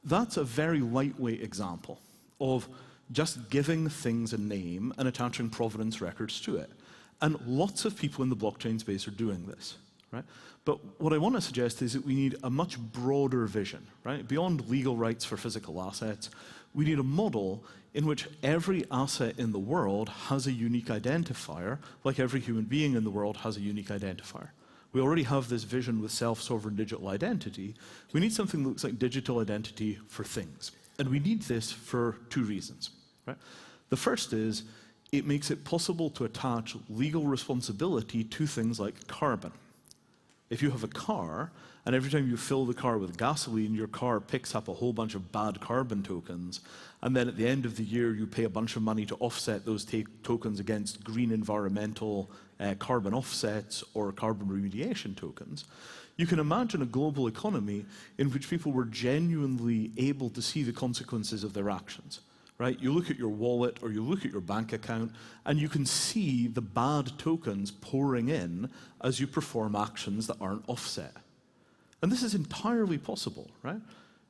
That's a very lightweight example of just giving things a name and attaching provenance records to it. And lots of people in the blockchain space are doing this, right? But what I want to suggest is that we need a much broader vision, right? Beyond legal rights for physical assets, we need a model in which every asset in the world has a unique identifier, like every human being in the world has a unique identifier. We already have this vision with self-sovereign digital identity. We need something that looks like digital identity for things. And we need this for two reasons, right? The first is it makes it possible to attach legal responsibility to things like carbon. If you have a car, and every time you fill the car with gasoline, your car picks up a whole bunch of bad carbon tokens, and then at the end of the year you pay a bunch of money to offset those tokens against green environmental carbon offsets or carbon remediation tokens, you can imagine a global economy in which people were genuinely able to see the consequences of their actions. Right? You look at your wallet or you look at your bank account and you can see the bad tokens pouring in as you perform actions that aren't offset. And this is entirely possible, right?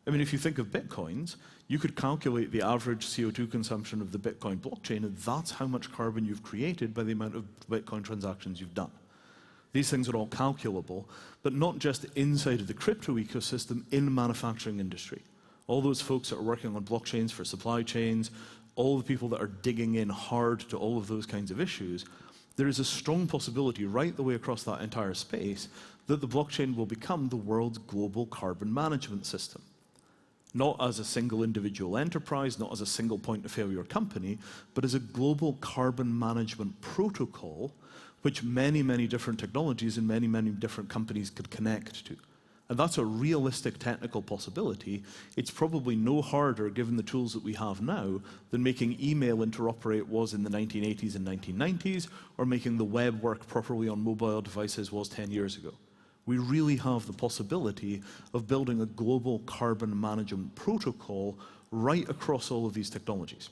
I mean, if you think of bitcoins, you could calculate the average CO2 consumption of the Bitcoin blockchain, and that's how much carbon you've created by the amount of Bitcoin transactions you've done. These things are all calculable, but not just inside of the crypto ecosystem, in the manufacturing industry. All those folks that are working on blockchains for supply chains, all the people that are digging in hard to all of those kinds of issues, there is a strong possibility right the way across that entire space that the blockchain will become the world's global carbon management system. Not as a single individual enterprise, not as a single point of failure company, but as a global carbon management protocol which many, many different technologies and many, many different companies could connect to. And that's a realistic technical possibility. It's probably no harder, given the tools that we have now, than making email interoperate was in the 1980s and 1990s, or making the web work properly on mobile devices was 10 years ago. We really have the possibility of building a global carbon management protocol right across all of these technologies.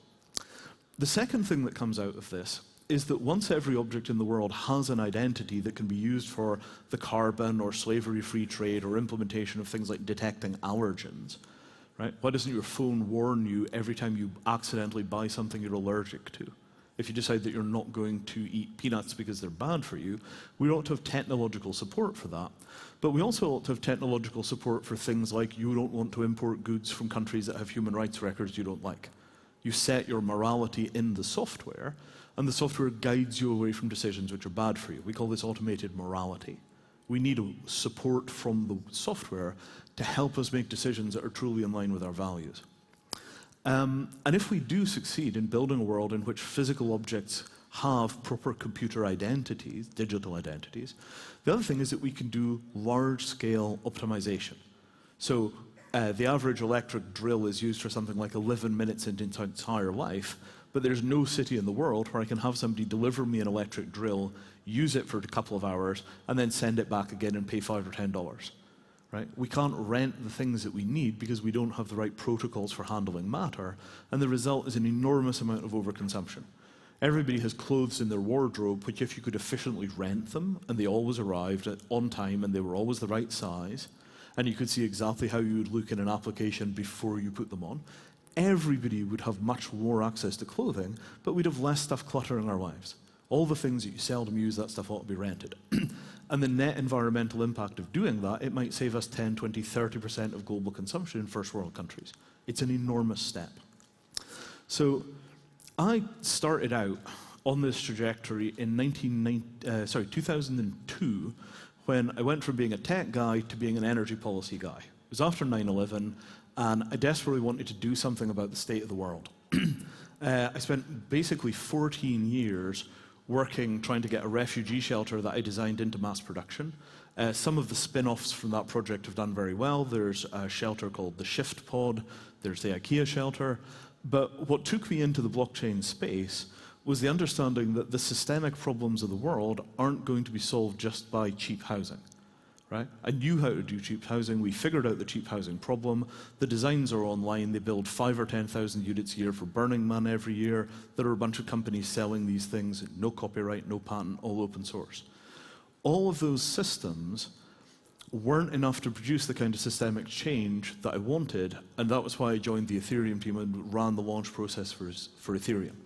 The second thing that comes out of this is that once every object in the world has an identity that can be used for the carbon or slavery-free trade or implementation of things like detecting allergens, right? Why doesn't your phone warn you every time you accidentally buy something you're allergic to? If you decide that you're not going to eat peanuts because they're bad for you, we ought to have technological support for that. But we also ought to have technological support for things like you don't want to import goods from countries that have human rights records you don't like. You set your morality in the software, and the software guides you away from decisions which are bad for you. We call this automated morality. We need support from the software to help us make decisions that are truly in line with our values. And if we do succeed in building a world in which physical objects have proper computer identities, digital identities, the other thing is that we can do large-scale optimization. So the average electric drill is used for something like 11 minutes in its entire life, but there's no city in the world where I can have somebody deliver me an electric drill, use it for a couple of hours, and then send it back again and pay $5 or $10. Right? We can't rent the things that we need because we don't have the right protocols for handling matter, and the result is an enormous amount of overconsumption. Everybody has clothes in their wardrobe, which if you could efficiently rent them, and they always arrived on time and they were always the right size, and you could see exactly how you would look in an application before you put them on, everybody would have much more access to clothing, but we'd have less stuff cluttering our lives. All the things that you seldom use, that stuff ought to be rented. And the net environmental impact of doing that, it might save us 10, 20, 30% of global consumption in first world countries. It's an enormous step. So I started out on this trajectory in 2002, when I went from being a tech guy to being an energy policy guy. It was after 9/11, and I desperately wanted to do something about the state of the world. I spent basically 14 years working, trying to get a refugee shelter that I designed into mass production. Some of the spin-offs from that project have done very well. There's a shelter called the Shift Pod, there's the IKEA shelter. But what took me into the blockchain space was the understanding that the systemic problems of the world aren't going to be solved just by cheap housing. Right? I knew how to do cheap housing. We figured out the cheap housing problem. The designs are online. They build 5,000 or 10,000 units a year for Burning Man every year. There are a bunch of companies selling these things, no copyright, no patent, all open source. All of those systems weren't enough to produce the kind of systemic change that I wanted, and that was why I joined the Ethereum team and ran the launch process for Ethereum.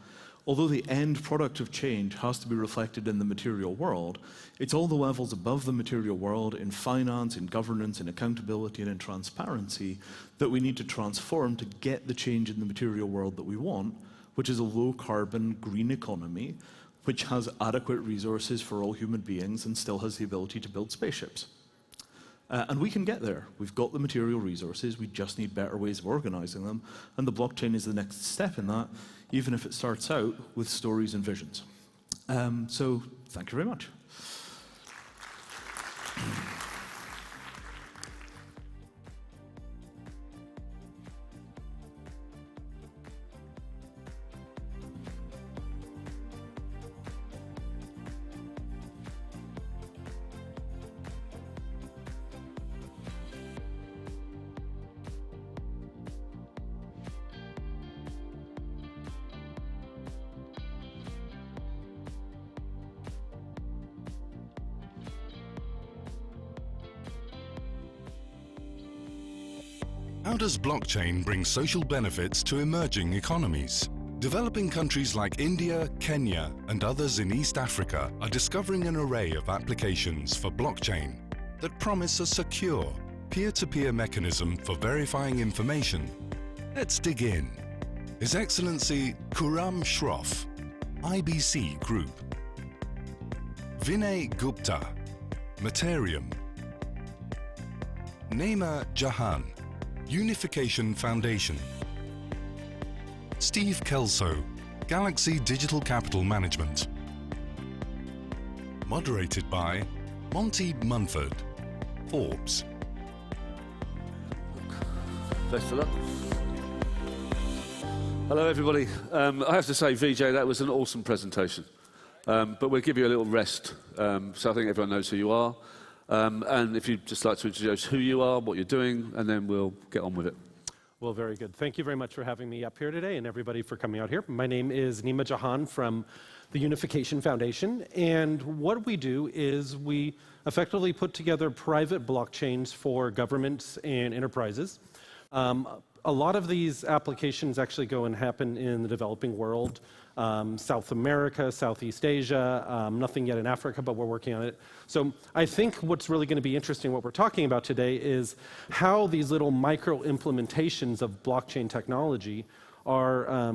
Although the end product of change has to be reflected in the material world, it's all the levels above the material world in finance, in governance, in accountability, and in transparency that we need to transform to get the change in the material world that we want, which is a low-carbon, green economy, which has adequate resources for all human beings and still has the ability to build spaceships. And we can get there. We've got the material resources, we just need better ways of organizing them, and the blockchain is the next step in that, even if it starts out with stories and visions. So, thank you very much. How does blockchain bring social benefits to emerging economies? Developing countries like India, Kenya, and others in East Africa are discovering an array of applications for blockchain that promise a secure, peer-to-peer mechanism for verifying information. Let's dig in. His Excellency Khurram Shroff, IBC Group. Vinay Gupta, Materium. Neema Jahan, Unification Foundation. Steve Kelso, Galaxy Digital Capital Management. Moderated by Monty Munford, Forbes. Best of luck. Hello everybody. I have to say, Vijay, that was an awesome presentation. But we'll give you a little rest, so I think everyone knows who you are. And if you'd just like to introduce who you are, what you're doing, and then we'll get on with it. Well, very good. Thank you very much for having me up here today and everybody for coming out here. My name is Neema Jahan from the Unification Foundation. And what we do is we effectively put together private blockchains for governments and enterprises. A lot of these applications actually go and happen in the developing world, South America, Southeast Asia, nothing yet in Africa, but we're working on it. So I think what's really going to be interesting, what we're talking about today, is how these little micro implementations of blockchain technology are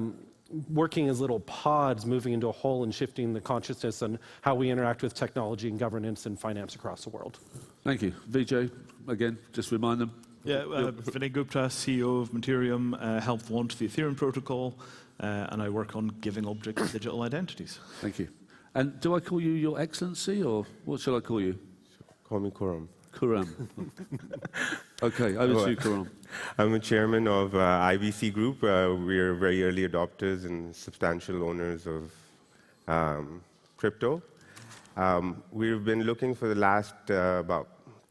working as little pods moving into a whole and shifting the consciousness and how we interact with technology and governance and finance across the world. Thank you. Vijay, again, just remind them. Yeah, Vinay Gupta, CEO of Materium, helped launch the Ethereum protocol, and I work on giving objects digital identities. Thank you. And do I call you Your Excellency, or what shall I call you? Call me Khurram. Khurram. Okay, over to you, Khurram. I'm a chairman of IBC Group. We're very early adopters and substantial owners of crypto. We've been looking for the last about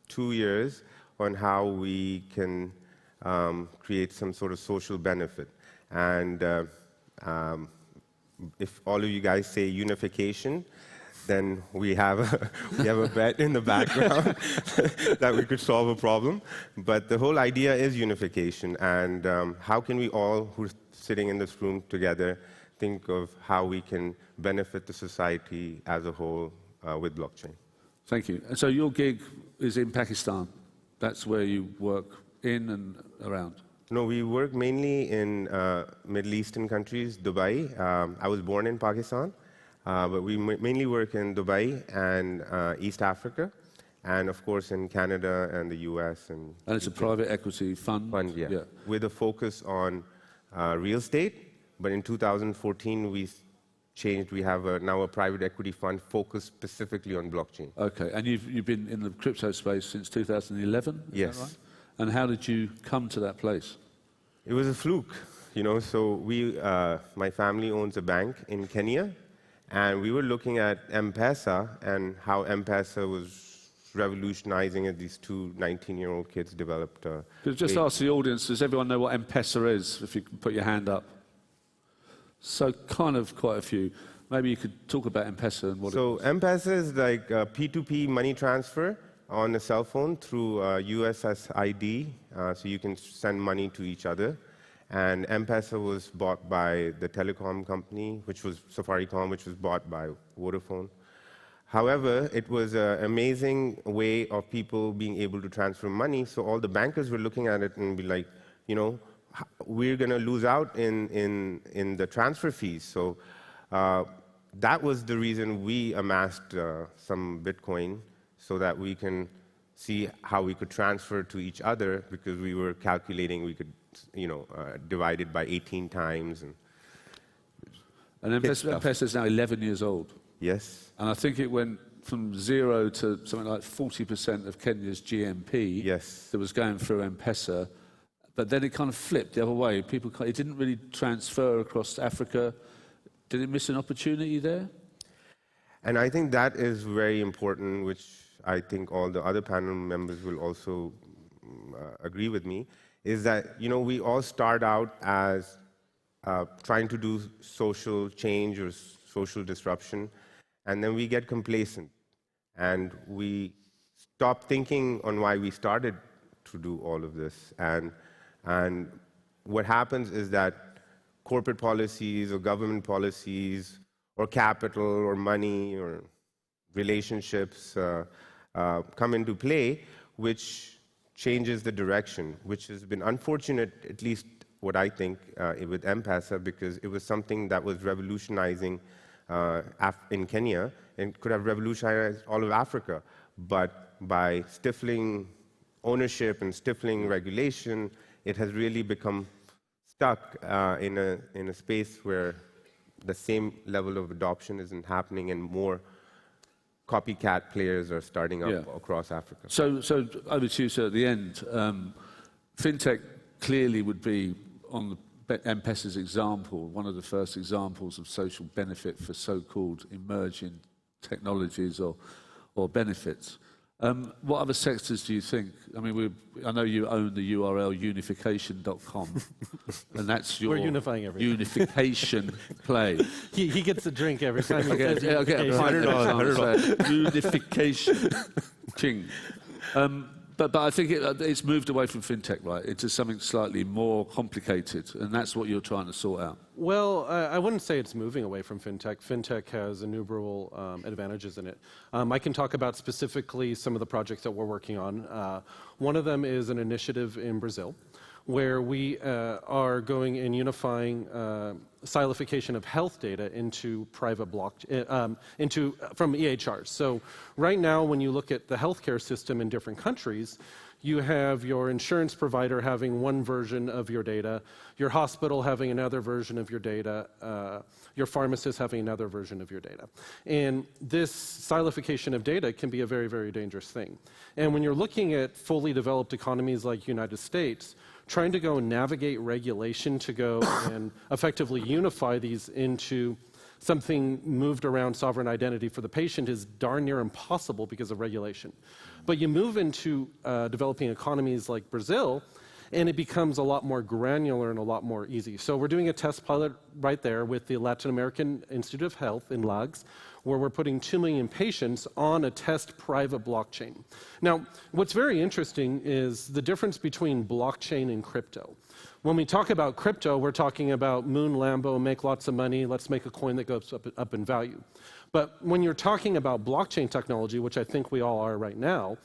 2 years on how we can create some sort of social benefit. And if all of you guys say unification, then we have a bet in the background that we could solve a problem. But the whole idea is unification. And how can we all, who are sitting in this room together, think of how we can benefit the society as a whole with blockchain? Thank you. And so your gig is in Pakistan. That's where you work in and around? No, we work mainly in Middle Eastern countries, Dubai. I was born in Pakistan, but we mainly work in Dubai and East Africa, and of course in Canada and the US. And it's a private equity fund? Fund, yeah. With a focus on real estate, but in 2014 we changed. We have now a private equity fund focused specifically on blockchain. Okay, and you've been in the crypto space since 2011? Yes. Is that right? And how did you come to that place? It was a fluke, you know. So my family owns a bank in Kenya, and we were looking at M-Pesa and how M-Pesa was revolutionizing it. These two 19-year-old kids developed. Just ask the audience, does everyone know what M-Pesa is? If you can put your hand up. So kind of quite a few. Maybe you could talk about M-Pesa and what it is. So M-Pesa is like a P2P money transfer on a cell phone through USSID, so you can send money to each other. And M-Pesa was bought by the telecom company, which was Safaricom, which was bought by Vodafone. However, it was an amazing way of people being able to transfer money, so all the bankers were looking at it and be like, you know, we're going to lose out in the transfer fees. So that was the reason we amassed some Bitcoin, so that we can see how we could transfer to each other, because we were calculating we could, you know, divide it by 18 times. And M-Pesa is now 11 years old. Yes. And I think it went from 0 to something like 40% of Kenya's GMP. Yes. That was going through M-Pesa. But then it kind of flipped the other way. It didn't really transfer across Africa. Did it miss an opportunity there? And I think that is very important, which I think all the other panel members will also agree with me, is that, you know, we all start out as trying to do social change or social disruption, and then we get complacent, and we stop thinking on why we started to do all of this. And what happens is that corporate policies or government policies or capital or money or relationships come into play, which changes the direction, which has been unfortunate, at least what I think, with M-Pesa, because it was something that was revolutionizing in Kenya and could have revolutionized all of Africa. But by stifling ownership and stifling regulation, it has really become stuck in a space where the same level of adoption isn't happening, and more copycat players are starting up across Africa. So over to you, sir, at the end. FinTech clearly would be, on M-Pesa's example, one of the first examples of social benefit for so-called emerging technologies or benefits. What other sectors do you think? I mean, I know you own the URL unification.com, and that's your We're unifying everything. unification play. He gets a drink every time he says I'll get a $100. Unification. King. But I think it's moved away from FinTech, right, into something slightly more complicated, and that's what you're trying to sort out. Well, I wouldn't say it's moving away from FinTech. FinTech has innumerable advantages in it. I can talk about specifically some of the projects that we're working on. One of them is an initiative in Brazil, where we are going and unifying silification of health data into private from EHRs. So right now, when you look at the healthcare system in different countries, you have your insurance provider having one version of your data, your hospital having another version of your data, your pharmacist having another version of your data. And this silification of data can be a very, very dangerous thing. And when you're looking at fully developed economies like United States, trying to go and navigate regulation to go and effectively unify these into something moved around sovereign identity for the patient is darn near impossible because of regulation. But you move into developing economies like Brazil, and it becomes a lot more granular and a lot more easy. So we're doing a test pilot right there with the Latin American Institute of Health in LAGS, where we're putting 2 million patients on a test private blockchain. Now, what's very interesting is the difference between blockchain and crypto. When we talk about crypto, we're talking about moon Lambo, make lots of money, let's make a coin that goes up in value. But when you're talking about blockchain technology, which I think we all are right now,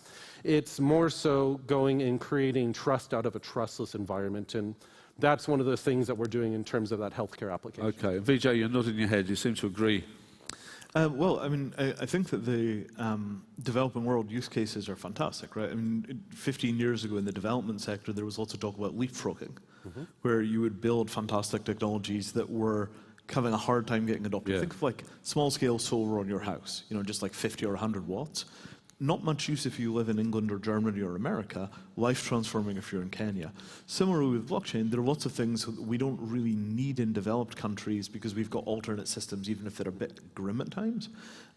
it's more so going and creating trust out of a trustless environment. And that's one of the things that we're doing in terms of that healthcare application. Okay. Vijay, you're nodding your head. You seem to agree. Well, I mean, I think that the developing world use cases are fantastic, right? I mean, 15 years ago in the development sector, there was lots of talk about leapfrogging, where you would build fantastic technologies that were having a hard time getting adopted. Think of like small-scale solar on your house, you know, just like 50 or 100 watts. Not much use if you live in England or Germany or America, life-transforming if you're in Kenya. Similarly with blockchain, there are lots of things that we don't really need in developed countries because we've got alternate systems, even if they're a bit grim at times.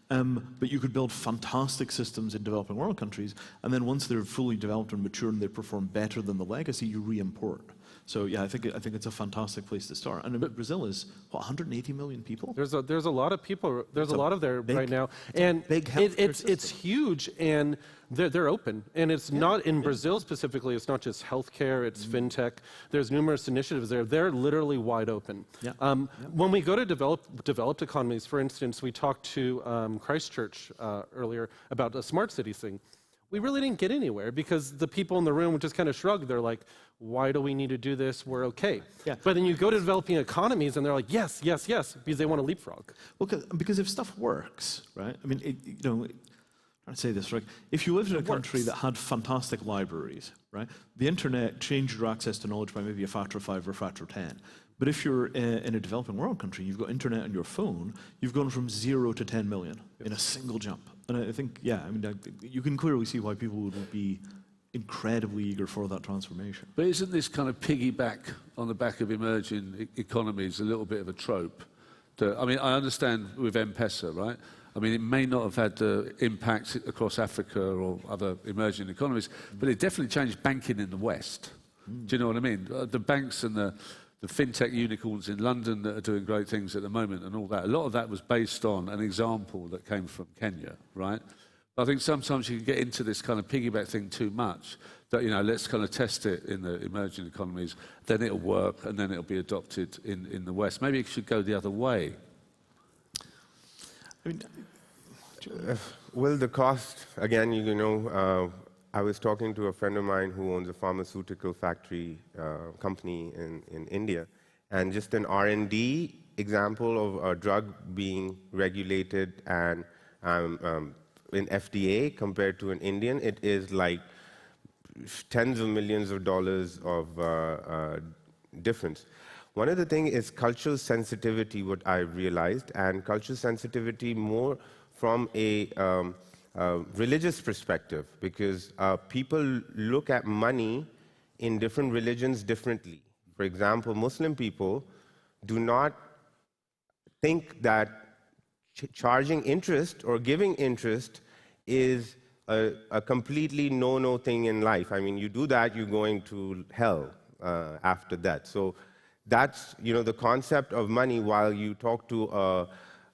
But you could build fantastic systems in developing world countries, and then once they're fully developed and mature and they perform better than the legacy, you re-import. So yeah, I think it's a fantastic place to start. And Brazil is what, 180 million people. There's a lot of people. There's a lot of there right now, and big it's huge, and they're open. And it's not in Brazil specifically. It's not just healthcare. It's fintech. There's numerous initiatives there. They're literally wide open. When we go to developed economies, for instance, we talked to Christchurch earlier about a smart city thing. We really didn't get anywhere because the people in the room just kind of shrugged. They're like, why do we need to do this? We're okay. But then you go to developing economies and they're like, yes, yes, yes, because they want to leapfrog. Well, because if stuff works, right? I mean, I'd say this, right? If you lived in a country that had fantastic libraries, right? The internet changed your access to knowledge by maybe a factor of 5 or a factor of 10. But if you're in a developing world country, you've got internet on your phone, you've gone from 0 to 10 million in a single jump. And I think, yeah, I mean, you can clearly see why people would be incredibly eager for that transformation. But isn't this kind of piggyback on the back of emerging economies a little bit of a trope? I mean, I understand with M-Pesa, right? I mean, it may not have had the impact across Africa or other emerging economies, but it definitely changed banking in the West. Do you know what I mean? The banks and the fintech unicorns in London that are doing great things at the moment and all that, a lot of that was based on an example that came from Kenya, right? But I think sometimes you can get into this kind of piggyback thing too much, that, you know, let's kind of test it in the emerging economies, then it'll work, and then it'll be adopted in the West. Maybe it should go the other way. I mean, well, the cost, again, you know, I was talking to a friend of mine who owns a pharmaceutical factory company in India, and just an R&D example of a drug being regulated and in FDA compared to an Indian, it is like tens of millions of dollars of difference. One of the things is cultural sensitivity, what I realized, and cultural sensitivity more from a religious perspective, because people look at money in different religions differently. For example, Muslim people do not think that charging interest or giving interest is a completely no-no thing in life. I mean, you do that, you're going to hell after that. So that's, you know, the concept of money. While you talk to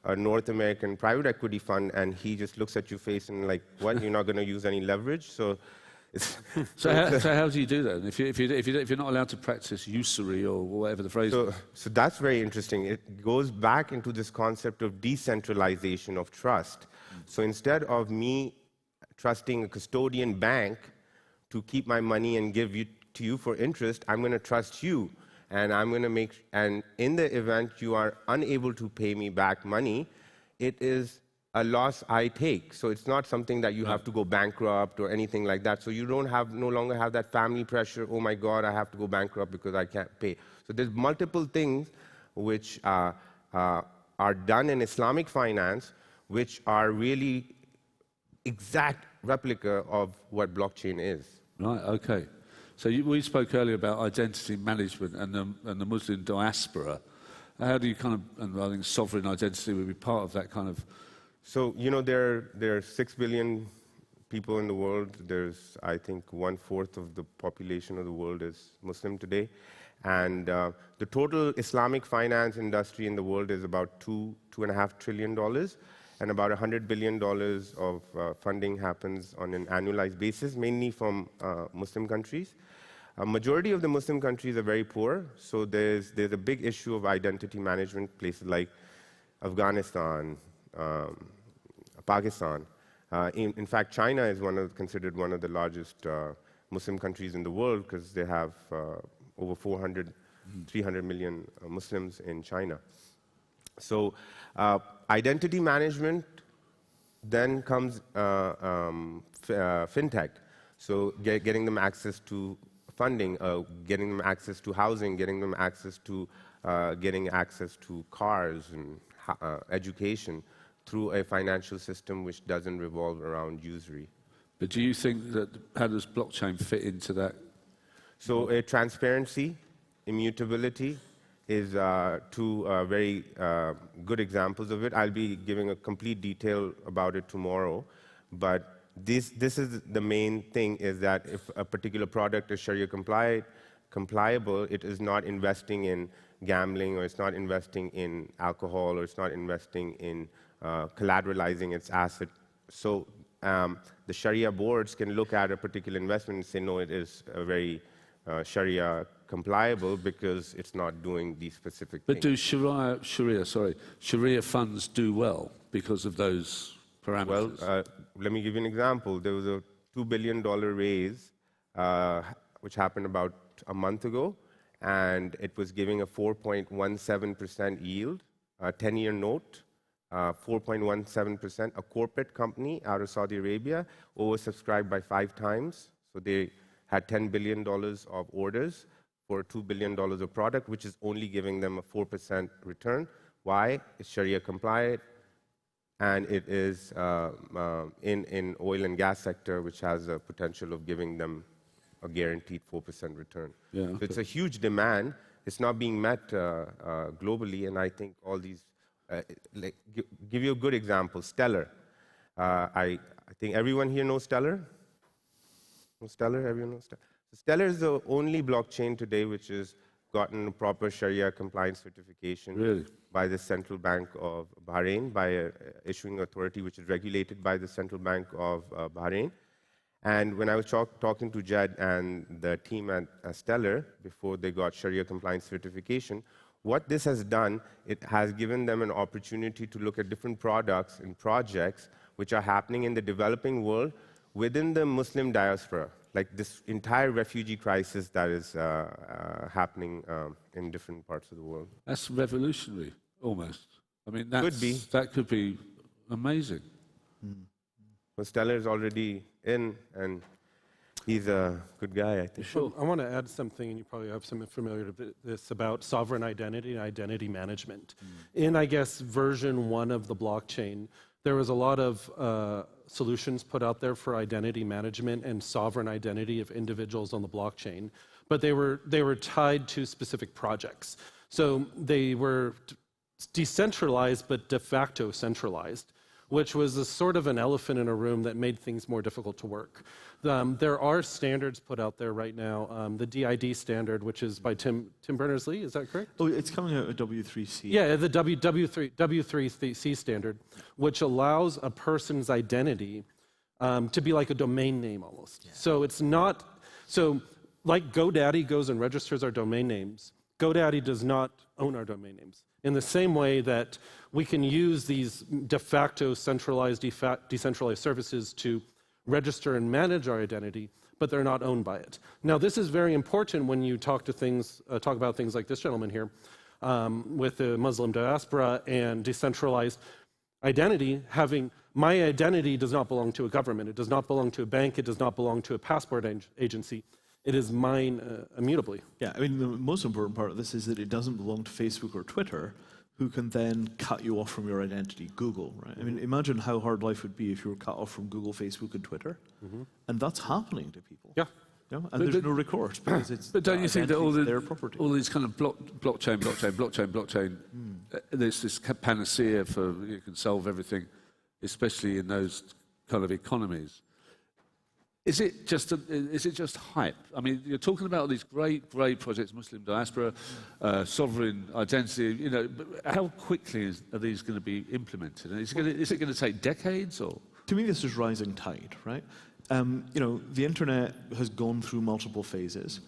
a North American private equity fund and he just looks at your face and like, what, you're not going to use any leverage? So so how do you do that? If you're not allowed to practice usury or whatever the phrase is? So that's very interesting. It goes back into this concept of decentralization of trust. So instead of me trusting a custodian bank to keep my money and give it to you for interest, I'm going to trust you. And I'm going to and in the event you are unable to pay me back money, it is a loss I take. So it's not something that you have to go bankrupt or anything like that. So you no longer have that family pressure, oh my God, I have to go bankrupt because I can't pay. So there's multiple things which are done in Islamic finance, which are really exact replica of what blockchain is. Right, okay. So we spoke earlier about identity management and the Muslim diaspora. How do you kind of, and I think sovereign identity would be part of that kind of... So, you know, there are 6 billion people in the world. There's, I think, 1/4 of the population of the world is Muslim today. And the total Islamic finance industry in the world is about $2.5 trillion. And about $100 billion of funding happens on an annualized basis, mainly from Muslim countries. A majority of the Muslim countries are very poor, so there's a big issue of identity management, places like Afghanistan, Pakistan. In fact, China is considered one of the largest Muslim countries in the world because they have over 300 million Muslims in China. So identity management, then comes fintech. So getting them access to funding, getting them access to housing, getting them access to cars and education through a financial system which doesn't revolve around usury. But do you think that, how does blockchain fit into that? So transparency, immutability is two very good examples of it. I'll be giving a complete detail about it tomorrow, but this is the main thing, is that if a particular product is Sharia compliant, compliable, it is not investing in gambling, or it's not investing in alcohol, or it's not investing in collateralizing its asset. So the Sharia boards can look at a particular investment and say, no, it is a very Sharia compliable because it's not doing these specific But things. do Sharia funds do well because of those parameters? Well, let me give you an example. There was a $2 billion raise, which happened about a month ago, and it was giving a 4.17% yield, a 10-year note, 4.17%, a corporate company out of Saudi Arabia, oversubscribed by 5 times. So they had $10 billion of orders for $2 billion of product, which is only giving them a 4% return. Why? It's Sharia compliant, and it is in oil and gas sector, which has a potential of giving them a guaranteed 4% return. Yeah, okay. So it's a huge demand. It's not being met globally, and I think all these, give you a good example, Stellar. I think everyone here knows Stellar? Stellar, everyone knows Stellar? So Stellar is the only blockchain today which has gotten a proper Sharia compliance certification by the Central Bank of Bahrain, by an issuing authority which is regulated by the Central Bank of Bahrain. And when I was talking to Jed and the team at Stellar before they got Sharia compliance certification, what this has done, it has given them an opportunity to look at different products and projects which are happening in the developing world within the Muslim diaspora, like this entire refugee crisis that is happening in different parts of the world. That's revolutionary, almost. I mean, that could be amazing. Well, Stellar is already in, and he's a good guy, I think. Sure. I want to add something, and you probably have some familiar to this, about sovereign identity and identity management. In, I guess, version 1 of the blockchain, there was a lot of solutions put out there for identity management and sovereign identity of individuals on the blockchain, but they were tied to specific projects. So they were decentralized, but de facto centralized, which was a sort of an elephant in a room that made things more difficult to work. There are standards put out there right now. The DID standard, which is by Tim Berners-Lee, is that correct? Oh, it's coming out of W3C. Yeah, the W3C standard, which allows a person's identity to be like a domain name almost. Yeah. So it's not, so like GoDaddy goes and registers our domain names, GoDaddy does not own our domain names. In the same way that we can use these de facto centralized, decentralized services to register and manage our identity, but they're not owned by it. Now, this is very important when you talk about things like this gentleman here, with the Muslim diaspora and decentralized identity. My identity does not belong to a government. It does not belong to a bank. It does not belong to a passport agency. It is mine immutably. Yeah, I mean, the most important part of this is that it doesn't belong to Facebook or Twitter, who can then cut you off from your identity, Google, right? I mean, imagine how hard life would be if you were cut off from Google, Facebook, and Twitter. And that's happening to people. Yeah. You know? And there's no recourse because it's But don't you think that their property. all these kind of blockchain, there's this panacea for you can solve everything, especially in those kind of economies. Is it just hype? I mean, you're talking about all these great projects, Muslim diaspora, sovereign identity. You know, but how quickly are these going to be implemented? Is it going to take decades, or? To me, this is rising tide, right? You know, the internet has gone through multiple phases.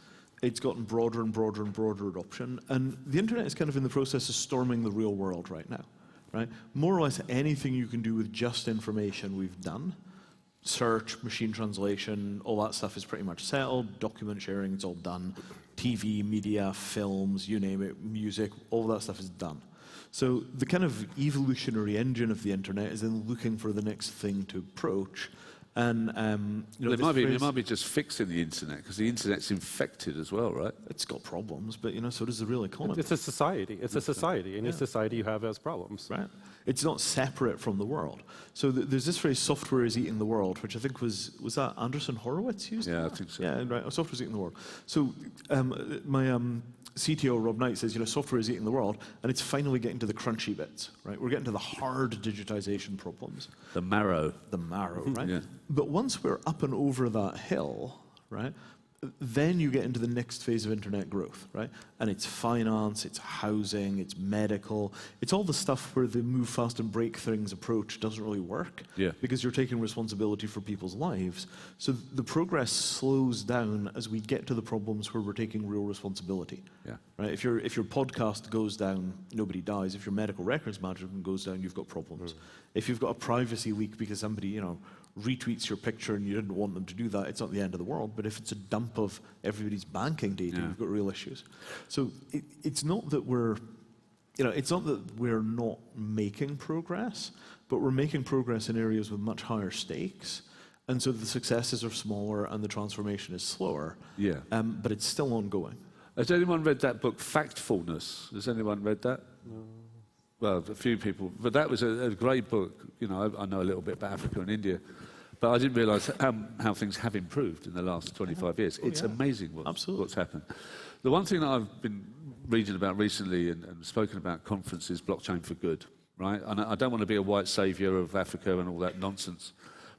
It's gotten broader and broader and broader adoption, and the internet is kind of in the process of storming the real world right now, right? More or less anything you can do with just information, we've done. Search, machine translation, all that stuff is pretty much settled. Document sharing, it's all done. TV, media, films, you name it, music, all that stuff is done. So the kind of evolutionary engine of the internet is then looking for the next thing to approach. And you know, it might be just fixing the internet, because the internet's infected as well, right? It's got problems, but you know, so does the real economy. It's a society. It's a society. Any society you have has problems. Right. It's not separate from the world. So there's this phrase, software is eating the world, which I think was that Anderson Horowitz used? Yeah, I think so. Yeah, right. Software is eating the world. So my CTO, Rob Knight, says, you know, software is eating the world, and it's finally getting to the crunchy bits, right? We're getting to the hard digitization problems. The marrow. The marrow, right? Yeah. But once we're up and over that hill, right, then you get into the next phase of internet growth, right? And it's finance, it's housing, it's medical, it's all the stuff where the move fast and break things approach doesn't really work, because you're taking responsibility for people's lives. So the progress slows down as we get to the problems where we're taking real responsibility. Right? If your podcast goes down, nobody dies. If your medical records management goes down, you've got problems. If you've got a privacy leak because somebody, retweets your picture and you didn't want them to do that, it's not the end of the world. But if it's a dump of everybody's banking data, you've got real issues. So it's not that we're, it's not that we're not making progress, but we're making progress in areas with much higher stakes. And so the successes are smaller and the transformation is slower. But it's still ongoing. Has anyone read that book, Factfulness? Has anyone read that? No. Well, a few people. But that was a great book. I know a little bit about Africa and India. But I didn't realise how things have improved in the last 25 years. It's amazing what's happened. The one thing that I've been reading about recently and spoken about conferences, blockchain for good, right? And I don't want to be a white saviour of Africa and all that nonsense,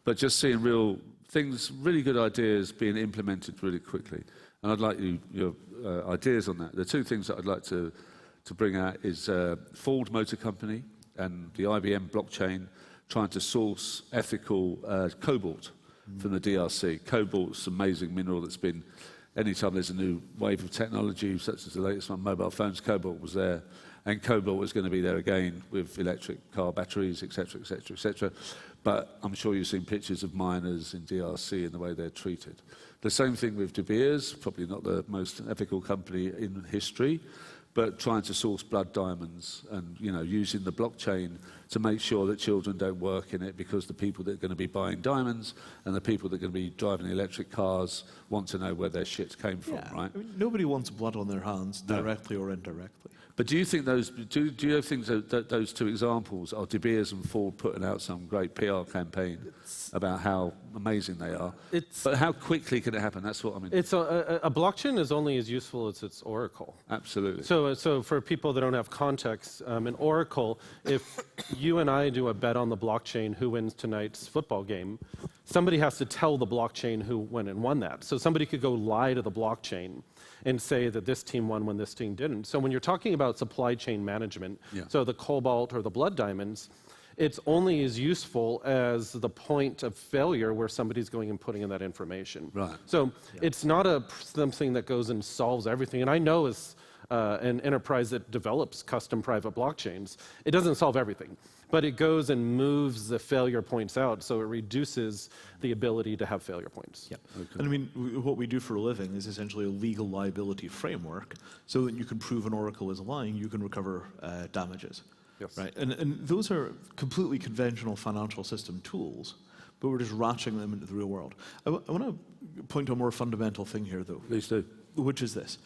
but just seeing real things, really good ideas being implemented really quickly. And I'd like your ideas on that. The two things that I'd like to bring out is Ford Motor Company and the IBM blockchain trying to source ethical cobalt from the DRC. Cobalt's an amazing mineral that's been, anytime there's a new wave of technology, such as the latest one, mobile phones, cobalt was there. And cobalt is going to be there again with electric car batteries, etc., etc., etc. But I'm sure you've seen pictures of miners in DRC and the way they're treated. The same thing with De Beers, probably not the most ethical company in history, but trying to source blood diamonds and using the blockchain to make sure that children don't work in it, because the people that are going to be buying diamonds and the people that are going to be driving electric cars want to know where their shit came from, right? I mean, nobody wants blood on their hands, directly or indirectly. But do you think do you think that those two examples are De Beers and Ford putting out some great PR campaign about how amazing they are? But how quickly can it happen? That's what I mean. It's a blockchain is only as useful as its oracle. Absolutely. So for people that don't have context, an oracle, if you and I do a bet on the blockchain who wins tonight's football game, somebody has to tell the blockchain who went and won that. So somebody could go lie to the blockchain and say that this team won when this team didn't. So when you're talking about supply chain management, so the cobalt or the blood diamonds, it's only as useful as the point of failure where somebody's going and putting in that information. Right. So it's not something that goes and solves everything. And I know as an enterprise that develops custom private blockchains, it doesn't solve everything. But it goes and moves the failure points out, so it reduces the ability to have failure points. And I mean, what we do for a living is essentially a legal liability framework, so that you can prove an oracle is lying, you can recover damages. Right? And those are completely conventional financial system tools, but we're just ratcheting them into the real world. I want to point to a more fundamental thing here, though. Please do. Which is this.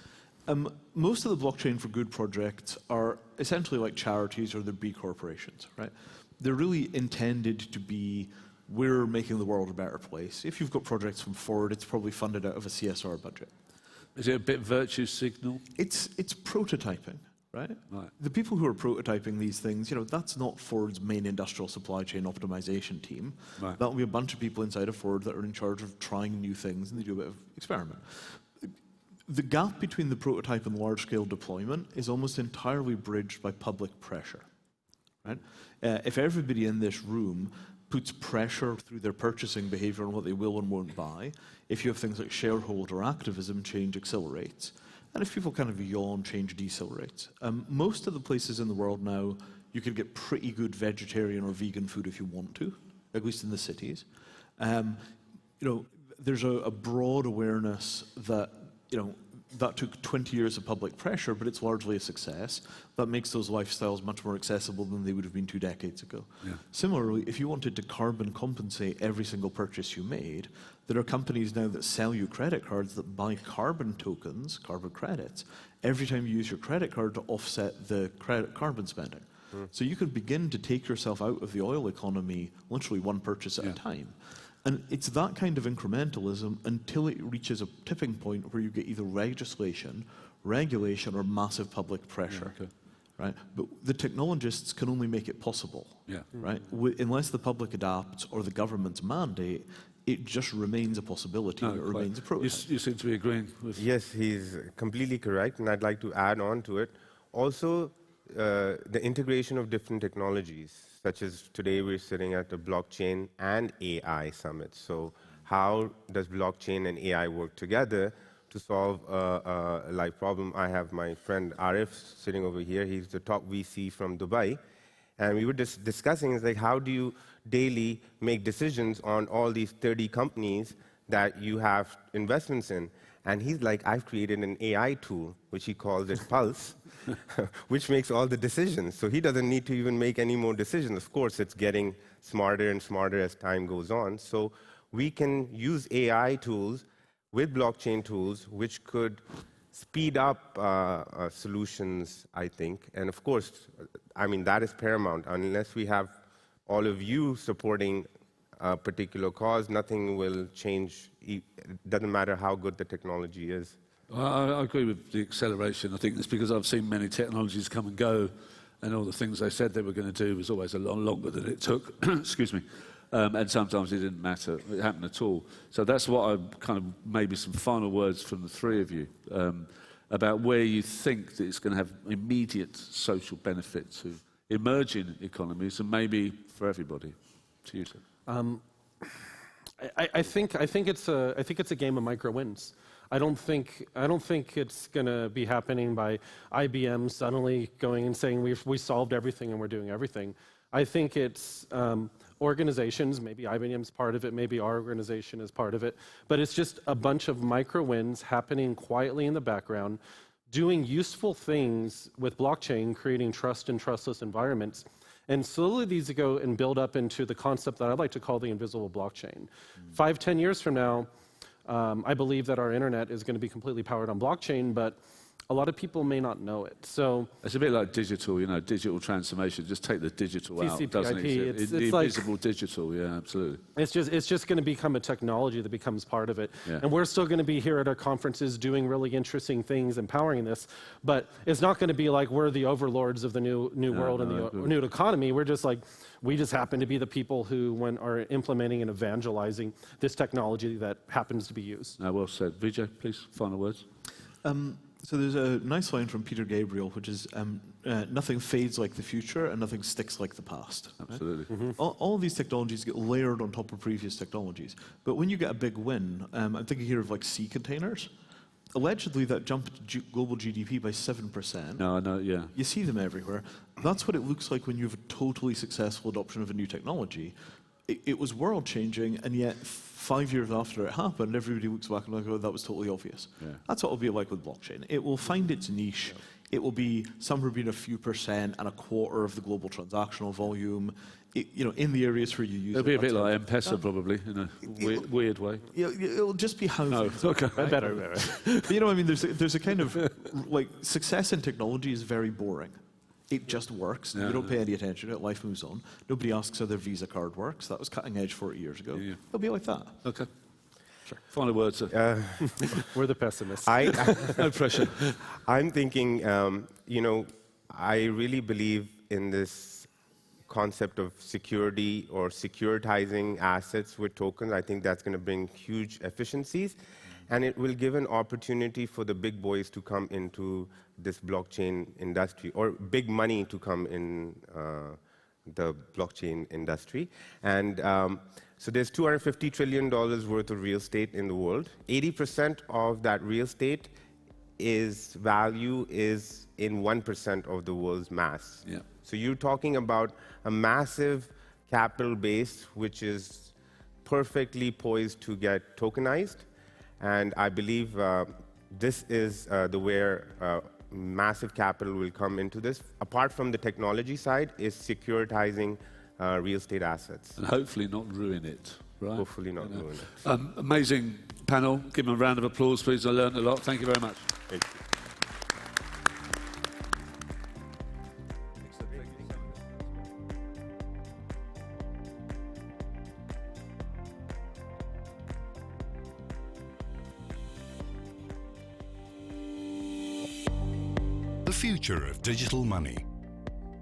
Most of the blockchain for good projects are essentially like charities or they're B corporations, right? They're really intended to be, we're making the world a better place. If you've got projects from Ford, it's probably funded out of a CSR budget. Is it a bit virtue signal? It's prototyping, right? The people who are prototyping these things, that's not Ford's main industrial supply chain optimization team. That'll be a bunch of people inside of Ford that are in charge of trying new things, and they do a bit of experiment. The gap between the prototype and large-scale deployment is almost entirely bridged by public pressure, right? If everybody in this room puts pressure through their purchasing behavior on what they will and won't buy, if you have things like shareholder activism, change accelerates. And if people kind of yawn, change decelerates. Most of the places in the world now, you can get pretty good vegetarian or vegan food if you want to, at least in the cities. There's a broad awareness that that took 20 years of public pressure, but it's largely a success. That makes those lifestyles much more accessible than they would have been 2 decades ago. Similarly, if you wanted to carbon compensate every single purchase you made, there are companies now that sell you credit cards that buy carbon tokens, carbon credits, every time you use your credit card to offset the carbon spending. So you can begin to take yourself out of the oil economy literally one purchase at a time. And it's that kind of incrementalism until it reaches a tipping point where you get either legislation, regulation, or massive public pressure. Right? But the technologists can only make it possible. Right? Unless the public adapts or the governments mandate, It just remains a possibility. It remains a prototype. You seem to be agreeing with... Yes, he's completely correct, and I'd like to add on to it. Also, the integration of different technologies, such as today we're sitting at the blockchain and AI summit. So how does blockchain and AI work together to solve a life problem? I have my friend Arif sitting over here. He's the top VC from Dubai. And we were just discussing, it's like, how do you daily make decisions on all these 30 companies that you have investments in? And he's like, I've created an AI tool, which he calls it Pulse, which makes all the decisions. So he doesn't need to even make any more decisions. Of course, it's getting smarter and smarter as time goes on. So we can use AI tools with blockchain tools, which could speed up solutions, I think. And of course, I mean, that is paramount. Unless we have all of you supporting a particular cause, nothing will change. It doesn't matter how good the technology is. I agree with the acceleration. I think it's because I've seen many technologies come and go, and all the things they said they were going to do was always a lot longer than it took. Excuse me. And sometimes it didn't matter, it happened at all. So that's what I kind of, maybe some final words from the three of you about where you think that it's going to have immediate social benefit to emerging economies and maybe for everybody. To you, sir. I think it's a game of micro wins. I don't think it's going to be happening by IBM suddenly going and saying we solved everything and we're doing everything. I think it's organizations, maybe IBM's part of it, maybe our organization is part of it, but it's just a bunch of micro wins happening quietly in the background, doing useful things with blockchain, creating trust and trustless environments. And slowly these go and build up into the concept that I'd like to call the invisible blockchain. 5-10 years from now, I believe that our internet is going to be completely powered on blockchain, but a lot of people may not know it. So it's a bit like digital, you know, digital transformation. Just take the digital out, TCP/IP, doesn't it? it's The like invisible digital, yeah, absolutely. It's just going to become a technology that becomes part of it. Yeah. And we're still going to be here at our conferences doing really interesting things, empowering this. But it's not going to be like we're the overlords of the new world and the new economy. We're just like, we just happen to be the people who are implementing and evangelizing this technology that happens to be used. Well said. Vijay, please, final words. So there's a nice line from Peter Gabriel, which is, nothing fades like the future and nothing sticks like the past. Absolutely. Right? Mm-hmm. All of these technologies get layered on top of previous technologies. But when you get a big win, I'm thinking here of like sea containers. Allegedly, that jumped global GDP by 7%. No, I know, yeah. You see them everywhere. That's what it looks like when you have a totally successful adoption of a new technology. It was world-changing, and yet 5 years after it happened, everybody looks back and like, oh, that was totally obvious. Yeah. That's what it'll be like with blockchain. It will find its niche. Yeah. It will be somewhere between a few percent and a quarter of the global transactional volume. In the areas where you use it. It'll be a bit like M-Pesa, probably, in a weird way. It'll just be how. No, okay. Right? Better. But I mean, there's a kind of like success in technology is very boring. It just works. Yeah. You don't pay any attention to it. Life moves on. Nobody asks how their Visa card works. That was cutting edge 40 years ago. Yeah. It'll be like that. Okay. Sure. Final words, sir. We're the pessimists. No pressure. I'm thinking, I really believe in this concept of security or securitizing assets with tokens. I think that's going to bring huge efficiencies. And it will give an opportunity for the big boys to come into this blockchain industry, or big money to come in the blockchain industry. And so there's $250 trillion worth of real estate in the world. 80% of that real estate value is in 1% of the world's mass. Yeah. So you're talking about a massive capital base, which is perfectly poised to get tokenized. And I believe this is where massive capital will come into this. Apart from the technology side, is securitizing real estate assets. And hopefully not ruin it, right? Hopefully not ruin it. Amazing panel. Give them a round of applause, please. I learned a lot. Thank you very much. Thank you. The future of digital money.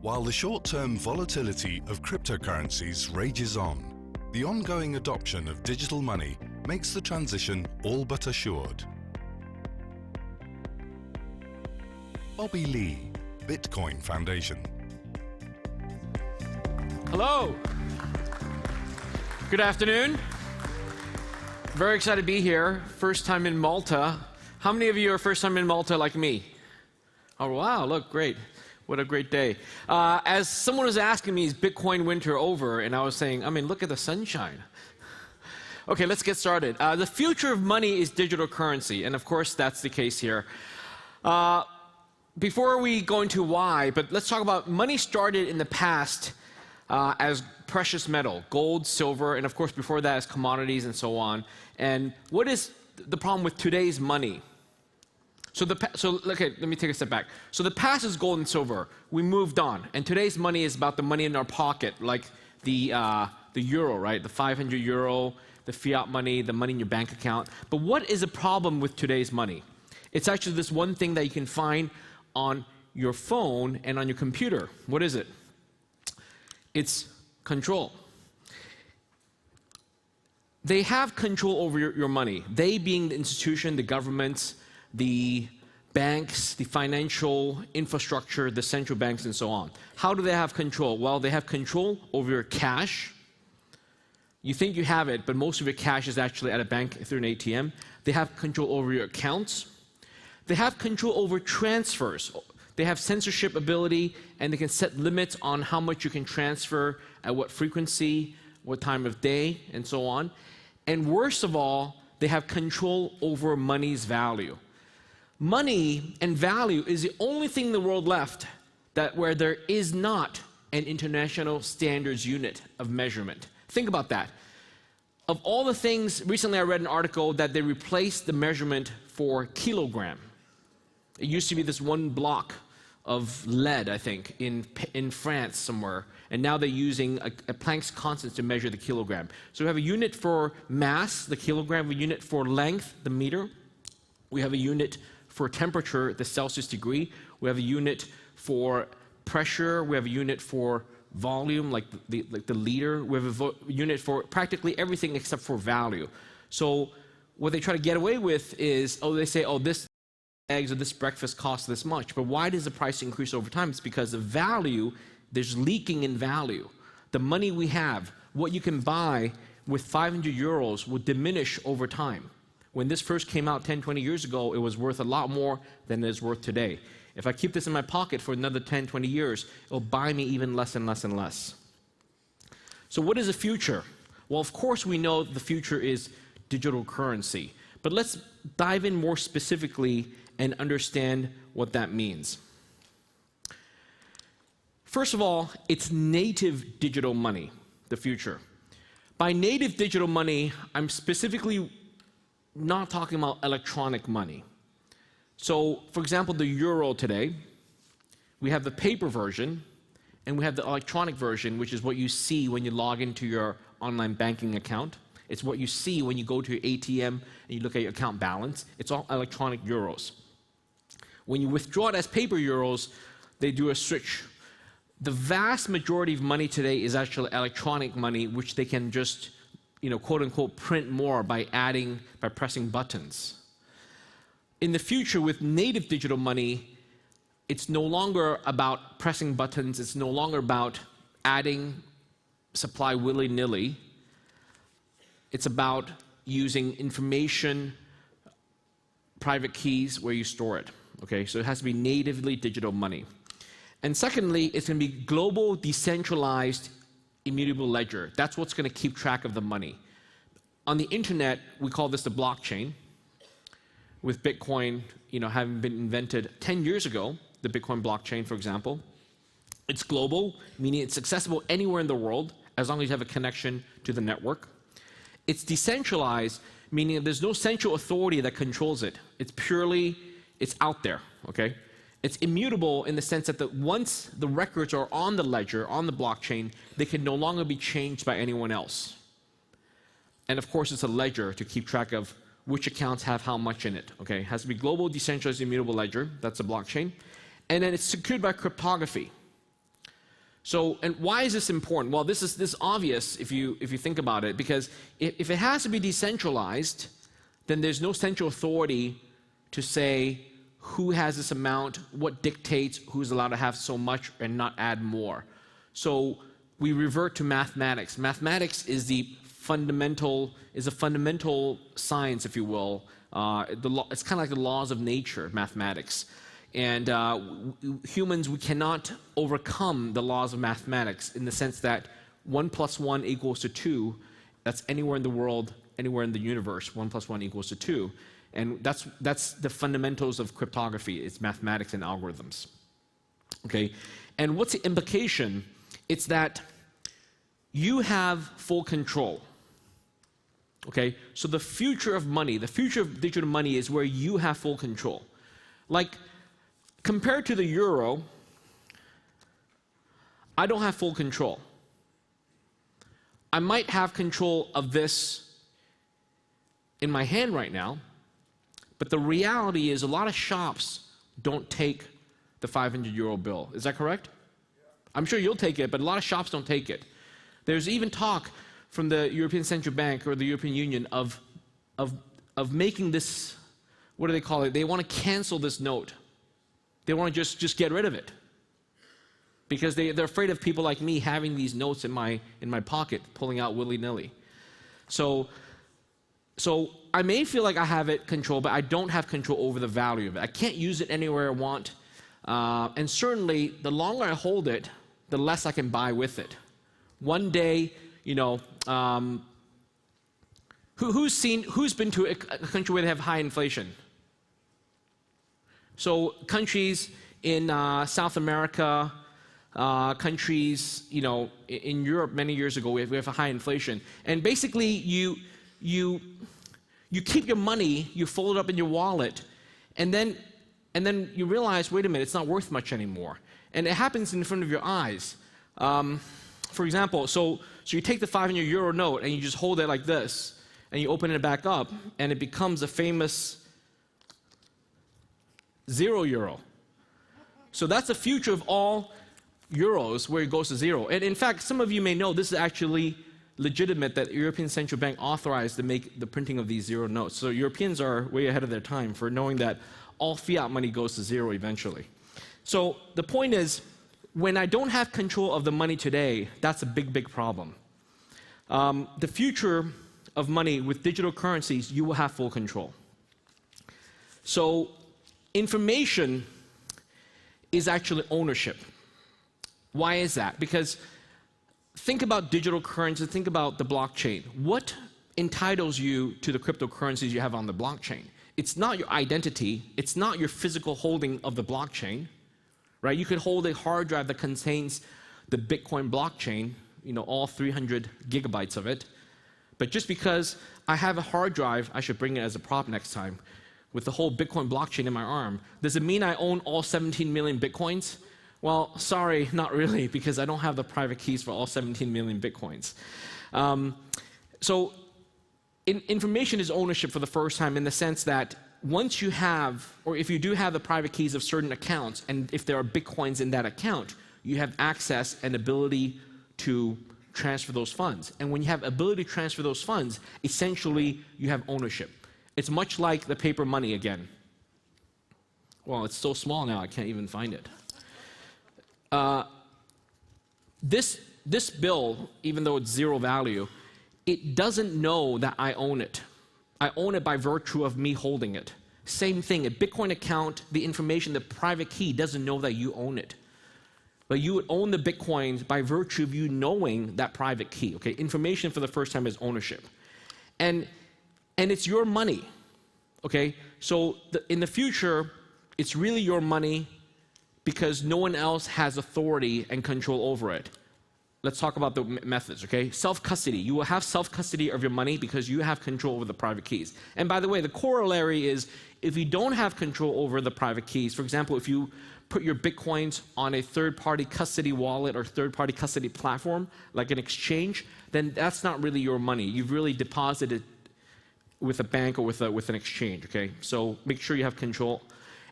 While the short-term volatility of cryptocurrencies rages on, The ongoing adoption of digital money makes the transition all but assured. Bobby Lee, Bitcoin Foundation. Hello. Good afternoon. Very excited to be here. First time in Malta. How many of you are first time in Malta like me? Oh, wow, look, great. What a great day. As someone was asking me, is Bitcoin winter over? And I was saying, I mean, look at the sunshine. Okay, let's get started. The future of money is digital currency. And of course, that's the case here. Before we go into why, but let's talk about money started in the past as precious metal, gold, silver, and of course before that as commodities and so on. And what is the problem with today's money? Okay, let me take a step back. So the past is gold and silver. We moved on, and today's money is about the money in our pocket, like the euro, right? The 500 euro, the fiat money, the money in your bank account. But what is the problem with today's money? It's actually this one thing that you can find on your phone and on your computer. What is it? It's control. They have control over your money. They being the institution, the governments, the banks, the financial infrastructure, the central banks, and so on. How do they have control? Well, they have control over your cash. You think you have it, but most of your cash is actually at a bank through an ATM. They have control over your accounts. They have control over transfers. They have censorship ability, and they can set limits on how much you can transfer, at what frequency, what time of day, and so on. And worst of all, they have control over money's value. Money and value is the only thing in the world left where there is not an international standards unit of measurement. Think about that. Of all the things, recently I read an article that they replaced the measurement for kilogram. It used to be this one block of lead, I think, in France somewhere, and now they're using a Planck's constant to measure the kilogram. So we have a unit for mass, the kilogram, a unit for length, the meter. We have a unit for temperature, the Celsius degree. We have a unit for pressure. We have a unit for volume, like the liter. We have a unit for practically everything except for value. So what they try to get away with is, they say, this eggs or this breakfast costs this much. But why does the price increase over time? It's because the value, there's leaking in value. The money we have, what you can buy with 500 euros will diminish over time. When this first came out 10, 20 years ago, it was worth a lot more than it is worth today. If I keep this in my pocket for another 10, 20 years, it'll buy me even less and less and less. So what is the future? Well, of course we know the future is digital currency. But let's dive in more specifically and understand what that means. First of all, it's native digital money, the future. By native digital money, I'm specifically not talking about electronic money. So, for example, the euro today, we have the paper version, and we have the electronic version, which is what you see when you log into your online banking account. It's what you see when you go to your ATM and you look at your account balance. It's all electronic euros. When you withdraw it as paper euros, they do a switch. The vast majority of money today is actually electronic money, which they can just, quote unquote, print more by pressing buttons. In the future, with native digital money, it's no longer about pressing buttons. It's no longer about adding supply willy-nilly. It's about using information, private keys where you store it. Okay, so it has to be natively digital money. And secondly, it's going to be global, decentralized, immutable ledger. That's what's going to keep track of the money. On the internet, we call this the blockchain. With Bitcoin, having been invented 10 years ago, the Bitcoin blockchain, for example, it's global, meaning it's accessible anywhere in the world, as long as you have a connection to the network. It's decentralized, meaning there's no central authority that controls it. It's out there, okay? It's immutable in the sense that once the records are on the ledger, on the blockchain, they can no longer be changed by anyone else. And of course, it's a ledger to keep track of which accounts have how much in it, okay? It has to be global, decentralized, immutable ledger. That's a blockchain. And then it's secured by cryptography. So, and why is this important? Well, this is obvious if you think about it, because if it has to be decentralized, then there's no central authority to say who has this amount, what dictates who's allowed to have so much and not add more. So we revert to mathematics. Mathematics is a fundamental science, if you will. It's kind of like the laws of nature, mathematics. And humans, we cannot overcome the laws of mathematics in the sense that 1 + 1 = 2. That's anywhere in the world, anywhere in the universe, 1 + 1 = 2. And that's the fundamentals of cryptography. It's mathematics and algorithms. Okay? And what's the implication? It's that you have full control. Okay? So the future of money, the future of digital money is where you have full control. Like, compared to the euro, I don't have full control. I might have control of this in my hand right now, but the reality is a lot of shops don't take the 500 euro bill. Is that correct? I'm sure you'll take it, but a lot of shops don't take it. There's even talk from the European Central Bank or the European Union of making this, what do they call it? They want to cancel this note. They want to just get rid of it, because they're afraid of people like me having these notes in my pocket, pulling out willy-nilly. So I may feel like I have it control, but I don't have control over the value of it. I can't use it anywhere I want, and certainly the longer I hold it, the less I can buy with it. One day, you know, who's been to a country where they have high inflation? So countries in South America, countries, you know, in Europe many years ago, we have a high inflation. And basically, you keep your money, you fold it up in your wallet, and then you realize, wait a minute, it's not worth much anymore. And it happens in front of your eyes. For example, so you take the 500 euro note and you just hold it like this, and you open it back up, and it becomes a famous 0 euro. So that's the future of all euros, where it goes to 0. And in fact, some of you may know this is actually legitimate, that the European Central Bank authorized to make the printing of these 0 notes. So Europeans are way ahead of their time for knowing that all fiat money goes to 0 eventually. So the point is, when I don't have control of the money today, that's a big, big problem. The future of money with digital currencies, you will have full control. So information is actually ownership. Why is that? Because think about digital currency, think about the blockchain. What entitles you to the cryptocurrencies you have on the blockchain? It's not your identity, it's not your physical holding of the blockchain, right? You could hold a hard drive that contains the Bitcoin blockchain, you know, all 300 gigabytes of it. But just because I have a hard drive, I should bring it as a prop next time, with the whole Bitcoin blockchain in my arm, does it mean I own all 17 million Bitcoins? Well, sorry, not really, because I don't have the private keys for all 17 million Bitcoins. So information is ownership for the first time, in the sense that once you have, or if you do have the private keys of certain accounts, and if there are Bitcoins in that account, you have access and ability to transfer those funds. And when you have ability to transfer those funds, essentially you have ownership. It's much like the paper money again. Well, it's so small now, I can't even find it. This bill, even though it's 0 value, it doesn't know that I own it. I own it by virtue of me holding it. Same thing, a Bitcoin account, the information, the private key doesn't know that you own it. But you would own the Bitcoins by virtue of you knowing that private key. Okay, information for the first time is ownership. And it's your money, okay? So in the future, it's really your money, because no one else has authority and control over it. Let's talk about the methods, okay? Self-custody. You will have self-custody of your money because you have control over the private keys. And by the way, the corollary is, if you don't have control over the private keys, for example, if you put your Bitcoins on a third-party custody wallet or third-party custody platform, like an exchange, then that's not really your money. You've really deposited with a bank or with an exchange, okay? So make sure you have control.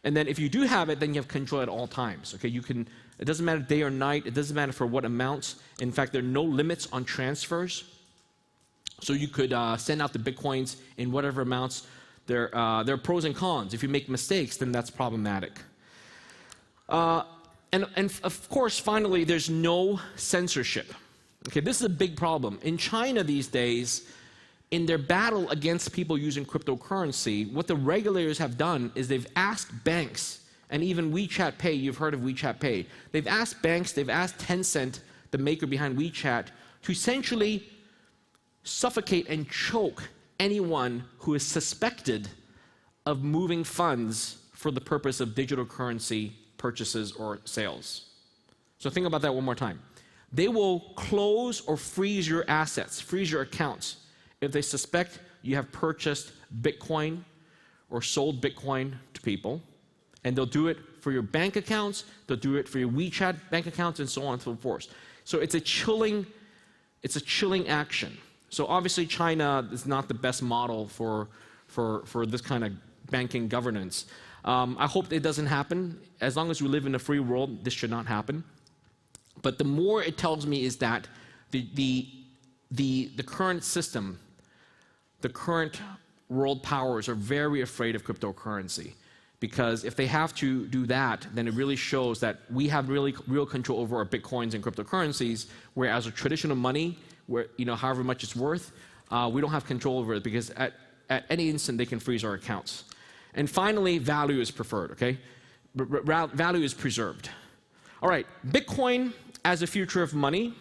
And then if you do have it, then you have control at all times. Okay, it doesn't matter day or night. It doesn't matter for what amounts. In fact, there are no limits on transfers. So you could send out the Bitcoins in whatever amounts. There are pros and cons. If you make mistakes, then that's problematic. And of course, finally, there's no censorship. Okay, this is a big problem. In China these days, in their battle against people using cryptocurrency, what the regulators have done is they've asked banks, and even WeChat Pay, you've heard of WeChat Pay, they've asked banks, they've asked Tencent, the maker behind WeChat, to essentially suffocate and choke anyone who is suspected of moving funds for the purpose of digital currency purchases or sales. So think about that one more time. They will close or freeze your assets, freeze your accounts, if they suspect you have purchased Bitcoin or sold Bitcoin to people. And they'll do it for your bank accounts, they'll do it for your WeChat bank accounts, and so on and so forth. So it's a chilling action. So obviously China is not the best model for this kind of banking governance. I hope it doesn't happen. As long as we live in a free world, this should not happen. But the more it tells me is that the current system, the current world powers are very afraid of cryptocurrency. Because if they have to do that, then it really shows that we have real control over our Bitcoins and cryptocurrencies, whereas a traditional money, where however much it's worth, we don't have control over it because at any instant they can freeze our accounts. And finally, value is preferred, okay? Value is preserved. All right, Bitcoin as a future of money.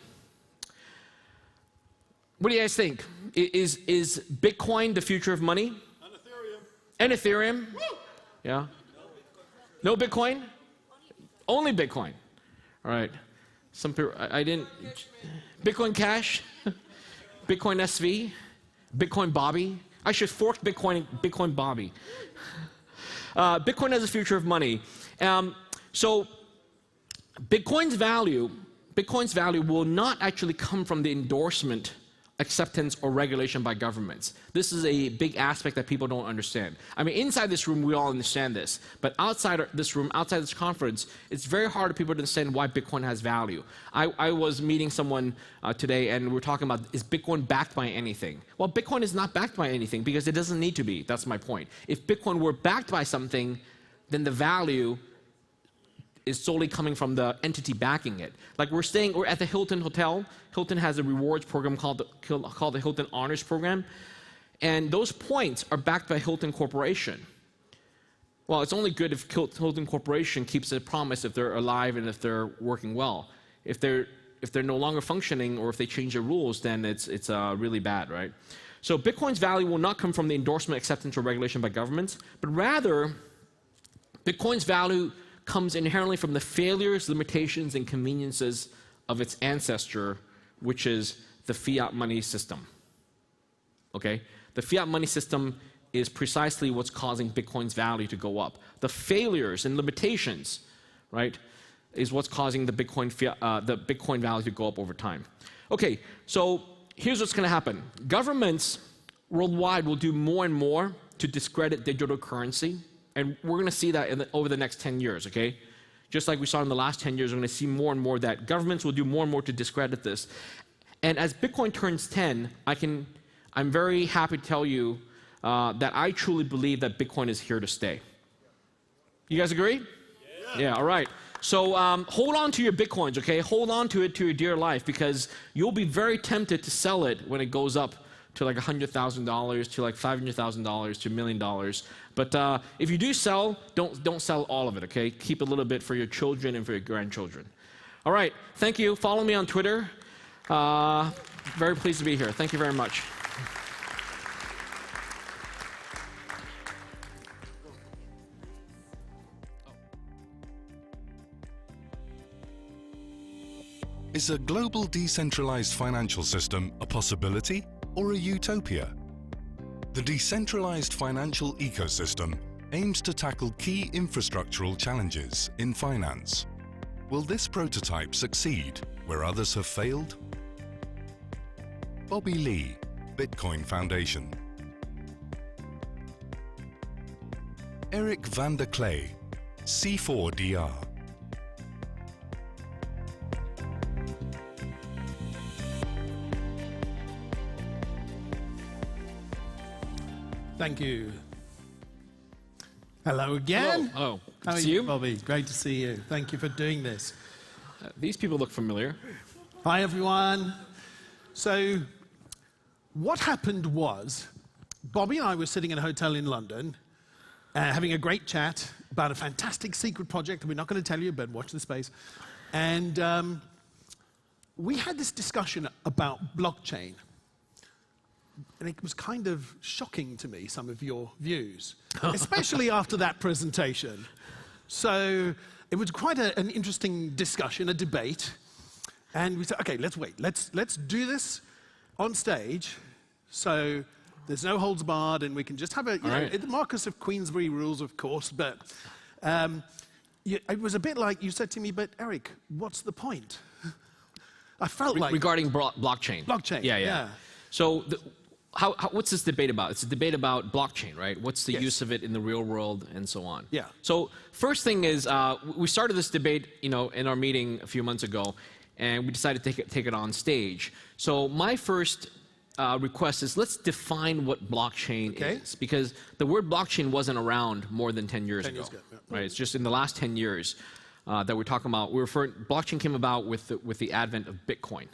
What do you guys think? Is Bitcoin the future of money? And Ethereum. And Ethereum? Woo! Yeah? No Bitcoin? Only Bitcoin. All right. Some people, I didn't. Bitcoin Cash? Bitcoin SV? Bitcoin Bobby? I should fork Bitcoin Bobby. Bitcoin as a future of money. So Bitcoin's value will not actually come from the endorsement, acceptance, or regulation by governments. This is a big aspect that people don't understand. I mean, inside this room, we all understand this. But outside this room, outside this conference, it's very hard for people to understand why Bitcoin has value. I was meeting someone today, and we were talking about, is Bitcoin backed by anything? Well, Bitcoin is not backed by anything because it doesn't need to be. That's my point. If Bitcoin were backed by something, then the value is solely coming from the entity backing it. Like we're at the Hilton Hotel. Hilton has a rewards program called the Hilton Honors Program. And those points are backed by Hilton Corporation. Well, it's only good if Hilton Corporation keeps a promise if they're alive and if they're working well. If they're no longer functioning or if they change their rules, then it's really bad, right? So Bitcoin's value will not come from the endorsement, acceptance, or regulation by governments, but rather Bitcoin's value comes inherently from the failures, limitations, and conveniences of its ancestor, which is the fiat money system. Okay? The fiat money system is precisely what's causing Bitcoin's value to go up. The failures and limitations, right, is what's causing the Bitcoin value to go up over time. Okay, so here's what's going to happen. Governments worldwide will do more and more to discredit digital currency. And we're going to see that over the next 10 years, okay? Just like we saw in the last 10 years, we're going to see more and more that governments will do more and more to discredit this. And as Bitcoin turns 10, I'm very happy to tell you that I truly believe that Bitcoin is here to stay. You guys agree? Yeah, all right. So hold on to your Bitcoins, okay? Hold on to it to your dear life because you'll be very tempted to sell it when it goes up to like $100,000, to like $500,000, to $1 million. But if you do sell, don't sell all of it, okay? Keep a little bit for your children and for your grandchildren. All right, thank you. Follow me on Twitter. Very pleased to be here. Thank you very much. Is a global decentralized financial system a possibility or a utopia? The decentralized financial ecosystem aims to tackle key infrastructural challenges in finance. Will this prototype succeed where others have failed? Bobby Lee, Bitcoin Foundation. Eric van der Klee, C4DR. Thank you. Hello again. Hello. How are See you. Bobby? Great to see you. Thank you for doing this. These people look familiar. Hi, everyone. So, what happened was, Bobby and I were sitting in a hotel in London, having a great chat about a fantastic secret project. We're not going to tell you, but watch the space. And we had this discussion about blockchain. And it was kind of shocking to me, some of your views, especially after that presentation. So it was quite an interesting discussion, a debate. And we said, okay, let's wait. Let's do this on stage so there's no holds barred and we can just have a, you know, the Marquis of Queensberry rules, of course, but it was a bit like you said to me, but Eric, what's the point? I felt like... Regarding blockchain. Blockchain, yeah. So what's this debate about? It's a debate about blockchain, right? What's the use of it in the real world and so on. Yeah. So first thing is, we started this debate, you know, in our meeting a few months ago, and we decided to take it on stage. So my first request is let's define what blockchain is, because the word blockchain wasn't around more than 10 years ago. Right? It's just in the last 10 years that we're talking about. Blockchain came about with the advent of Bitcoin.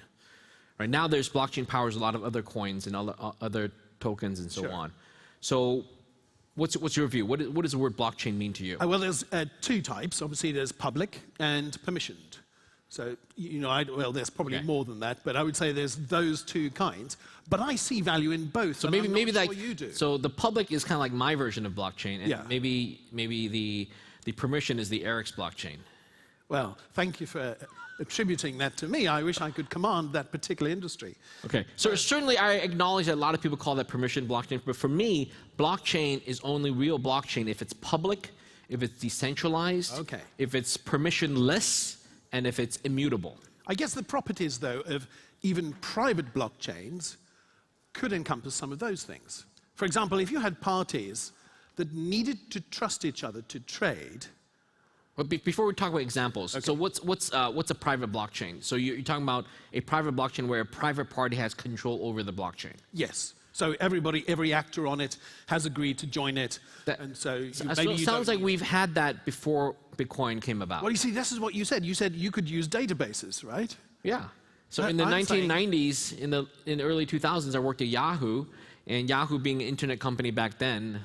Right now, there's blockchain powers a lot of other coins and other tokens and so on. So, what's your view? What does the word blockchain mean to you? Well, there's two types. Obviously, there's public and permissioned. So, you know, well, there's probably more than that, but I would say there's those two kinds. But I see value in both. So maybe like you do. So the public is kind of like my version of blockchain, and maybe the permission is the Eric's blockchain. Well, thank you for attributing that to me. I wish I could command that particular industry. Okay, so certainly I acknowledge that a lot of people call that permission blockchain, but for me, blockchain is only real blockchain if it's public, if it's decentralized, if it's permissionless, and if it's immutable. I guess the properties, though, of even private blockchains could encompass some of those things. For example, if you had parties that needed to trust each other to trade. But before we talk about examples, so what's a private blockchain? So you're talking about a private blockchain where a private party has control over the blockchain. Yes. So every actor on it has agreed to join it, and so maybe it sounds like we've had that before Bitcoin came about. Well, you see, this is what you said. You said you could use databases, right? Yeah. So in the 1990s, in the early 2000s, I worked at Yahoo, and Yahoo, being an internet company back then,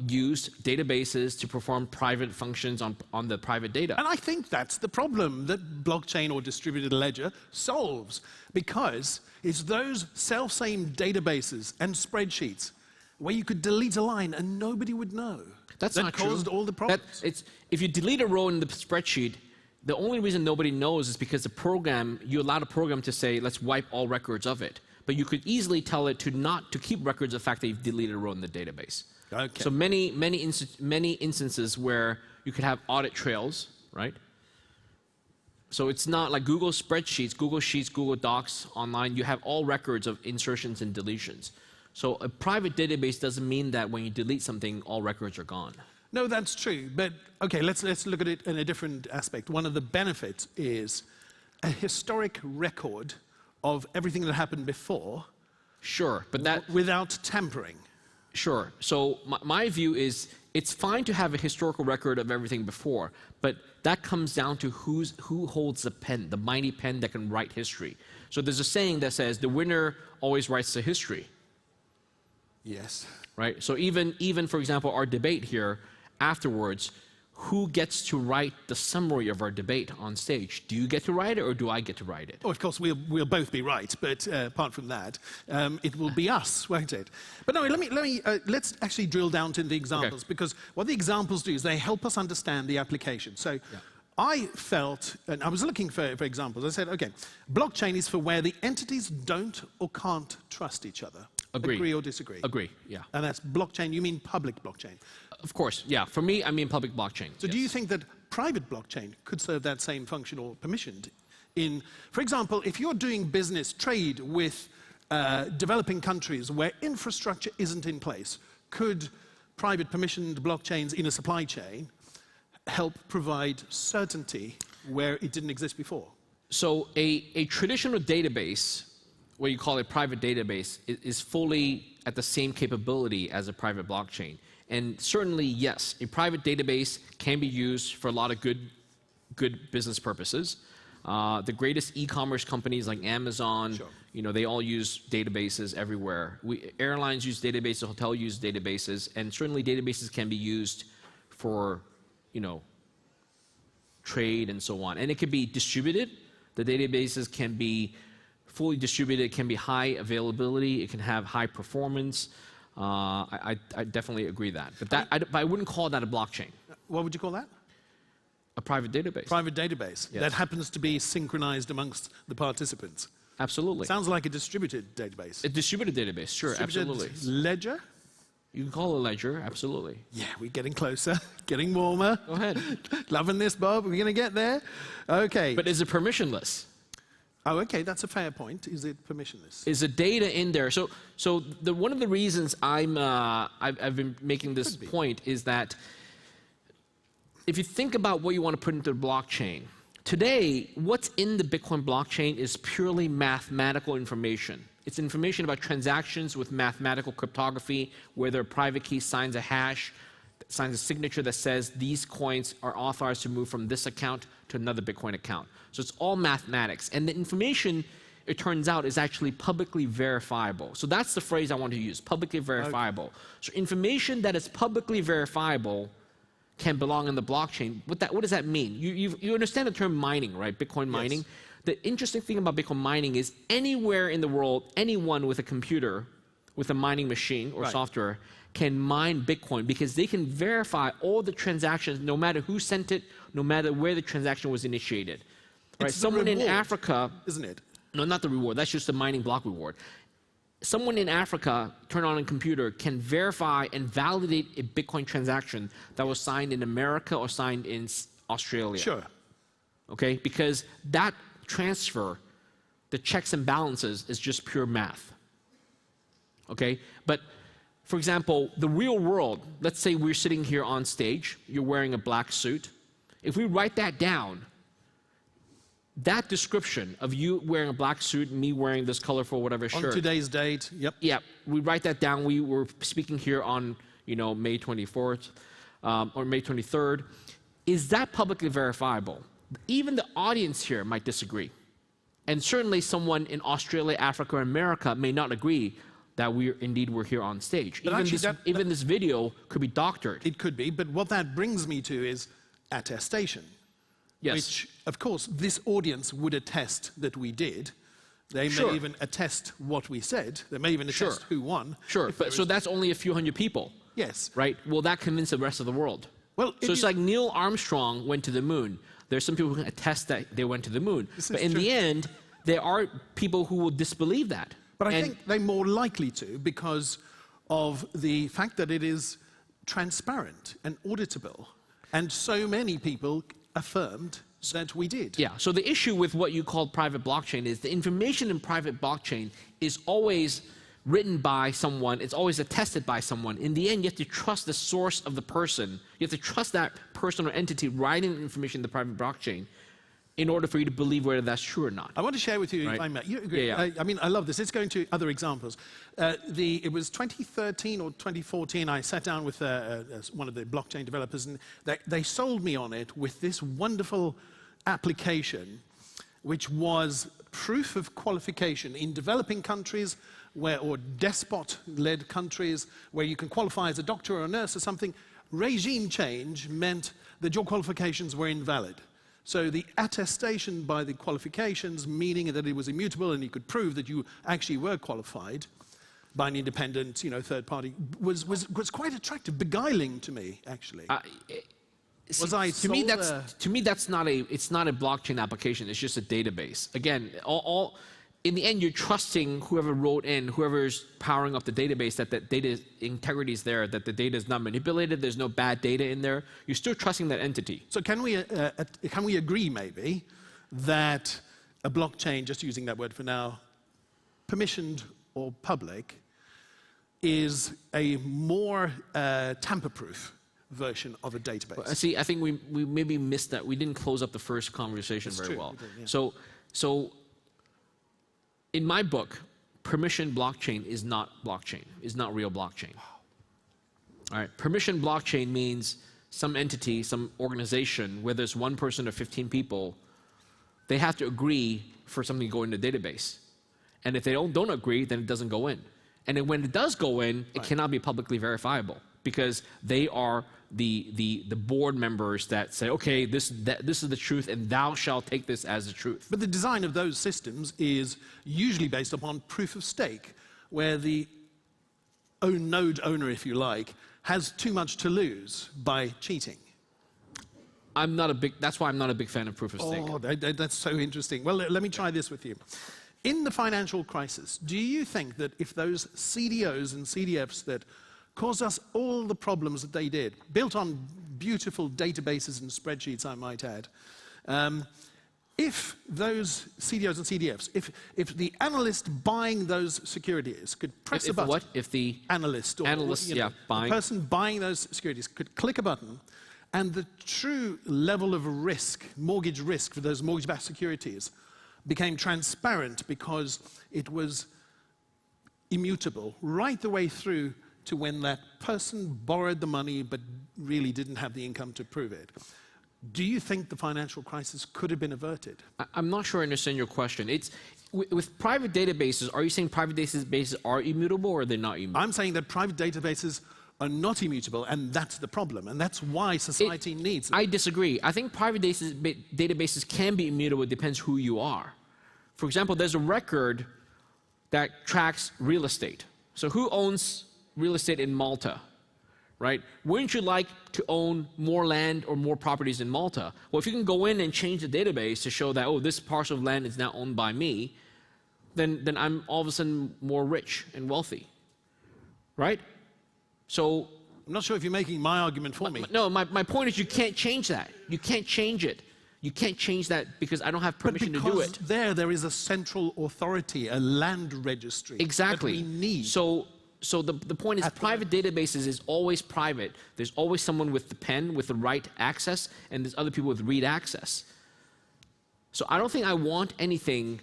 used databases to perform private functions on the private data. And I think that's the problem that blockchain or distributed ledger solves, because it's those self-same databases and spreadsheets where you could delete a line and nobody would know. That's not true. That caused all the problems. If you delete a row in the spreadsheet, the only reason nobody knows is because the program, you allowed a program to say, let's wipe all records of it. But you could easily tell it to keep records of the fact that you've deleted a row in the database. Okay. So many instances where you could have audit trails, right? So it's not like Google spreadsheets, Google Sheets, Google Docs online. You have all records of insertions and deletions. So a private database doesn't mean that when you delete something, all records are gone. No, that's true. But okay, let's look at it in a different aspect. One of the benefits is a historic record of everything that happened before. Sure, but that without tampering. Sure. So my view is it's fine to have a historical record of everything before, but that comes down to who holds the pen, the mighty pen that can write history. So there's a saying that says the winner always writes the history. Yes. Right? So even for example, our debate here afterwards, who gets to write the summary of our debate on stage? Do you get to write it or do I get to write it? Oh, of course, we'll both be right, but apart from that, it will be us, won't it? But no, let's actually drill down to the examples, because what the examples do is they help us understand the application. So I felt, and I was looking for examples, I said, okay, blockchain is for where the entities don't or can't trust each other. Agree or disagree. Agree, yeah. And that's blockchain, you mean public blockchain? Of course, yeah. For me, I mean public blockchain. So do you think that private blockchain could serve that same function or permissioned? For example, if you're doing business, trade with developing countries where infrastructure isn't in place, could private permissioned blockchains in a supply chain help provide certainty where it didn't exist before? So a traditional database, what you call a private database, is fully at the same capability as a private blockchain. And certainly, yes, a private database can be used for a lot of good business purposes. The greatest e-commerce companies like Amazon, Sure. you know, they all use databases everywhere. Airlines use databases, hotels use databases, and certainly databases can be used for, you know, trade and so on. And it can be distributed. The databases can be fully distributed, it can be high availability, it can have high performance. I definitely agree that. But I wouldn't call that a blockchain. What would you call that? A private database. Private database. Yes. That happens to be synchronized amongst the participants. Absolutely. Sounds like a distributed database. A distributed database, sure, Distributed absolutely. ledger? You can call it a ledger, absolutely. Yeah, we're getting closer, getting warmer. Go ahead. Loving this, Bob. We're going to get there. Okay. But is it permissionless? Oh, okay, that's a fair point. Is it permissionless? Is the data in there? So one of the reasons I've been making this point is that if you think about what you want to put into the blockchain, today, what's in the Bitcoin blockchain is purely mathematical information. It's information about transactions with mathematical cryptography, where their private key signs a hash, signs a signature that says these coins are authorized to move from this account to another Bitcoin account. So it's all mathematics. And the information, it turns out, is actually publicly verifiable. So that's the phrase I want to use, publicly verifiable. Okay. So information that is publicly verifiable can belong in the blockchain. What does that mean? You understand the term mining, right? Bitcoin mining. Yes. The interesting thing about Bitcoin mining is anywhere in the world, anyone with a computer, with a mining machine or software, can mine Bitcoin because they can verify all the transactions, no matter who sent it, no matter where the transaction was initiated. Right? Someone in Africa, isn't it? No, not the reward. That's just the mining block reward. Someone in Africa, turn on a computer, can verify and validate a Bitcoin transaction that was signed in America or signed in Australia. Sure. Okay, because that transfer, the checks and balances, is just pure math. Okay, but for example, the real world, let's say we're sitting here on stage, you're wearing a black suit. If we write that down, that description of you wearing a black suit and me wearing this colorful whatever shirt. On today's date, yep. Yeah, we write that down. We were speaking here on, you know, May 24th or May 23rd. Is that publicly verifiable? Even the audience here might disagree. And certainly someone in Australia, Africa, or America may not agree that we're here on stage. But Even this video could be doctored. It could be, but what that brings me to is attestation. Yes. Which, of course, this audience would attest that we did. They may even attest what we said. They may even attest who won. Sure, but so that's only a few hundred people. Yes. Right? Will that convince the rest of the world? Well, so it's like Neil Armstrong went to the moon. There's some people who can attest that they went to the moon. But in the end, there are people who will disbelieve that. But I think they're more likely to because of the fact that it is transparent and auditable. And so many people affirmed that we did. Yeah, so the issue with what you call private blockchain is the information in private blockchain is always written by someone, it's always attested by someone. In the end, you have to trust the source of the person. You have to trust that person or entity writing the information in the private blockchain in order for you to believe whether that's true or not. I want to share with you, if I may. You agree? Yeah. I mean, I love this. Let's go into other examples. It was 2013 or 2014, I sat down with one of the blockchain developers, and they sold me on it with this wonderful application, which was proof of qualification in developing countries or despot-led countries where you can qualify as a doctor or a nurse or something. Regime change meant that your qualifications were invalid. So the attestation by the qualifications, meaning that it was immutable and you could prove that you actually were qualified by an independent, third party, was quite attractive, beguiling to me, actually. To me, that's not a blockchain application. It's just a database. Again, in the end, you're trusting whoever wrote in, whoever's powering up the database, that the data integrity is there, that the data is not manipulated, there's no bad data in there. You're still trusting that entity. So can we agree, maybe, that a blockchain, just using that word for now, permissioned or public, is a more tamper-proof version of a database. Well, see, I think we maybe missed that. We didn't close up the first conversation very well. So in my book, permission blockchain is not blockchain, is not real blockchain. All right, permission blockchain means some entity, some organization, whether it's one person or 15 people, they have to agree for something to go in the database. And if they don't agree, then it doesn't go in. And then when it does go in, it cannot be publicly verifiable because they are the board members that say, okay, this is the truth and thou shalt take this as the truth. But the design of those systems is usually based upon proof of stake, where the node owner, if you like, has too much to lose by cheating. That's why I'm not a big fan of proof of stake. Oh, that's so interesting. Well, let me try this with you. In the financial crisis, do you think that if those CDOs and CDFs that caused us all the problems that they did, built on beautiful databases and spreadsheets, I might add, if those CDOs and CDFs, if the analyst buying those securities could press a button, what? If the analyst, or buying, the person buying those securities could click a button, and the true level of risk, mortgage risk for those mortgage-backed securities became transparent because it was immutable right the way through to when that person borrowed the money but really didn't have the income to prove it. Do you think the financial crisis could have been averted? I'm not sure I understand your question. It's with private databases, are you saying private databases are immutable or they're not immutable? I'm saying that private databases are not immutable, and that's the problem, and that's why society needs them. I disagree. I think private databases can be immutable. It depends who you are. For example, there's a record that tracks real estate. So who owns real estate in Malta, right? Wouldn't you like to own more land or more properties in Malta? Well, if you can go in and change the database to show that, oh, this parcel of land is now owned by me, then I'm all of a sudden more rich and wealthy, right? So I'm not sure if you're making my argument for me. No, my point is you can't change that. You can't change it. You can't change that because I don't have permission to do it. There is a central authority, a land registry. Exactly. That we need. So the point is private databases is always private. There's always someone with the pen, with the right access, and there's other people with read access. So I don't think I want anything.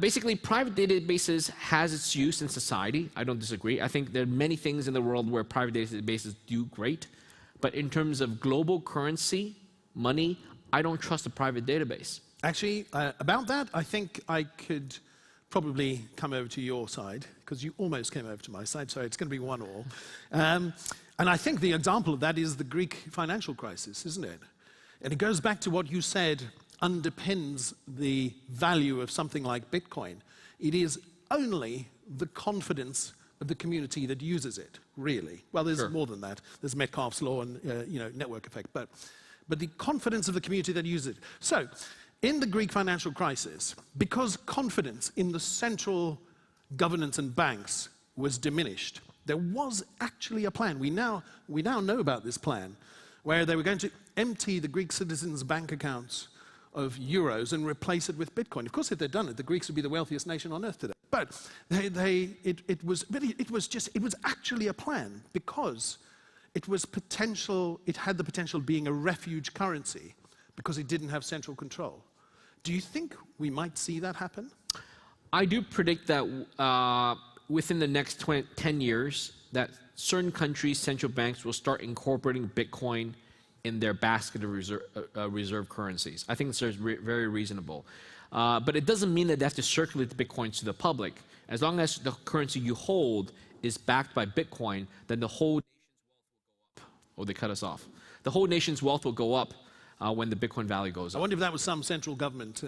Basically, private databases has its use in society. I don't disagree. I think there are many things in the world where private databases do great. But in terms of global currency, money, I don't trust a private database. Actually, about that, I think I could probably come over to your side, because you almost came over to my side, so it's going to be 1-1. And I think the example of that is the Greek financial crisis, isn't it? And it goes back to what you said underpins the value of something like Bitcoin. It is only the confidence of the community that uses it, really. Well, there's more than that. There's Metcalfe's law and network effect, but the confidence of the community that uses it. So, in the Greek financial crisis, because confidence in the central governance and banks was diminished, there was actually a plan. We now know about this plan, where they were going to empty the Greek citizens' bank accounts of euros and replace it with Bitcoin. Of course, if they'd done it, the Greeks would be the wealthiest nation on earth today. But it was actually a plan because it had the potential of being a refuge currency because it didn't have central control. Do you think we might see that happen? I do predict that within the next 10 years, that certain countries' central banks will start incorporating Bitcoin in their basket of reserve currencies. I think it's very reasonable. But it doesn't mean that they have to circulate the Bitcoins to the public. As long as the currency you hold is backed by Bitcoin, then the whole nation's wealth will go up. Oh, they cut us off. The whole nation's wealth will go up when the Bitcoin value goes up. I wonder if that was some central government.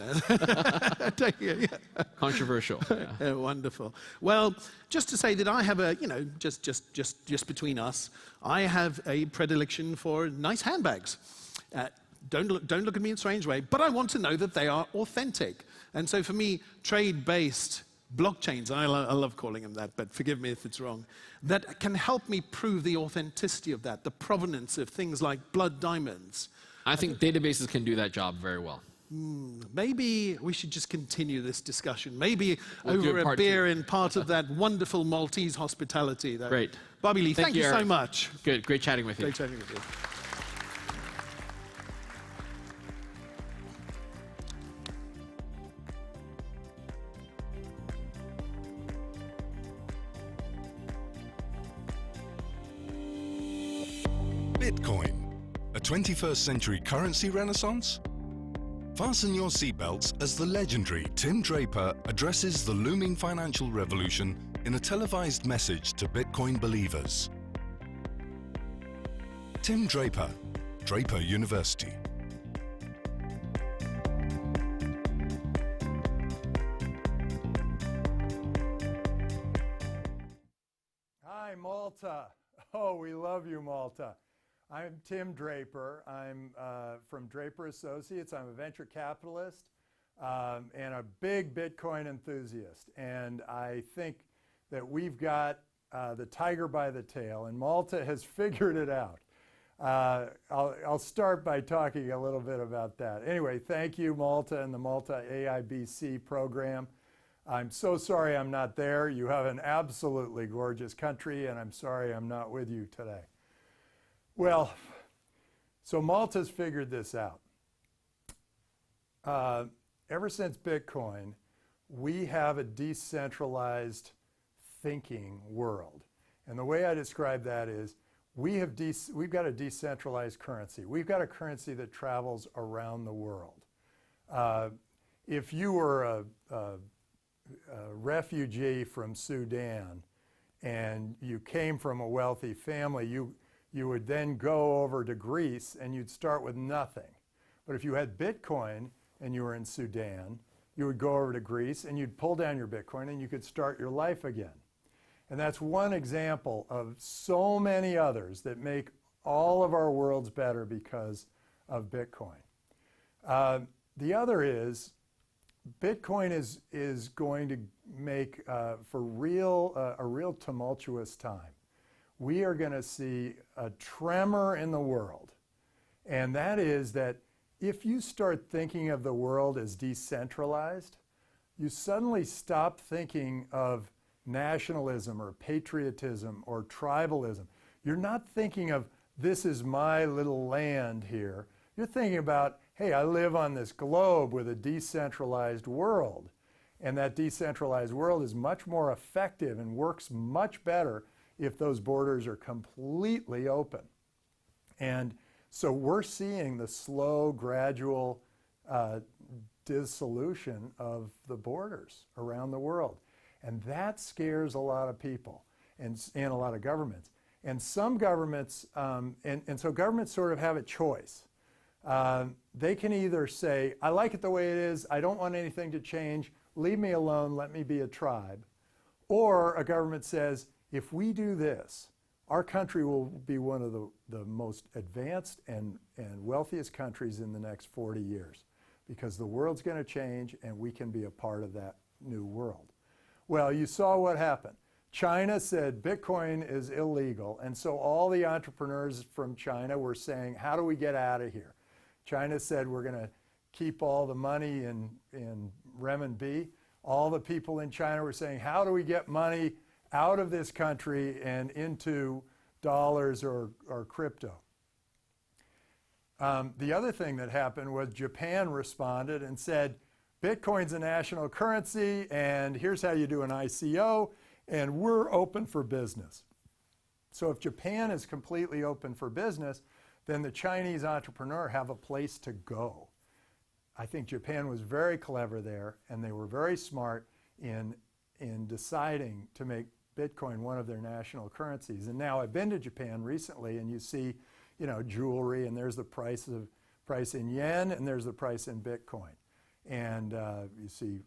Controversial. Yeah. Wonderful. Well, just to say that I have a, just between us, I have a predilection for nice handbags. Don't look at me in a strange way, but I want to know that they are authentic. And so for me, trade-based blockchains, and I love calling them that, but forgive me if it's wrong, that can help me prove the authenticity of that, the provenance of things like blood diamonds. I think databases can do that job very well. Maybe we should just continue this discussion. Maybe over a beer in part of that wonderful Maltese hospitality. Great. Bobby Lee, thank you so much. Good. Great chatting with you. Great chatting with you. 21st century currency renaissance? Fasten your seatbelts as the legendary Tim Draper addresses the looming financial revolution in a televised message to Bitcoin believers. Tim Draper, Draper University. Hi, Malta. Oh, we love you, Malta. I'm Tim Draper. I'm from Draper Associates. I'm a venture capitalist and a big Bitcoin enthusiast. And I think that we've got the tiger by the tail, and Malta has figured it out. I'll start by talking a little bit about that. Anyway, thank you, Malta and the Malta AIBC program. I'm so sorry I'm not there. You have an absolutely gorgeous country, and I'm sorry I'm not with you today. Well, so Malta's figured this out. Ever since Bitcoin, we have a decentralized thinking world. And the way I describe that is we've got a decentralized currency. We've got a currency that travels around the world. If you were a refugee from Sudan and you came from a wealthy family, you would then go over to Greece and you'd start with nothing. But if you had Bitcoin and you were in Sudan, you would go over to Greece and you'd pull down your Bitcoin and you could start your life again. And that's one example of so many others that make all of our worlds better because of Bitcoin. The other is Bitcoin is going to make for a real tumultuous time. We are going to see a tremor in the world. And that is that if you start thinking of the world as decentralized, you suddenly stop thinking of nationalism or patriotism or tribalism. You're not thinking of this is my little land here. You're thinking about, hey, I live on this globe with a decentralized world. And that decentralized world is much more effective and works much better if those borders are completely open. And so we're seeing the slow, gradual dissolution of the borders around the world. And that scares a lot of people and a lot of governments. And some governments, and so governments sort of have a choice. They can either say, I like it the way it is, I don't want anything to change, leave me alone, let me be a tribe. Or a government says, if we do this, our country will be one of the most advanced and wealthiest countries in the next 40 years because the world's going to change and we can be a part of that new world. Well, you saw what happened. China said Bitcoin is illegal, and so all the entrepreneurs from China were saying, how do we get out of here? China said we're going to keep all the money in renminbi. All the people in China were saying, how do we get money out of this country and into dollars or crypto? The other thing that happened was Japan responded and said, Bitcoin's a national currency, and here's how you do an ICO, and we're open for business. So if Japan is completely open for business, then the Chinese entrepreneur have a place to go. I think Japan was very clever there, and they were very smart in deciding to make Bitcoin one of their national currencies. And now I've been to Japan recently, and you see, jewelry, and there's the price in yen, and there's the price in Bitcoin. And you see,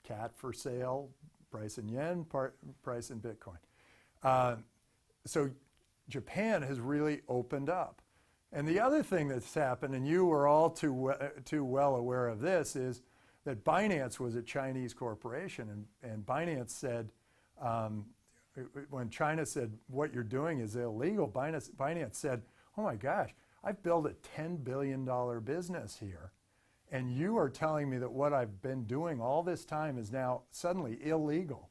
cat for sale, price in yen, price in Bitcoin. So Japan has really opened up. And the other thing that's happened, and you were all too well aware of this, is that Binance was a Chinese corporation. And Binance said, when China said, what you're doing is illegal, Binance said, oh my gosh, I've built a $10 billion business here. And you are telling me that what I've been doing all this time is now suddenly illegal.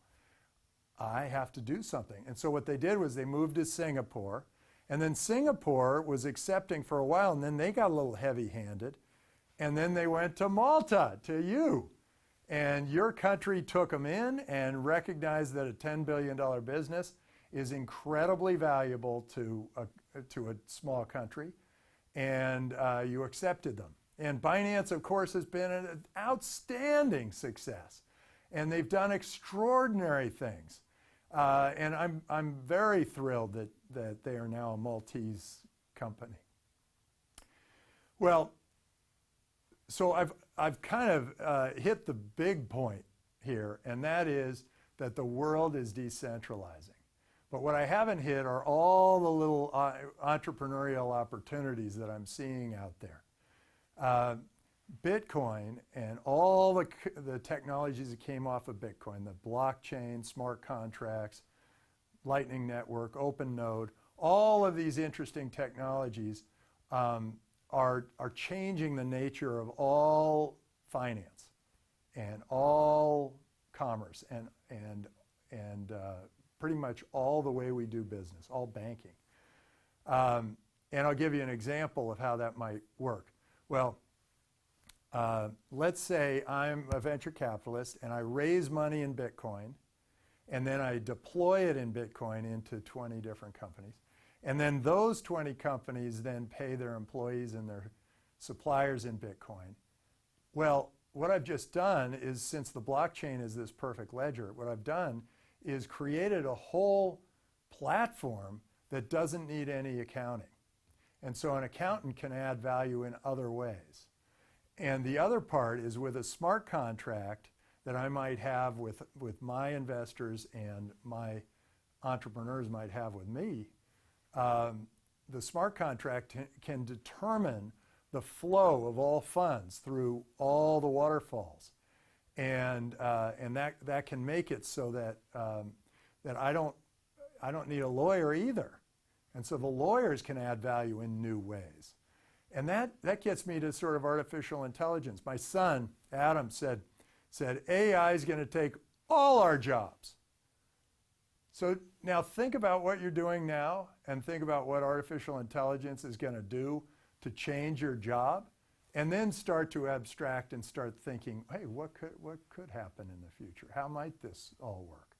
I have to do something. And so what they did was they moved to Singapore. And then Singapore was accepting for a while, and then they got a little heavy-handed. And then they went to Malta, to you. And your country took them in and recognized that a $10 billion business is incredibly valuable to a small country. and you accepted them. And Binance, of course, has been an outstanding success. And they've done extraordinary things. And I'm very thrilled that they are now a Maltese company. Well, so I've kind of hit the big point here, and that is that the world is decentralizing. But what I haven't hit are all the little entrepreneurial opportunities that I'm seeing out there. Bitcoin and all the technologies that came off of Bitcoin, the blockchain, smart contracts, Lightning Network, Open Node, all of these interesting technologies are changing the nature of all finance and all commerce and pretty much all the way we do business, all banking. And I'll give you an example of how that might work. Well, let's say I'm a venture capitalist and I raise money in Bitcoin, and then I deploy it in Bitcoin into 20 different companies. And then those 20 companies then pay their employees and their suppliers in Bitcoin. Well, what I've just done is, since the blockchain is this perfect ledger, what I've done is created a whole platform that doesn't need any accounting. And so an accountant can add value in other ways. And the other part is with a smart contract that I might have with my investors and my entrepreneurs might have with me. The smart contract can determine the flow of all funds through all the waterfalls. And that can make it so that, that I don't need a lawyer either. And so the lawyers can add value in new ways. And that gets me to sort of artificial intelligence. My son, Adam, said AI is going to take all our jobs. So now think about what you're doing now and think about what artificial intelligence is going to do to change your job, and then start to abstract and start thinking, hey, what could happen in the future? How might this all work?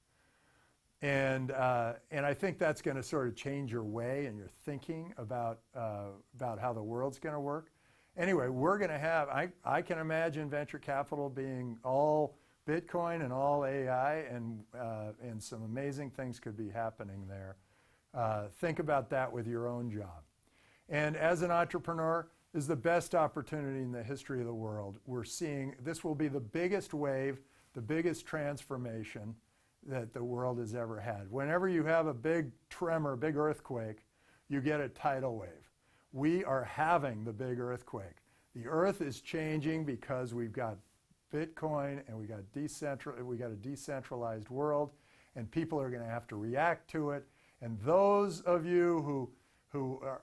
And I think that's going to sort of change your way and your thinking about how the world's going to work. Anyway, we're going to have, I can imagine venture capital being all Bitcoin and all AI, and some amazing things could be happening there. Think about that with your own job. And as an entrepreneur, this is the best opportunity in the history of the world. We're seeing this will be the biggest wave, the biggest transformation that the world has ever had. Whenever you have a big tremor, big earthquake, you get a tidal wave. We are having the big earthquake. The earth is changing because we've got Bitcoin and we got a decentralized world, and people are going to have to react to it. And those of you who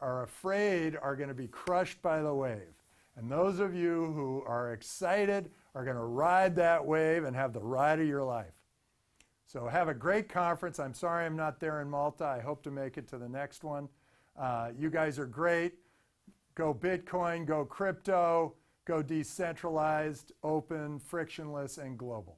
are afraid are going to be crushed by the wave. And those of you who are excited are going to ride that wave and have the ride of your life. So have a great conference. I'm sorry I'm not there in Malta. I hope to make it to the next one. You guys are great. Go Bitcoin, go crypto, go decentralized, open, frictionless, and global.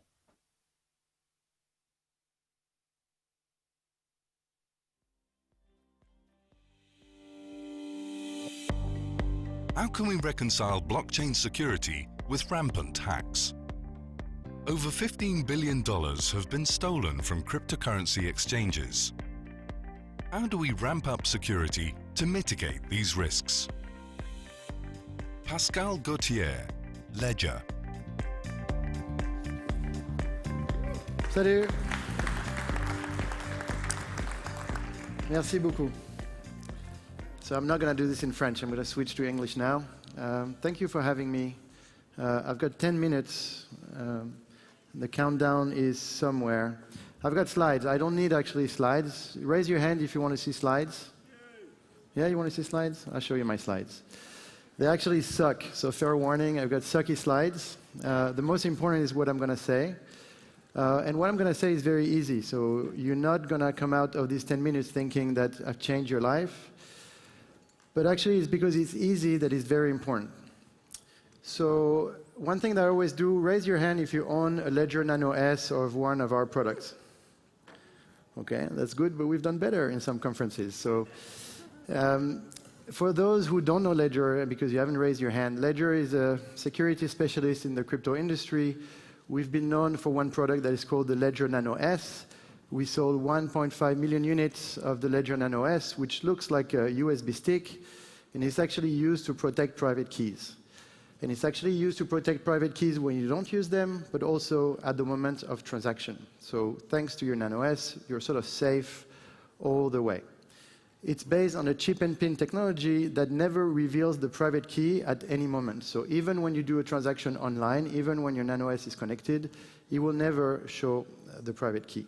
How can we reconcile blockchain security with rampant hacks? Over $15 billion have been stolen from cryptocurrency exchanges. How do we ramp up security to mitigate these risks? Pascal Gauthier, Ledger. Salut. Merci beaucoup. So I'm not going to do this in French. I'm going to switch to English now. Thank you for having me. I've got 10 minutes. The countdown is somewhere. I've got slides. I don't need actually slides. Raise your hand if you want to see slides. Yeah, you want to see slides? I'll show you my slides. They actually suck, so fair warning. I've got sucky slides. The most important is what I'm going to say. And what I'm going to say is very easy. So you're not going to come out of these 10 minutes thinking that I've changed your life. But actually, it's because it's easy that it's very important. So one thing that I always do, raise your hand if you own a Ledger Nano S or one of our products. Okay, that's good, but we've done better in some conferences. So For those who don't know Ledger, because you haven't raised your hand, Ledger is a security specialist in the crypto industry. We've been known for one product that is called the Ledger Nano S. We sold 1.5 million units of the Ledger Nano S, which looks like a USB stick, and it's actually used to protect private keys. And it's actually used to protect private keys when you don't use them, but also at the moment of transaction. So thanks to your Nano S, you're sort of safe all the way. It's based on a chip and pin technology that never reveals the private key at any moment. So even when you do a transaction online, even when your Nano S is connected, it will never show the private key.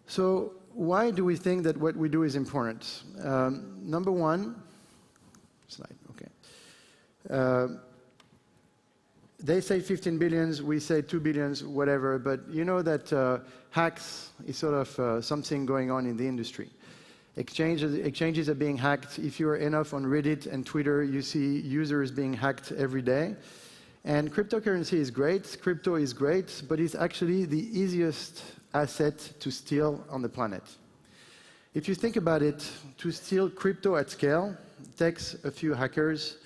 So why do we think that what we do is important? Number one, slide, okay. They say 15 billions, we say 2 billions, whatever, but you know that hacks is sort of something going on in the industry. Exchanges are being hacked. If you're enough on Reddit and Twitter, you see users being hacked every day. And cryptocurrency is great, crypto is great, but it's actually the easiest asset to steal on the planet. If you think about it, to steal crypto at scale takes a few hackers,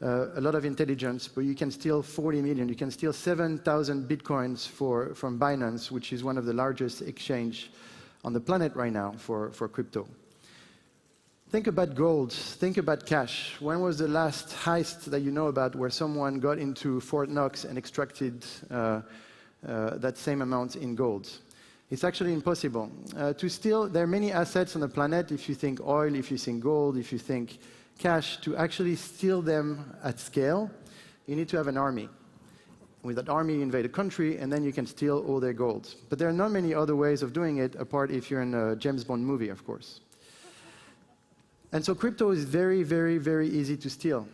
a lot of intelligence, but you can steal 40 million. You can steal 7,000 bitcoins from Binance, which is one of the largest exchange on the planet right now for crypto. Think about gold, think about cash. When was the last heist that you know about where someone got into Fort Knox and extracted that same amount in gold? It's actually impossible. To steal, there are many assets on the planet, if you think oil, if you think gold, if you think cash, to actually steal them at scale, you need to have an army. With that army, you invade a country, and then you can steal all their gold. But there are not many other ways of doing it, apart if you're in a James Bond movie, of course. And so crypto is very, very, very easy to steal.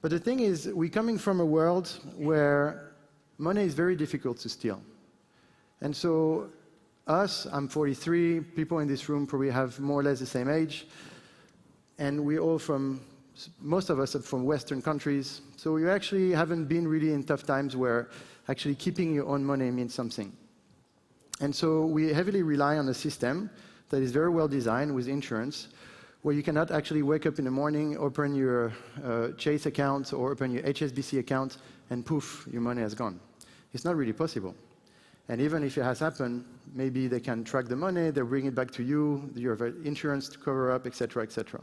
But the thing is, we're coming from a world where money is very difficult to steal. And so us, I'm 43, people in this room probably have more or less the same age, and we're all from, most of us are from Western countries, so we actually haven't been really in tough times where actually keeping your own money means something. And so we heavily rely on a system that is very well designed with insurance, where you cannot actually wake up in the morning, open your Chase account or open your HSBC account, and poof, your money has gone. It's not really possible. And even if it has happened, maybe they can track the money, they bring it back to you, you have insurance to cover up, etc., etc.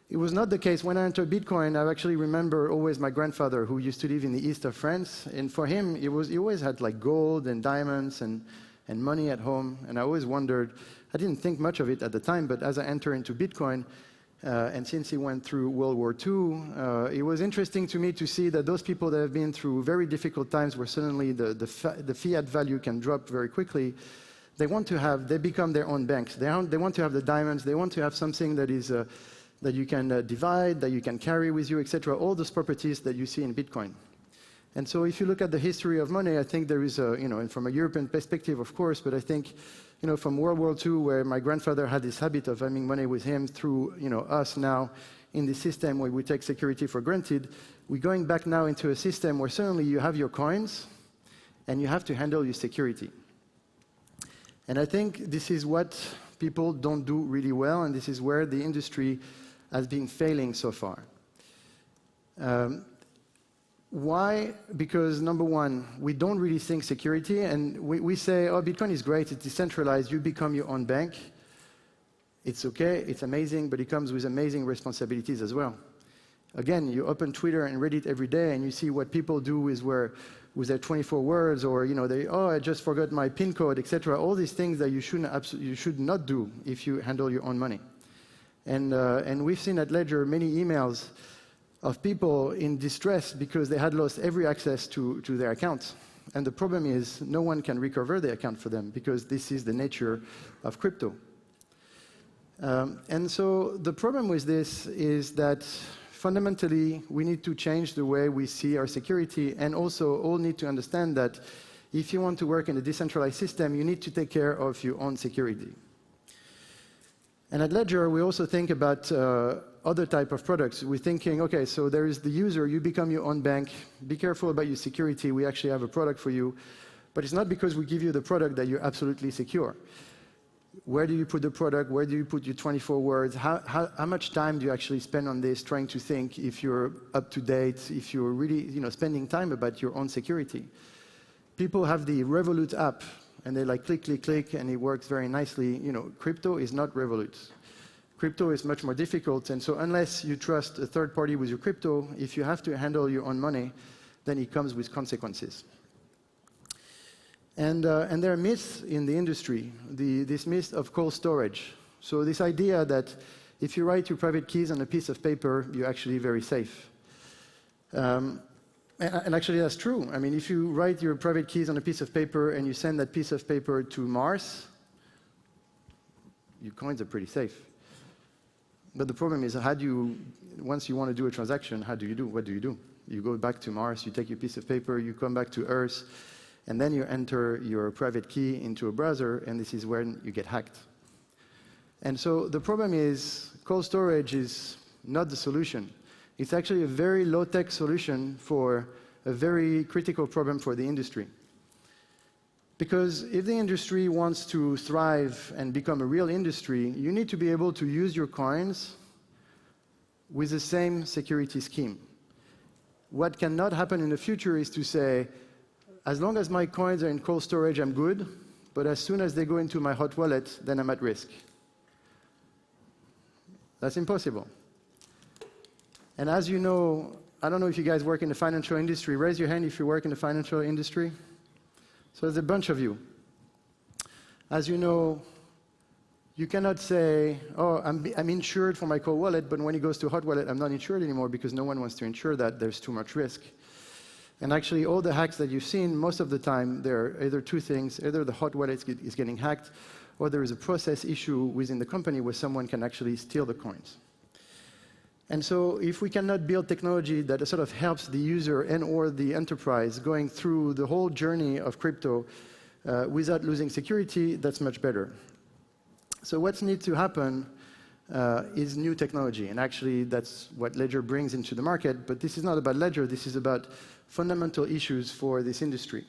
It was not the case. When I entered Bitcoin, I actually remember always my grandfather, who used to live in the east of France, and for him, he always had like gold and diamonds and money at home, and I always wondered, I didn't think much of it at the time, but as I entered into Bitcoin, and since he went through World War II, it was interesting to me to see that those people that have been through very difficult times where suddenly the fiat value can drop very quickly, they become their own banks. They want to have the diamonds, they want to have something that is that you can divide, that you can carry with you, etc., all those properties that you see in Bitcoin. And so if you look at the history of money, I think there is and from a European perspective, of course, but I think, from World War II, where my grandfather had this habit of having money with him through, us now in the system where we take security for granted, we're going back now into a system where suddenly you have your coins and you have to handle your security. And I think this is what people don't do really well, and this is where the industry has been failing so far. Why? Because number one, we don't really think security, and we say, oh, Bitcoin is great, it's decentralized, you become your own bank. It's okay, it's amazing, but it comes with amazing responsibilities as well. Again, you open Twitter and Reddit every day, and you see what people do with their 24 words, or I just forgot my PIN code, etc. All these things that you should not do if you handle your own money. And we've seen at Ledger many emails of people in distress because they had lost every access to their accounts. And the problem is no one can recover their account for them because this is the nature of crypto. And so the problem with this is that fundamentally we need to change the way we see our security, and also all need to understand that if you want to work in a decentralized system, you need to take care of your own security. And at Ledger, we also think about other type of products. We're thinking, okay, so there is the user, you become your own bank, be careful about your security, we actually have a product for you, but it's not because we give you the product that you're absolutely secure. Where do you put the product? Where do you put your 24 words? How much time do you actually spend on this, trying to think if you're up to date, if you're really spending time about your own security? People have the Revolut app, and they like click, click, click, and it works very nicely. Crypto is not Revolut. Crypto is much more difficult, and so unless you trust a third party with your crypto, if you have to handle your own money, then it comes with consequences. And there are myths in the industry, this myth of cold storage. So this idea that if you write your private keys on a piece of paper, you're actually very safe. And actually that's true. I mean, if you write your private keys on a piece of paper and you send that piece of paper to Mars, your coins are pretty safe. But the problem is, once you want to do a transaction, what do you do? You go back to Mars, you take your piece of paper, you come back to Earth, and then you enter your private key into a browser, and this is when you get hacked. And so the problem is, cold storage is not the solution. It's actually a very low-tech solution for a very critical problem for the industry. Because if the industry wants to thrive and become a real industry, you need to be able to use your coins with the same security scheme. What cannot happen in the future is to say, as long as my coins are in cold storage, I'm good, but as soon as they go into my hot wallet, then I'm at risk. That's impossible. And as you know, I don't know if you guys work in the financial industry. Raise your hand if you work in the financial industry. So there's a bunch of you. As you know, you cannot say, oh, I'm insured for my cold wallet, but when it goes to hot wallet, I'm not insured anymore because no one wants to insure that. There's too much risk. And actually, all the hacks that you've seen, most of the time, there are either two things. Either the hot wallet is getting hacked, or there is a process issue within the company where someone can actually steal the coins. And so if we cannot build technology that sort of helps the user and or the enterprise going through the whole journey of crypto without losing security, that's much better. So what needs to happen is new technology. And actually, that's what Ledger brings into the market. But this is not about Ledger. This is about fundamental issues for this industry.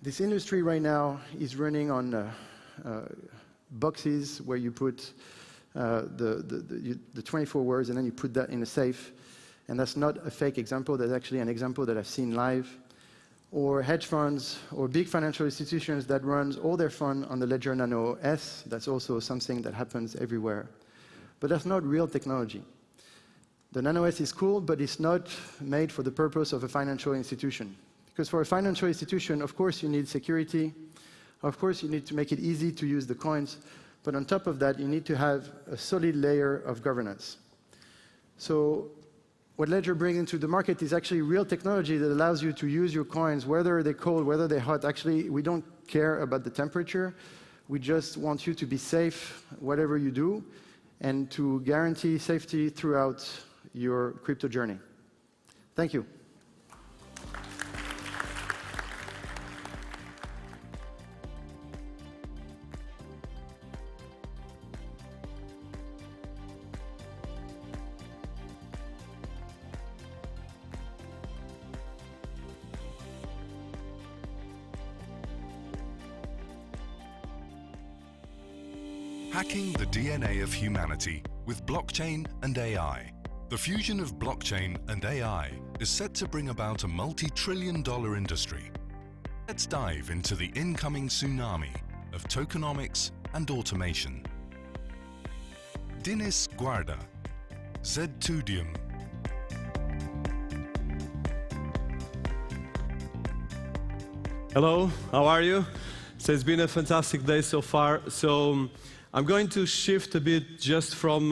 This industry right now is running on boxes where you put the 24 words, and then you put that in a safe. And that's not a fake example. That's actually an example that I've seen live. Or hedge funds or big financial institutions that runs all their fund on the Ledger Nano S. That's also something that happens everywhere. But that's not real technology. The Nano S is cool, but it's not made for the purpose of a financial institution. Because for a financial institution, of course, you need security. Of course, you need to make it easy to use the coins. But on top of that, you need to have a solid layer of governance. So what Ledger brings into the market is actually real technology that allows you to use your coins, whether they're cold, whether they're hot. Actually, we don't care about the temperature. We just want you to be safe, whatever you do, and to guarantee safety throughout your crypto journey. Thank you. Hacking the DNA of humanity with blockchain and AI. The fusion of blockchain and AI is set to bring about a multi-trillion-dollar industry. Let's dive into the incoming tsunami of tokenomics and automation. Dinis Guarda, Ztudium. Hello, how are you? So it's been a fantastic day so far. So I'm going to shift a bit just from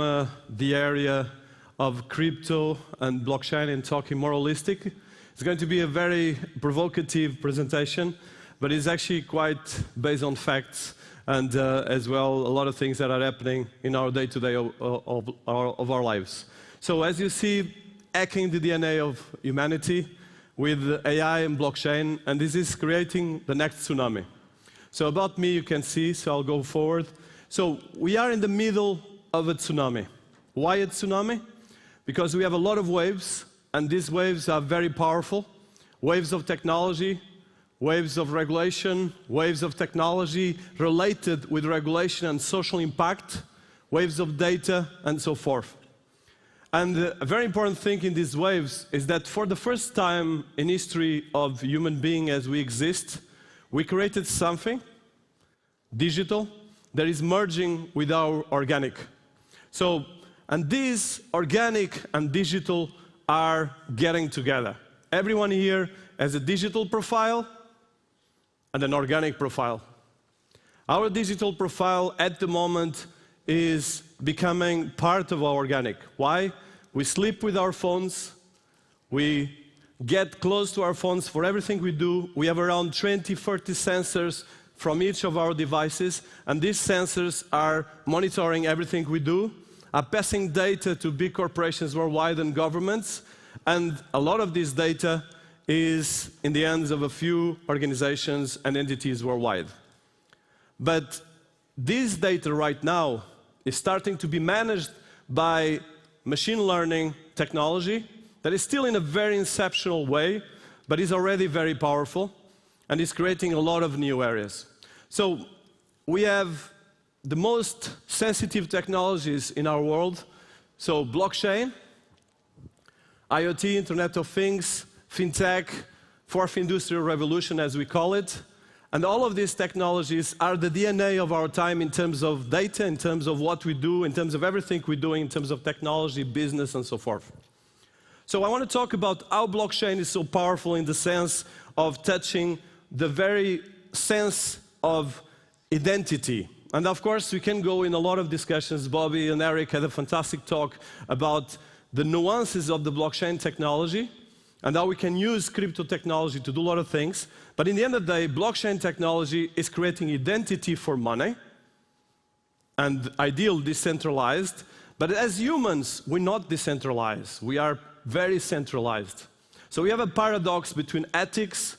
the area of crypto and blockchain and talking more holistic. It's going to be a very provocative presentation, but it's actually quite based on facts and as well a lot of things that are happening in our day-to-day of our lives. So as you see, hacking the DNA of humanity with AI and blockchain, and this is creating the next tsunami. So about me, you can see, so I'll go forward. So we are in the middle of a tsunami. Why a tsunami? Because we have a lot of waves, and these waves are very powerful. Waves of technology, waves of regulation, waves of technology related with regulation and social impact, waves of data, and so forth. And a very important thing in these waves is that for the first time in history of human being as we exist, we created something digital that is merging with our organic. So, and these organic and digital are getting together. Everyone here has a digital profile and an organic profile. Our digital profile at the moment is becoming part of our organic. Why? We sleep with our phones. We get close to our phones for everything we do. We have around 20, 30 sensors from each of our devices, and these sensors are monitoring everything we do, are passing data to big corporations worldwide and governments, and a lot of this data is in the hands of a few organizations and entities worldwide. But this data right now is starting to be managed by machine learning technology that is still in a very inceptional way, but is already very powerful and is creating a lot of new areas. So we have the most sensitive technologies in our world. So blockchain, IoT, Internet of Things, fintech, fourth industrial revolution as we call it. And all of these technologies are the DNA of our time in terms of data, in terms of what we do, in terms of everything we do, in terms of technology, business, and so forth. So I want to talk about how blockchain is so powerful in the sense of touching the very sense of identity. And of course, we can go in a lot of discussions. Bobby and Eric had a fantastic talk about the nuances of the blockchain technology and how we can use crypto technology to do a lot of things. But in the end of the day, blockchain technology is creating identity for money and ideal decentralized. But as humans, we're not decentralized. We are very centralized. So we have a paradox between ethics,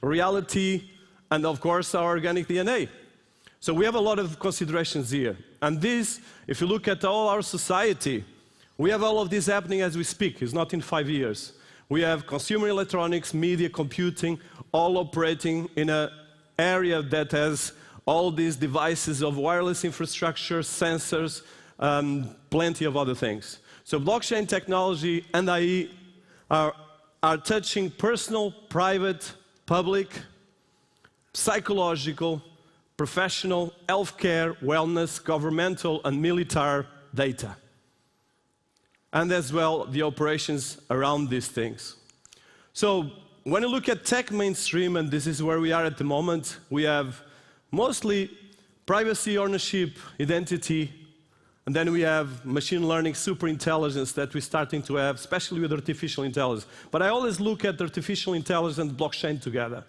reality, and of course our organic DNA. So we have a lot of considerations here. And this, if you look at all our society, we have all of this happening as we speak. It's not in 5 years. We have consumer electronics, media, computing, all operating in an area that has all these devices of wireless infrastructure, sensors, plenty of other things. So blockchain technology and AI are touching personal, private, public, psychological, professional, healthcare, wellness, governmental, and military data. And as well, the operations around these things. So when you look at tech mainstream, and this is where we are at the moment, we have mostly privacy, ownership, identity, and then we have machine learning, super intelligence that we're starting to have, especially with artificial intelligence. But I always look at artificial intelligence and blockchain together.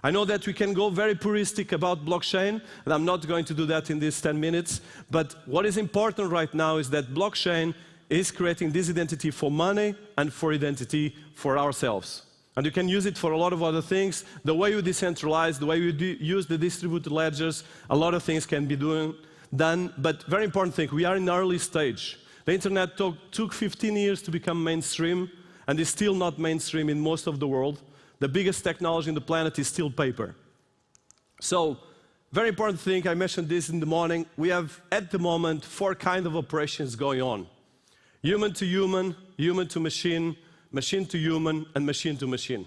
I know that we can go very puristic about blockchain, and I'm not going to do that in these 10 minutes. But what is important right now is that blockchain is creating this identity for money and for identity for ourselves. And you can use it for a lot of other things. The way you decentralize, the way you use the distributed ledgers, a lot of things can be done. But very important thing, we are in an early stage. The internet took 15 years to become mainstream, and is still not mainstream in most of the world. The biggest technology on the planet is still paper. So, very important thing, I mentioned this in the morning, we have at the moment 4 kinds of operations going on. Human to human, human to machine, machine to human, and machine to machine.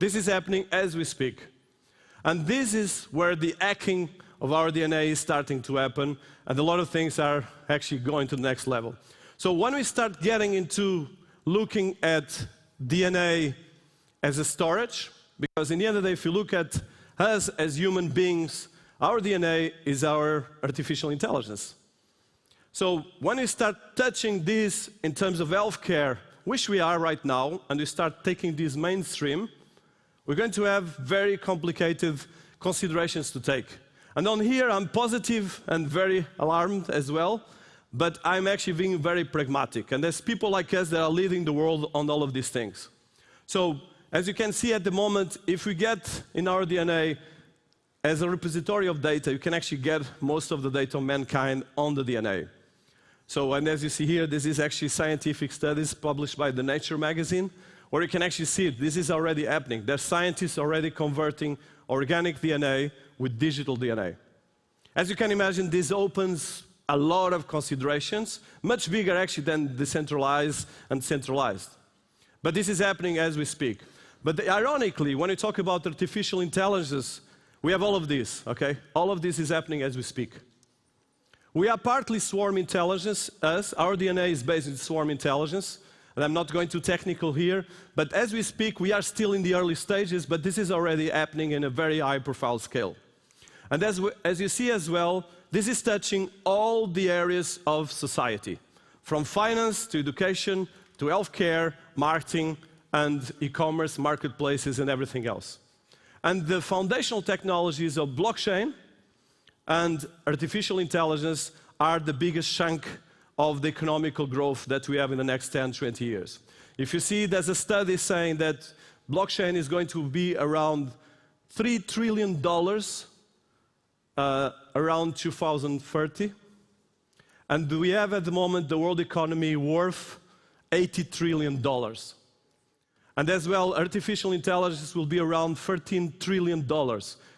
This is happening as we speak. And this is where the hacking of our DNA is starting to happen, and a lot of things are actually going to the next level. So when we start getting into looking at DNA as a storage, because in the end of the day, if you look at us as human beings, our DNA is our artificial intelligence. So when we start touching this in terms of healthcare, which we are right now, and we start taking this mainstream, we're going to have very complicated considerations to take. And on here, I'm positive and very alarmed as well, but I'm actually being very pragmatic. And there's people like us that are leading the world on all of these things. So as you can see at the moment, if we get in our DNA as a repository of data, you can actually get most of the data of mankind on the DNA. So, and as you see here, this is actually scientific studies published by the Nature magazine, where you can actually see it. This is already happening. There's scientists already converting organic DNA with digital DNA. As you can imagine, this opens a lot of considerations, much bigger actually than decentralized and centralized. But this is happening as we speak. But ironically, when you talk about artificial intelligence, we have all of this, okay? All of this is happening as we speak. We are partly swarm intelligence, our DNA is based in swarm intelligence, and I'm not going too technical here, but as we speak, we are still in the early stages, but this is already happening in a very high-profile scale. And as you see as well, this is touching all the areas of society, from finance to education to healthcare, marketing, and e-commerce, marketplaces, and everything else. And the foundational technologies of blockchain and artificial intelligence are the biggest chunk of the economical growth that we have in the next 10, 20 years. If you see, there's a study saying that blockchain is going to be around $3 trillion around 2030. And we have at the moment the world economy worth $80 trillion. And as well, artificial intelligence will be around $13 trillion.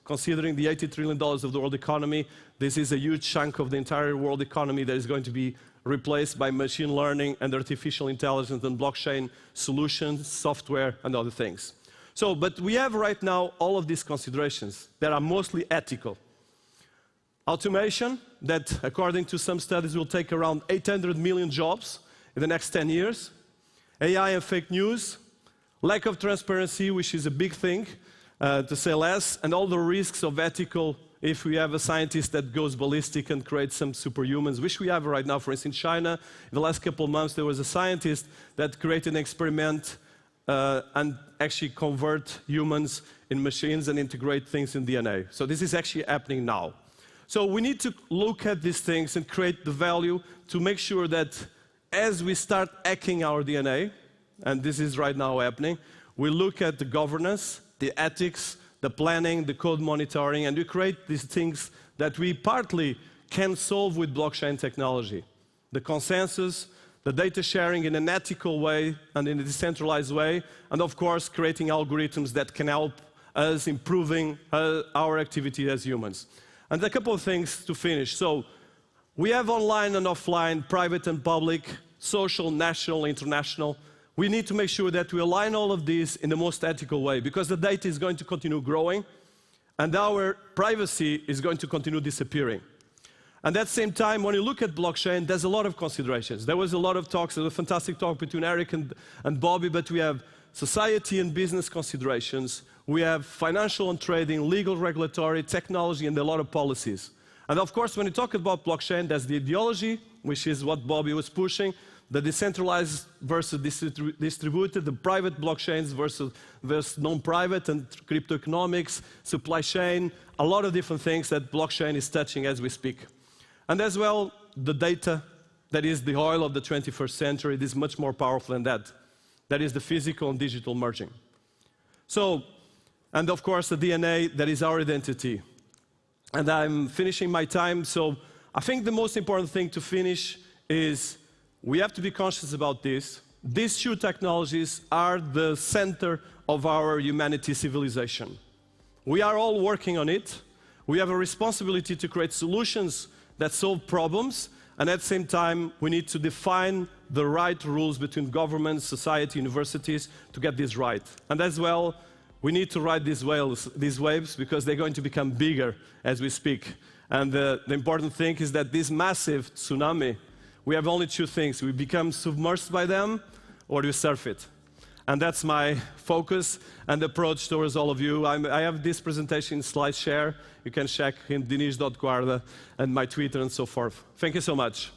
Considering the $80 trillion of the world economy, this is a huge chunk of the entire world economy that is going to be replaced by machine learning and artificial intelligence and blockchain solutions, software, and other things. So, but we have right now all of these considerations that are mostly ethical. Automation, that according to some studies will take around 800 million jobs in the next 10 years. AI and fake news, lack of transparency, which is a big thing, to say less, and all the risks of ethical, if we have a scientist that goes ballistic and creates some superhumans, which we have right now. For instance, in China, in the last couple of months, there was a scientist that created an experiment and actually convert humans in machines and integrate things in DNA. So this is actually happening now. So we need to look at these things and create the value to make sure that as we start hacking our DNA, and this is right now happening, we look at the governance, the ethics, the planning, the code monitoring, and we create these things that we partly can solve with blockchain technology. The consensus, the data sharing in an ethical way and in a decentralized way, and of course creating algorithms that can help us improving our activity as humans. And a couple of things to finish. So we have online and offline, private and public, social, national, international. We need to make sure that we align all of these in the most ethical way, because the data is going to continue growing and our privacy is going to continue disappearing. And at the same time, when you look at blockchain, there's a lot of considerations. There was a lot of talks, there was a fantastic talk between Eric and Bobby, but we have society and business considerations. We have financial and trading, legal, regulatory, technology, and a lot of policies. And of course, when you talk about blockchain, there's the ideology, which is what Bobby was pushing, the decentralized versus distributed, the private blockchains versus non-private, and crypto economics, supply chain, a lot of different things that blockchain is touching as we speak. And as well, the data, that is the oil of the 21st century, it is much more powerful than that. That is the physical and digital merging. So, and of course the DNA, that is our identity. And I'm finishing my time, so I think the most important thing to finish is we have to be conscious about this. These two technologies are the center of our humanity civilization. We are all working on it. We have a responsibility to create solutions that solve problems, and at the same time, we need to define the right rules between government, society, universities to get this right. And as well, we need to ride these waves, because they're going to become bigger as we speak. And the important thing is that this massive tsunami, we have only two things. We become submerged by them, or we surf it. And that's my focus and approach towards all of you. I have this presentation in SlideShare. You can check in Dinis.guarda and my Twitter and so forth. Thank you so much.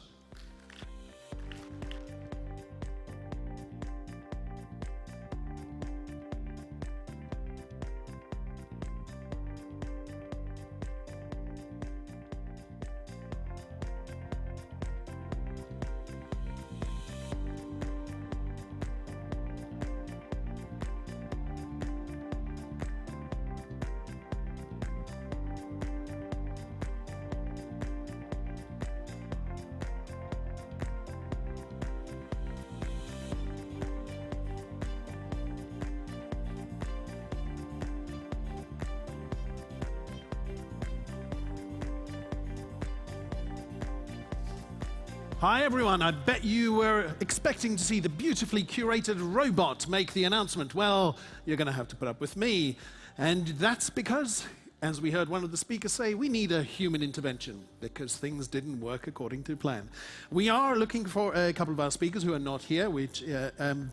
Hi everyone, I bet you were expecting to see the beautifully curated robot make the announcement. Well, you're going to have to put up with me. And that's because, as we heard one of the speakers say, we need a human intervention because things didn't work according to plan. We are looking for a couple of our speakers who are not here,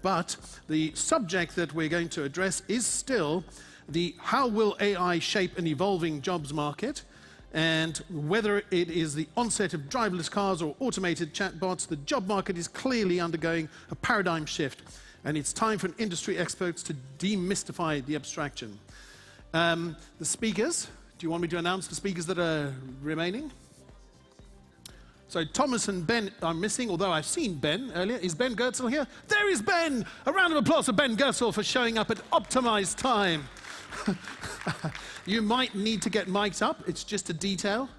but the subject that we're going to address is still the how will AI shape an evolving jobs market, and whether it is the onset of driverless cars or automated chatbots, the job market is clearly undergoing a paradigm shift, and it's time for industry experts to demystify the abstraction. The speakers, do you want me to announce the speakers that are remaining? So Thomas and Ben are missing, although I've seen Ben earlier. Is Ben Goertzel here? There is Ben! A round of applause for Ben Goertzel for showing up at optimized time. You might need to get mic'd up. It's just a detail.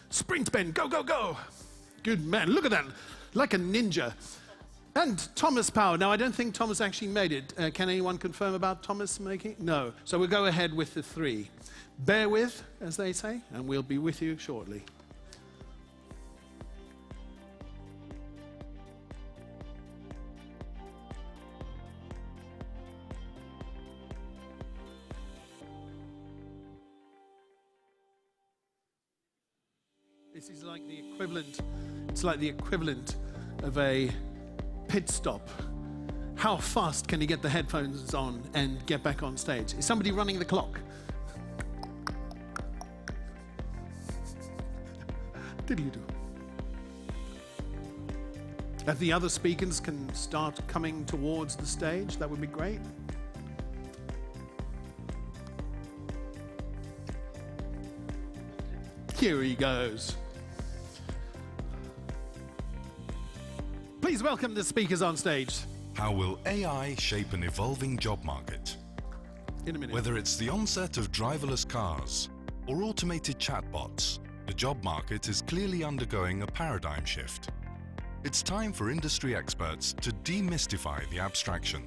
Sprint, Ben. Go, go, go. Good man. Look at that. Like a ninja. And Thomas Power. Now, I don't think Thomas actually made it. Can anyone confirm about Thomas making it? No. So we'll go ahead with the three. Bear with, as they say, and we'll be with you shortly. This is like the equivalent, it's like the equivalent of a pit stop. How fast can you get the headphones on and get back on stage? Is somebody running the clock? Diddly-doo. If the other speakers can start coming towards the stage, that would be great. Here he goes. Please welcome the speakers on stage. How will AI shape an evolving job market? In a minute. Whether it's the onset of driverless cars or automated chatbots, the job market is clearly undergoing a paradigm shift. It's time for industry experts to demystify the abstraction.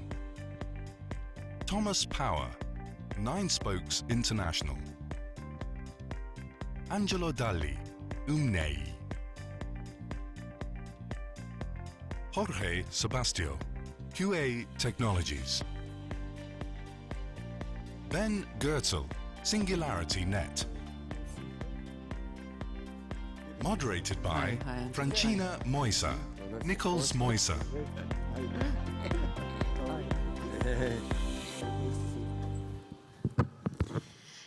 Thomas Power, 9 Spokes International. Angelo Dalli, UMNEI. Jorge Sebastio, QA Technologies. Ben Goertzel, Singularity Net. Moderated by Francina Moisa, Nichols Moisa.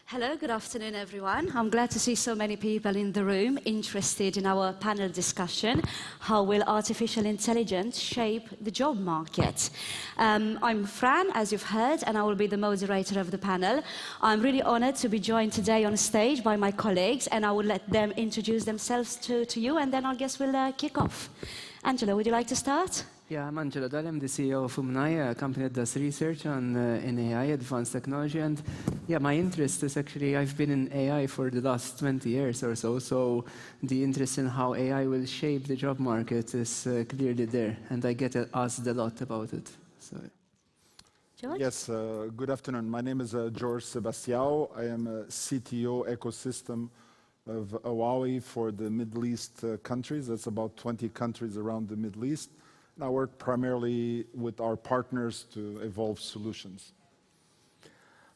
Hello, good afternoon, everyone. I'm glad to see so many people in the room interested in our panel discussion, how will artificial intelligence shape the job market? I'm Fran, as you've heard, and I will be the moderator of the panel. I'm really honored to be joined today on stage by my colleagues, and I will let them introduce themselves to you, and then I guess we'll kick off. Angela, would you like to start? Yeah, I'm Angelo Dalli. I'm the CEO of UMNEI, a company that does research on in AI, advanced technology. And yeah, my interest is actually, I've been in AI for the last 20 years or so. So the interest in how AI will shape the job market is clearly there. And I get asked a lot about it. So. George? Yes, good afternoon. My name is George Sebastião. I am a CTO ecosystem of Huawei for the Middle East countries. That's about 20 countries around the Middle East. And I work primarily with our partners to evolve solutions.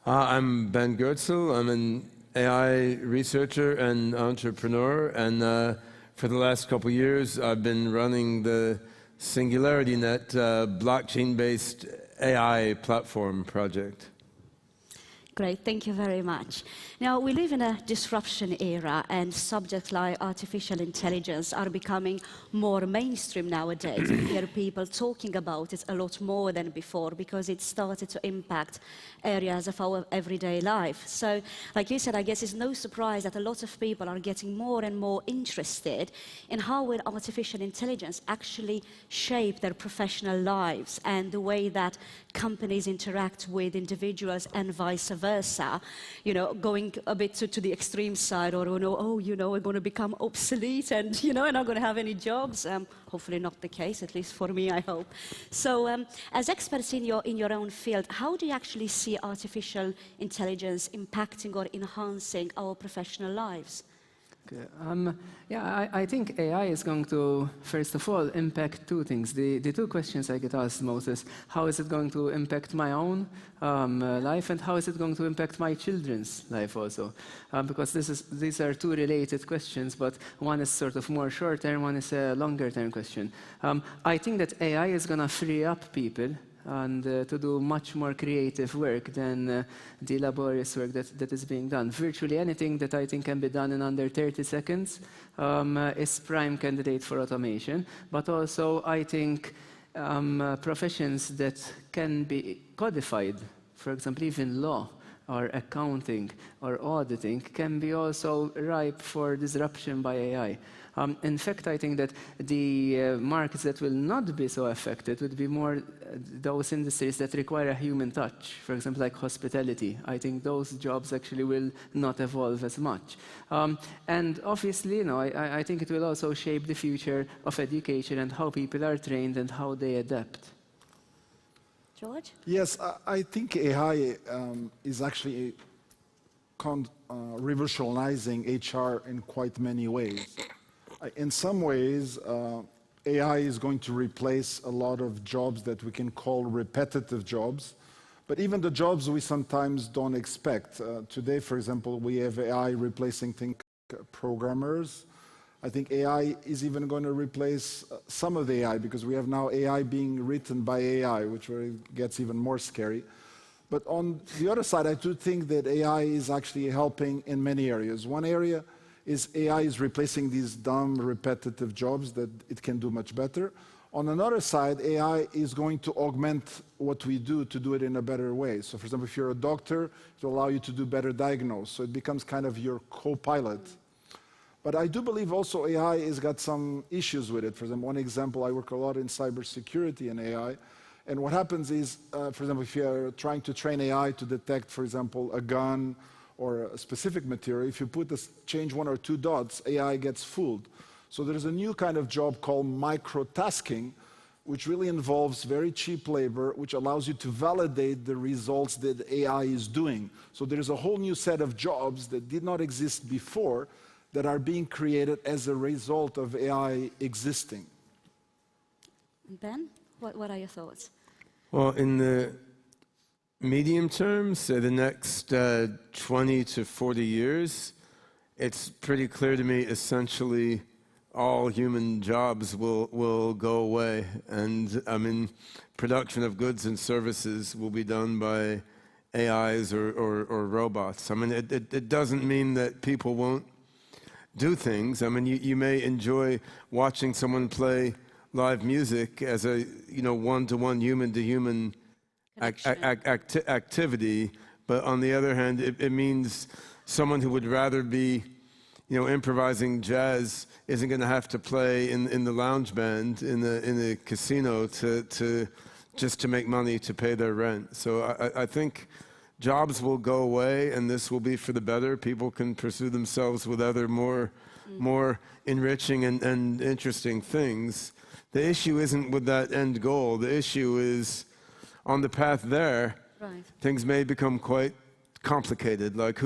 I'm Ben Goertzel. I'm an AI researcher and entrepreneur. And for the last couple of years, I've been running the Singularity Net blockchain-based AI platform project. Great, thank you very much. Now, we live in a disruption era, and subjects like artificial intelligence are becoming more mainstream nowadays. We hear people talking about it a lot more than before because it started to impact areas of our everyday life. So, like you said, I guess it's no surprise that a lot of people are getting more and more interested in how will artificial intelligence actually shape their professional lives and the way that companies interact with individuals and vice versa. You know, going a bit to the extreme side, or we're going to become obsolete and, we're not going to have any jobs. Hopefully not the case, at least for me, I hope. So as experts in your own field, how do you actually see artificial intelligence impacting or enhancing our professional lives? Okay. Yeah, I think AI is going to, first of all, impact two things. The two questions I get asked most is, how is it going to impact my own life, and how is it going to impact my children's life also? Because these are two related questions, but one is sort of more short-term, one is a longer-term question. I think that AI is going to free up people and to do much more creative work than the laborious work that is being done. Virtually anything that I think can be done in under 30 seconds is prime candidate for automation. But also, I think professions that can be codified, for example, even law or accounting or auditing, can be also ripe for disruption by AI. In fact, I think that the markets that will not be so affected would be more those industries that require a human touch, for example, like hospitality. I think those jobs actually will not evolve as much. And obviously, I think it will also shape the future of education and how people are trained and how they adapt. George? Yes, I think AI is actually revolutionizing HR in quite many ways. In some ways, AI is going to replace a lot of jobs that we can call repetitive jobs, but even the jobs we sometimes don't expect. Today, for example, we have AI replacing programmers. I think AI is even going to replace some of the AI, because we have now AI being written by AI, which gets even more scary. But on the other side, I do think that AI is actually helping in many areas. One area is AI is replacing these dumb, repetitive jobs that it can do much better. On another side, AI is going to augment what we do to do it in a better way. So for example, if you're a doctor, it will allow you to do better diagnose. So it becomes kind of your co-pilot. But I do believe also AI has got some issues with it. For example, one example, I work a lot in cybersecurity and AI. And what happens is, for example, if you're trying to train AI to detect, for example, a gun or a specific material, if you change one or two dots, AI gets fooled. So there's a new kind of job called microtasking, which really involves very cheap labor, which allows you to validate the results that AI is doing. So there's a whole new set of jobs that did not exist before that are being created as a result of AI existing. Ben, what are your thoughts? Well, in the medium term, say the next 20 to 40 years, it's pretty clear to me essentially all human jobs will go away. And I mean, production of goods and services will be done by AIs or robots. I mean, it doesn't mean that people won't do things. I mean, you may enjoy watching someone play live music as a one-to-one, human-to-human activity, but on the other hand, it means someone who would rather be, improvising jazz isn't going to have to play in the lounge band in the casino to just to make money to pay their rent. So I think jobs will go away, and this will be for the better. People can pursue themselves with other more enriching and interesting things. The issue isn't with that end goal. The issue is on the path there, right. Things may become quite complicated. Like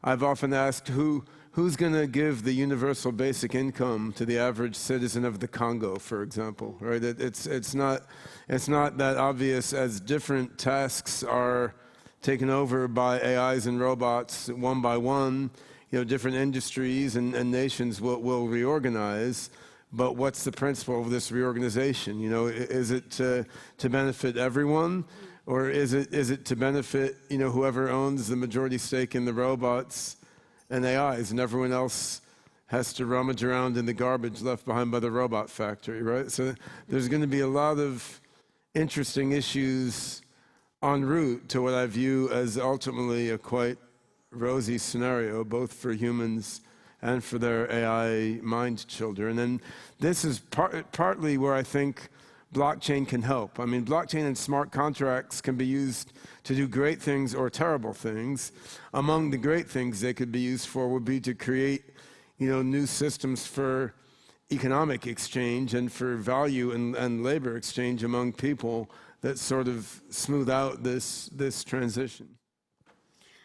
I've often asked who's going to give the universal basic income to the average citizen of the Congo, for example, right? It's not that obvious as different tasks are taken over by AIs and robots one by one. Different industries and nations will reorganize. But what's the principle of this reorganization? Is it to benefit everyone, or is it to benefit whoever owns the majority stake in the robots and AIs, and everyone else has to rummage around in the garbage left behind by the robot factory, right? So there's going to be a lot of interesting issues en route to what I view as ultimately a quite rosy scenario, both for humans and for their AI mind children. And this is partly where I think blockchain can help. I mean, blockchain and smart contracts can be used to do great things or terrible things. Among the great things they could be used for would be to create, new systems for economic exchange and for value and labor exchange among people that sort of smooth out this transition.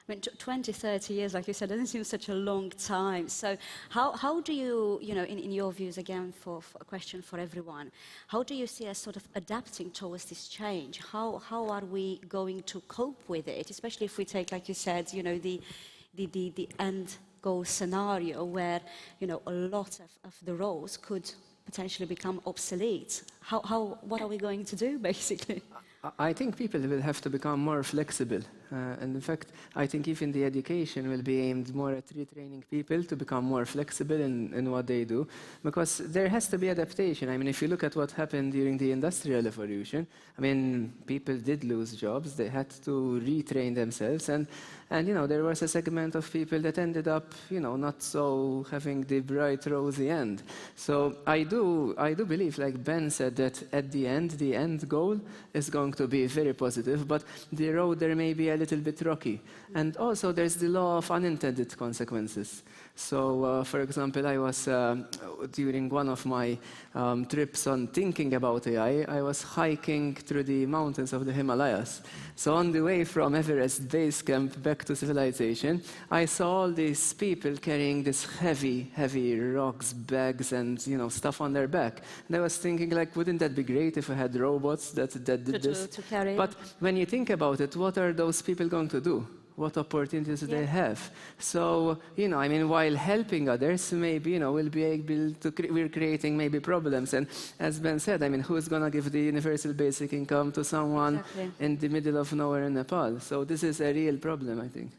mean, 20, 30 years, like you said, doesn't seem such a long time. So how do you, in your views, again, for a question for everyone, how do you see us sort of adapting towards this change? How are we going to cope with it, especially if we take, like you said, the end goal scenario where, a lot of the roles could potentially become obsolete? What are we going to do, basically? I think people will have to become more flexible. And in fact, I think even the education will be aimed more at retraining people to become more flexible in what they do, because there has to be adaptation. I mean, if you look at what happened during the Industrial Revolution, I mean, people did lose jobs. They had to retrain themselves. And there was a segment of people that ended up, not so having the bright, rosy end. So I do believe, like Ben said, that at the end goal is going to be very positive, but the road there may be a little bit rocky. And also there's the law of unintended consequences. So, for example, I was, during one of my trips on thinking about AI, I was hiking through the mountains of the Himalayas. So on the way from Everest Base Camp back to civilization, I saw all these people carrying this heavy rocks, bags, and stuff on their back. And I was thinking, like, wouldn't that be great if I had robots that did this? To carry. But when you think about it, what are those people going to do? What opportunities they have? So, I mean, while helping others, maybe, we'll be able to, we're creating maybe problems. And as Ben said, I mean, who's going to give the universal basic income to someone in the middle of nowhere in Nepal? So this is a real problem, I think.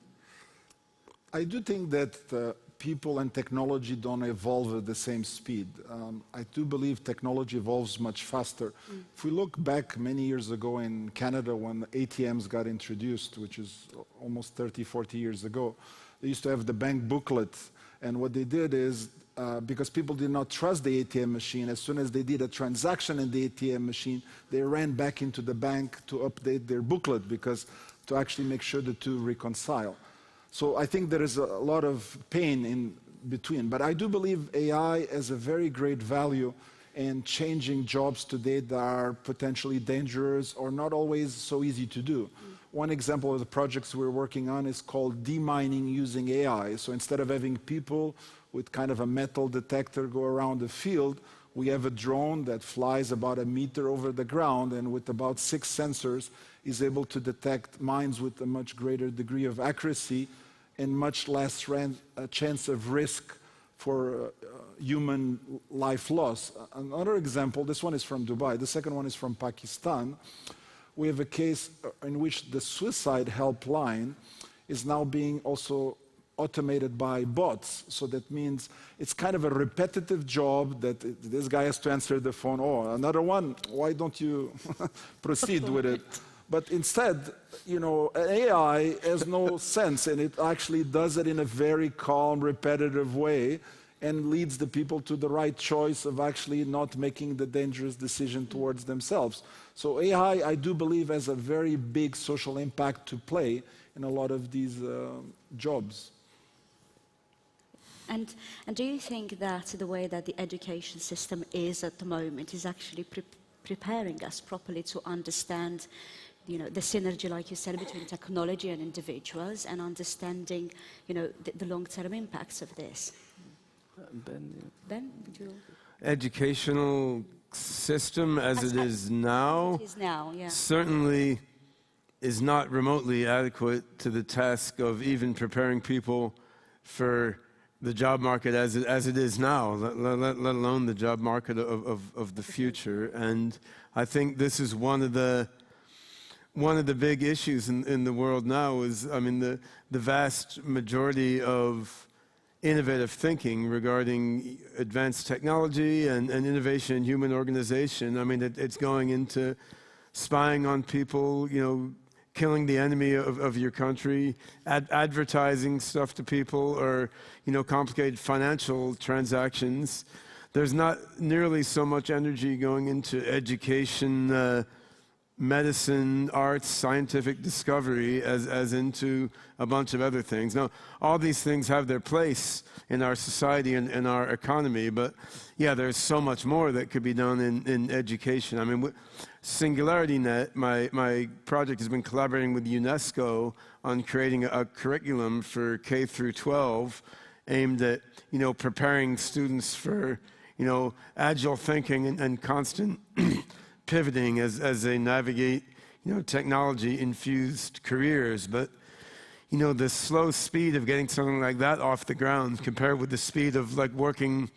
I do think that people and technology don't evolve at the same speed. I do believe technology evolves much faster. If we look back many years ago in Canada when ATMs got introduced, which is almost 30, 40 years ago, they used to have the bank booklet. And what they did is, because people did not trust the ATM machine, as soon as they did a transaction in the ATM machine, they ran back into the bank to update their booklet to actually make sure the two reconcile. So I think there is a lot of pain in between. But I do believe AI has a very great value in changing jobs today that are potentially dangerous or not always so easy to do. One example of the projects we're working on is called demining using AI. So instead of having people with kind of a metal detector go around the field, we have a drone that flies about a meter over the ground and with about 6 sensors is able to detect mines with a much greater degree of accuracy and much less chance of risk for human life loss. Another example, this one is from Dubai, the second one is from Pakistan. We have a case in which the suicide helpline is now being also automated by bots. So that means it's kind of a repetitive job that this guy has to answer the phone. Oh, another one, why don't you proceed with it? But instead, AI has no sense, and it actually does it in a very calm, repetitive way and leads the people to the right choice of actually not making the dangerous decision towards themselves. So AI, I do believe, has a very big social impact to play in a lot of these jobs. And do you think that the way that the education system is at the moment is actually preparing us properly to understand the synergy, like you said, between technology and individuals, and understanding, the long-term impacts of this? Ben, would you? Educational system as it is now, certainly is not remotely adequate to the task of even preparing people for the job market as it is now, let alone the job market of the future. And I think this is one of the big issues in the world now is, I mean, the vast majority of innovative thinking regarding advanced technology and innovation in human organization. I mean, it's going into spying on people, killing the enemy of your country, advertising stuff to people, or, complicated financial transactions. There's not nearly so much energy going into education medicine, arts, scientific discovery as into a bunch of other things. Now, all these things have their place in our society and in our economy, but yeah, there's so much more that could be done in education. I mean, SingularityNet, my project has been collaborating with UNESCO on creating a curriculum for K through 12 aimed at, preparing students for, agile thinking and constant pivoting as they navigate, technology-infused careers. But, the slow speed of getting something like that off the ground compared with the speed of like working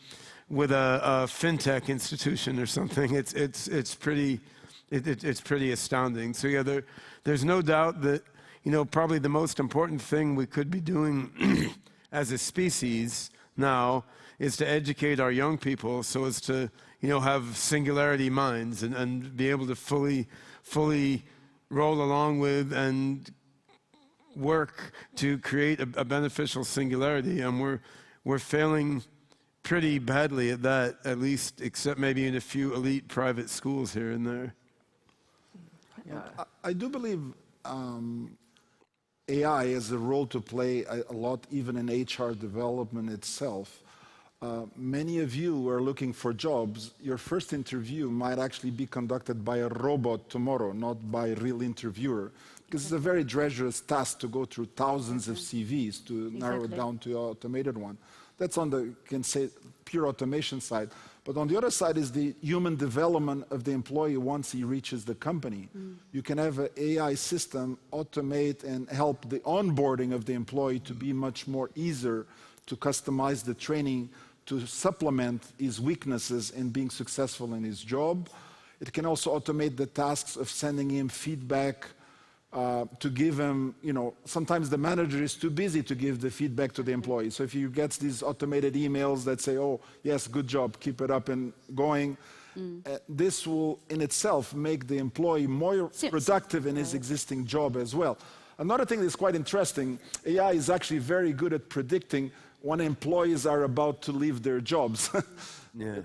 with a fintech institution or something, it's pretty astounding. So yeah, there's no doubt that, probably the most important thing we could be doing as a species now is to educate our young people so as to, have singularity minds and be able to fully roll along with and work to create a beneficial singularity. And we're failing pretty badly at that, at least, except maybe in a few elite private schools here and there. Yeah. I do believe AI has a role to play a lot, even in HR development itself. Many of you who are looking for jobs, your first interview might actually be conducted by a robot tomorrow, not by a real interviewer. Because it's a very treacherous task to go through thousands of CVs to narrow it down to an automated one. That's on the, can say, pure automation side. But on the other side is the human development of the employee once he reaches the company. You can have an AI system automate and help the onboarding of the employee to be much more easier, to customize the training, to supplement his weaknesses in being successful in his job. It can also automate the tasks of sending him feedback, to give him, sometimes the manager is too busy to give the feedback to the employee. So if he gets these automated emails that say, oh, yes, good job, keep it up and going, this will in itself make the employee more productive in his existing job as well. Another thing that's quite interesting, AI is actually very good at predicting when employees are about to leave their jobs,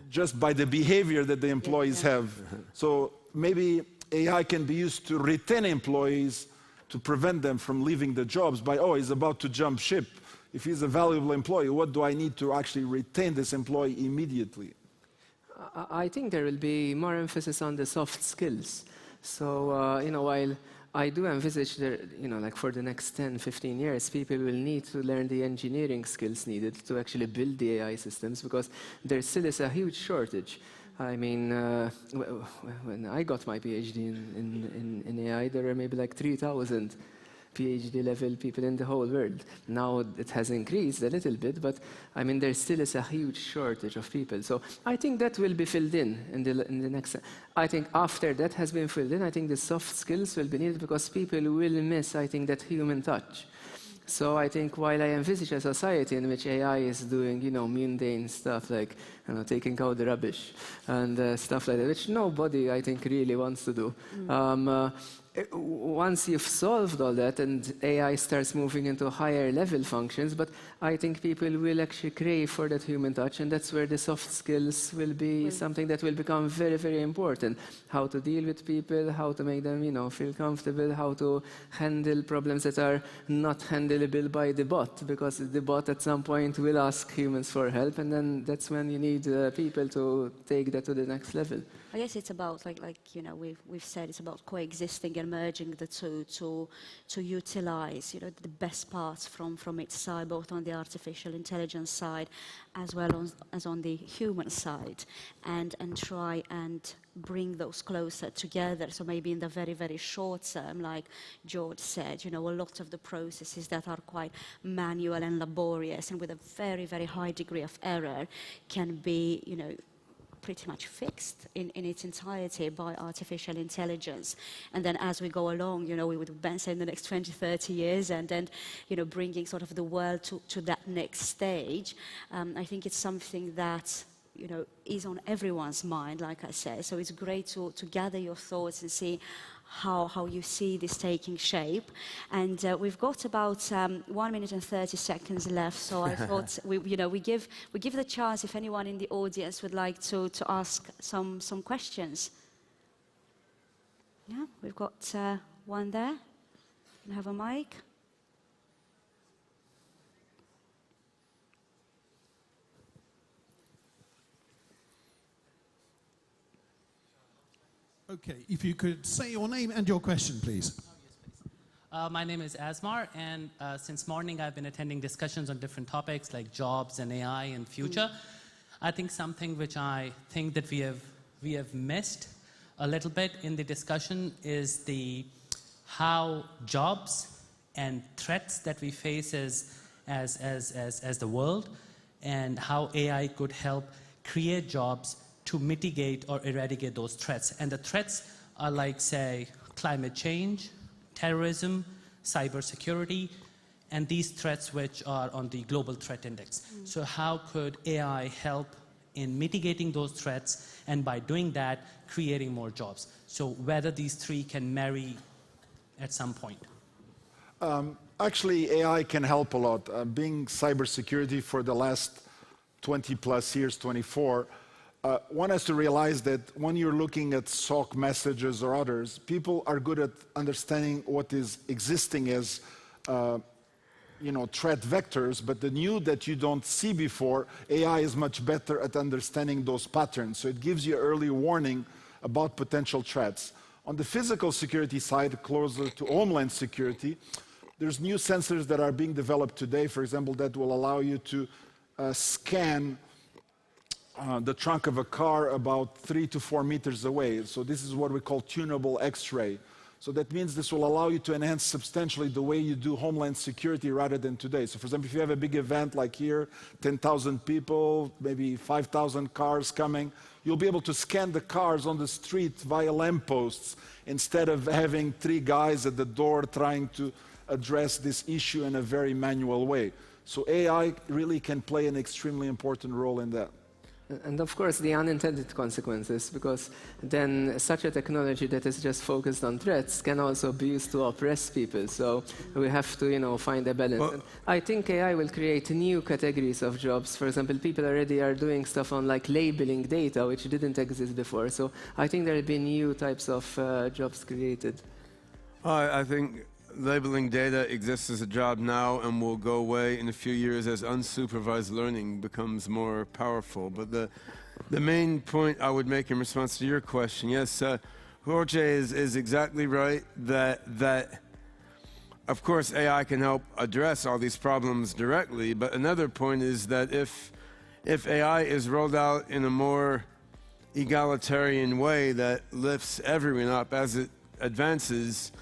just by the behavior that the employees have. So maybe AI can be used to retain employees, to prevent them from leaving the jobs by, oh, he's about to jump ship. If he's a valuable employee, what do I need to actually retain this employee immediately? I think there will be more emphasis on the soft skills. So, while I do envisage that, like for the next 10, 15 years, people will need to learn the engineering skills needed to actually build the AI systems, because there still is a huge shortage. I mean, when I got my PhD in AI, there were maybe like 3,000 PhD level people in the whole world. Now it has increased a little bit, but I mean, there still is a huge shortage of people. So I think that will be filled in the next. I think after that has been filled in, I think the soft skills will be needed, because people will miss, I think, that human touch. So I think while I envisage a society in which AI is doing, mundane stuff like, taking out the rubbish and stuff like that, which nobody, I think, really wants to do. Once you've solved all that and AI starts moving into higher level functions, but I think people will actually crave for that human touch, and that's where the soft skills will be something that will become very, very important. How to deal with people, how to make them, feel comfortable, how to handle problems that are not handleable by the bot, because the bot at some point will ask humans for help, and then that's when you need people to take that to the next level. I guess it's about, we've said, it's about coexisting and merging the two to utilize, the best parts from each side, both on the artificial intelligence side as well as on the human side, and try and bring those closer together. So maybe in the very, very short term, like George said, a lot of the processes that are quite manual and laborious and with a very, very high degree of error can be, pretty much fixed in its entirety by artificial intelligence. And then as we go along, we would Ben say in the next 20, 30 years, and then, bringing sort of the world to that next stage, I think it's something that, is on everyone's mind, like I said. So it's great to gather your thoughts and see how you see this taking shape. And we've got about 1 minute and 30 seconds left, so I thought we give the chance if anyone in the audience would like to ask some questions. Yeah, we've got one there. You can have a mic. Okay, if you could say your name and your question, please. My name is Asmar, and since morning I've been attending discussions on different topics like jobs and AI and future. I think something which I think that we have missed a little bit in the discussion is how jobs and threats that we face as the world, and how AI could help create jobs to mitigate or eradicate those threats. And the threats are like, say, climate change, terrorism, cybersecurity, and these threats which are on the global threat index. So how could AI help in mitigating those threats, and by doing that, creating more jobs? So whether these three can marry at some point. Actually, AI can help a lot. Being cybersecurity for the last 20 plus years, 24, one has to realize that when you're looking at SOC messages or others, people are good at understanding what is existing as threat vectors, but the new that you don't see before, AI is much better at understanding those patterns. So it gives you early warning about potential threats. On the physical security side, closer to homeland security, there's new sensors that are being developed today, for example, that will allow you to scan the trunk of a car about 3 to 4 meters away. So this is what we call tunable X-ray. So that means this will allow you to enhance substantially the way you do homeland security rather than today. So for example, if you have a big event like here, 10,000 people, maybe 5,000 cars coming, you'll be able to scan the cars on the street via lampposts instead of having 3 guys at the door trying to address this issue in a very manual way. So AI really can play an extremely important role in that. And of course, the unintended consequences, because then such a technology that is just focused on threats can also be used to oppress people. So we have to, find a balance. Well, I think AI will create new categories of jobs. For example, people already are doing stuff on like labeling data, which didn't exist before. So I think there will be new types of jobs created. I think labeling data exists as a job now and will go away in a few years as unsupervised learning becomes more powerful. But the main point I would make in response to your question, yes, Jorge is exactly right that of course AI can help address all these problems directly, but another point is that if AI is rolled out in a more egalitarian way that lifts everyone up as it advances,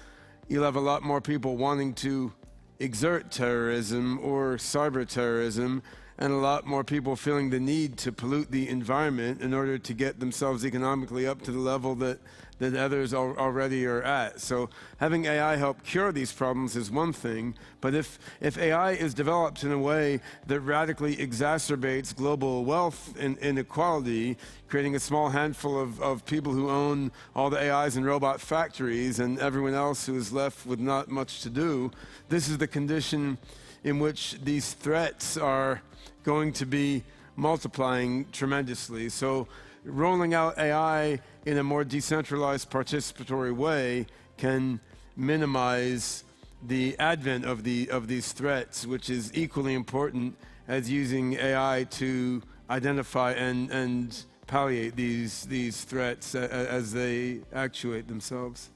you'll have a lot more people wanting to exert terrorism or cyber terrorism, and a lot more people feeling the need to pollute the environment in order to get themselves economically up to the level that others already are at. So having AI help cure these problems is one thing, but if AI is developed in a way that radically exacerbates global wealth inequality, creating a small handful of people who own all the AIs and robot factories and everyone else who is left with not much to do, this is the condition in which these threats are going to be multiplying tremendously. So rolling out AI in a more decentralized, participatory way can minimize the advent of these threats, which is equally important as using AI to identify and palliate these threats as they actuate themselves.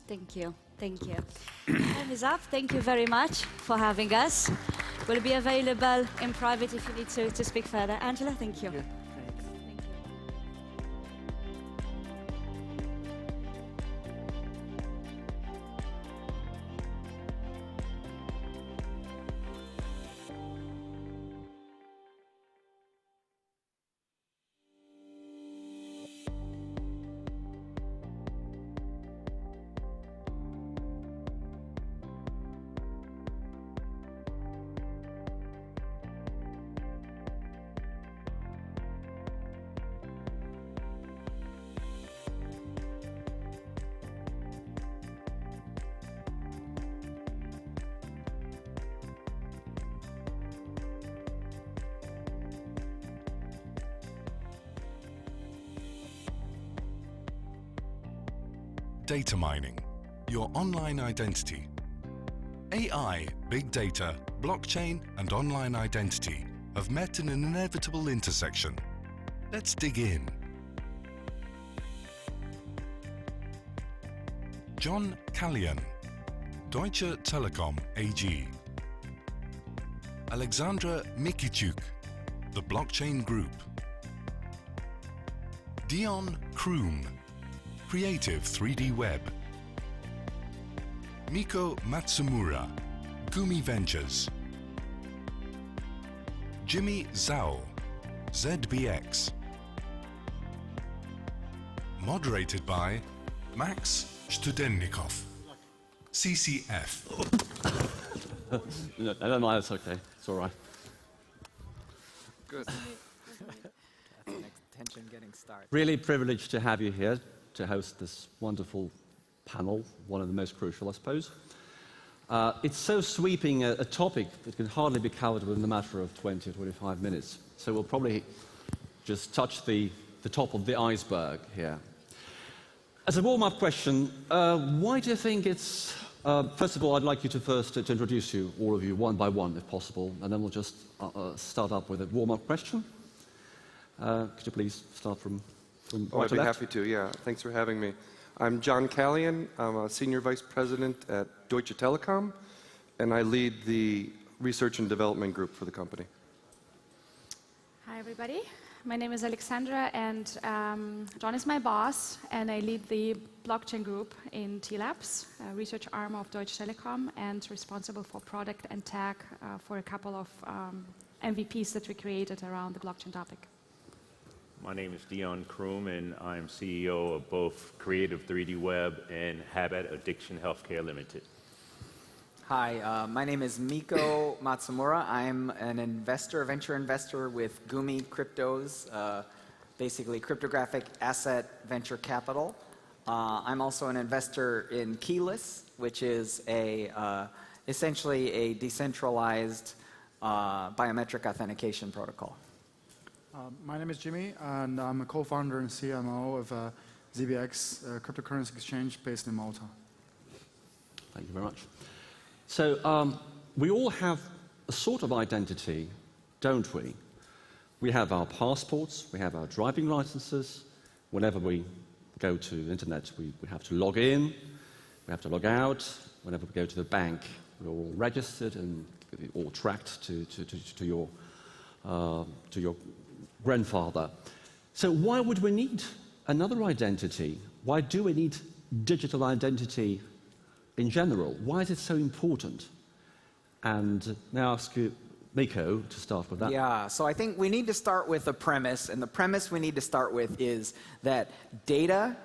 Thank you. Thank you. Time is up. Thank you very much for having us. We'll be available in private if you need to speak further. Angela, thank you. Yeah. data mining, your online identity. AI, big data, blockchain, and online identity have met in an inevitable intersection. Let's dig in. John Callian, Deutsche Telekom AG. Alexandra Mikichuk, the Blockchain Group. Dion Kroom, Creative 3D Web. Miko Matsumura, Gumi Ventures. Jimmy Zhao, ZBX. Moderated by Max Studennikov, CCF. No, that's okay. It's all right. Good. Tension getting started. Really privileged to have you here to host this wonderful panel, one of the most crucial, I suppose. It's so sweeping a topic that can hardly be covered within a matter of 20 or 25 minutes. So we'll probably just touch the top of the iceberg here. As a warm-up question, why do you think it's... first of all, I'd like you to first to introduce you, all of you, one by one, if possible, and then we'll just start up with a warm-up question. Could you please start from right to left? I'd be happy to, yeah. Thanks for having me. I'm John Callian. I'm a Senior Vice President at Deutsche Telekom, and I lead the Research and Development Group for the company. Hi, everybody. My name is Alexandra, and John is my boss, and I lead the blockchain group in T-Labs, a research arm of Deutsche Telekom, and responsible for product and tech for a couple of MVPs that we created around the blockchain topic. My name is Dion Kroom, and I'm CEO of both Creative 3D Web and Habit Addiction Healthcare Limited. Hi, my name is Miko Matsumura. I'm an investor, venture investor with Gumi Cryptos, basically cryptographic asset venture capital. I'm also an investor in Keyless, which is essentially a decentralized biometric authentication protocol. My name is Jimmy, and I'm a co-founder and CMO of ZBX, a cryptocurrency exchange based in Malta. Thank you very much. So we all have a sort of identity, don't we? We have our passports, we have our driving licenses. Whenever we go to the internet, we have to log in, we have to log out. Whenever we go to the bank, we're all registered and all tracked to your grandfather. So why would we need another identity? Why do we need digital identity in general? Why is it so important? And now I ask you, Miko, to start with that. Yeah, so I think we need to start with a premise, and the premise we need to start with is that data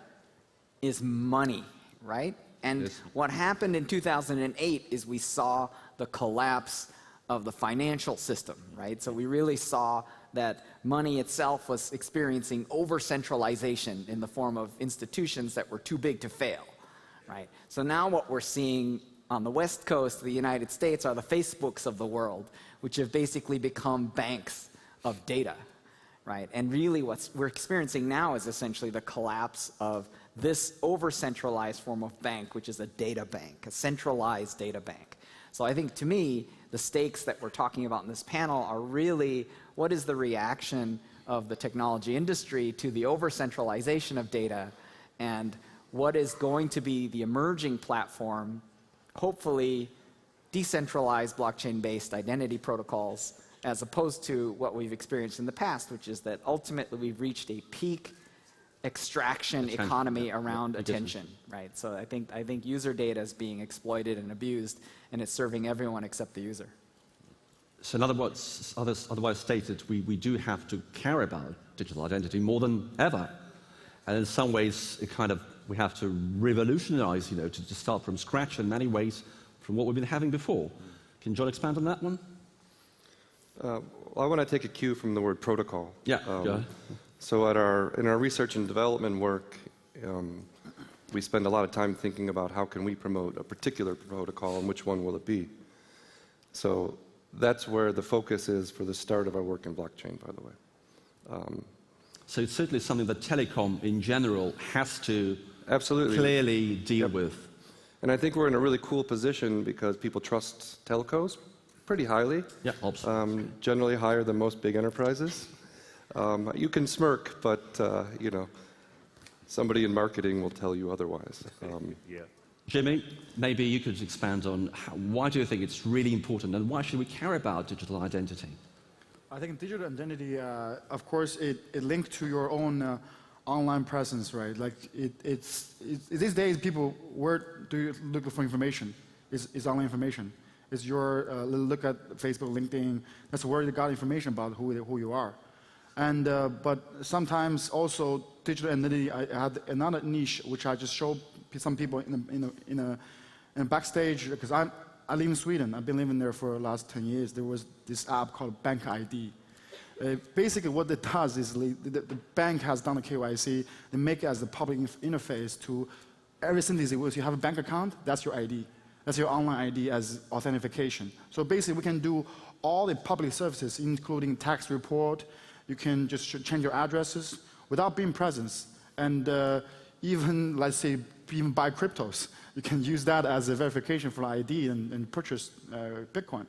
is money, right? And what happened in 2008 is we saw the collapse of the financial system, right? So we really saw that money itself was experiencing over-centralization in the form of institutions that were too big to fail, right? So now what we're seeing on the West Coast of the United States are the Facebooks of the world, which have basically become banks of data, right? And really what we're experiencing now is essentially the collapse of this over-centralized form of bank, which is a data bank, a centralized data bank. So I think, to me, the stakes that we're talking about in this panel are really what is the reaction of the technology industry to the over-centralization of data, and what is going to be the emerging platform, hopefully decentralized blockchain-based identity protocols, as opposed to what we've experienced in the past, which is that ultimately we've reached a peak extraction economy around attention, right? So I think user data is being exploited and abused, and it's serving everyone except the user. So in other words, otherwise stated, we do have to care about digital identity more than ever. And in some ways, we have to revolutionize, to start from scratch in many ways from what we've been having before. Can John expand on that one? Well, I want to take a cue from the word protocol. Yeah, go ahead. So in our research and development work, we spend a lot of time thinking about how can we promote a particular protocol and which one will it be. So that's where the focus is for the start of our work in blockchain, by the way. So it's certainly something that telecom in general has to Absolutely. clearly deal with. And I think we're in a really cool position because people trust telcos pretty highly. Yeah, absolutely. Generally higher than most big enterprises. You can smirk, but you know, somebody in marketing will tell you otherwise. Yeah. Jimmy, maybe you could expand on why do you think it's really important and why should we care about digital identity? I think digital identity, of course, it linked to your own online presence, right? Like these days, people, where do you look for information? Is online information. Is your look at Facebook, LinkedIn? That's where you got information about who you are. And but sometimes also digital identity. I had another niche which I just showed some people in a backstage because I live in Sweden. I've been living there for the last 10 years. There was this app called Bank ID. Basically, what it does is the bank has done a KYC. They make it as a public interface to every citizen. If you have a bank account, that's your ID. That's your online ID as authentication. So basically, we can do all the public services, including tax report. You can just change your addresses without being present. And even, let's say, even buy cryptos. You can use that as a verification for ID and purchase Bitcoin,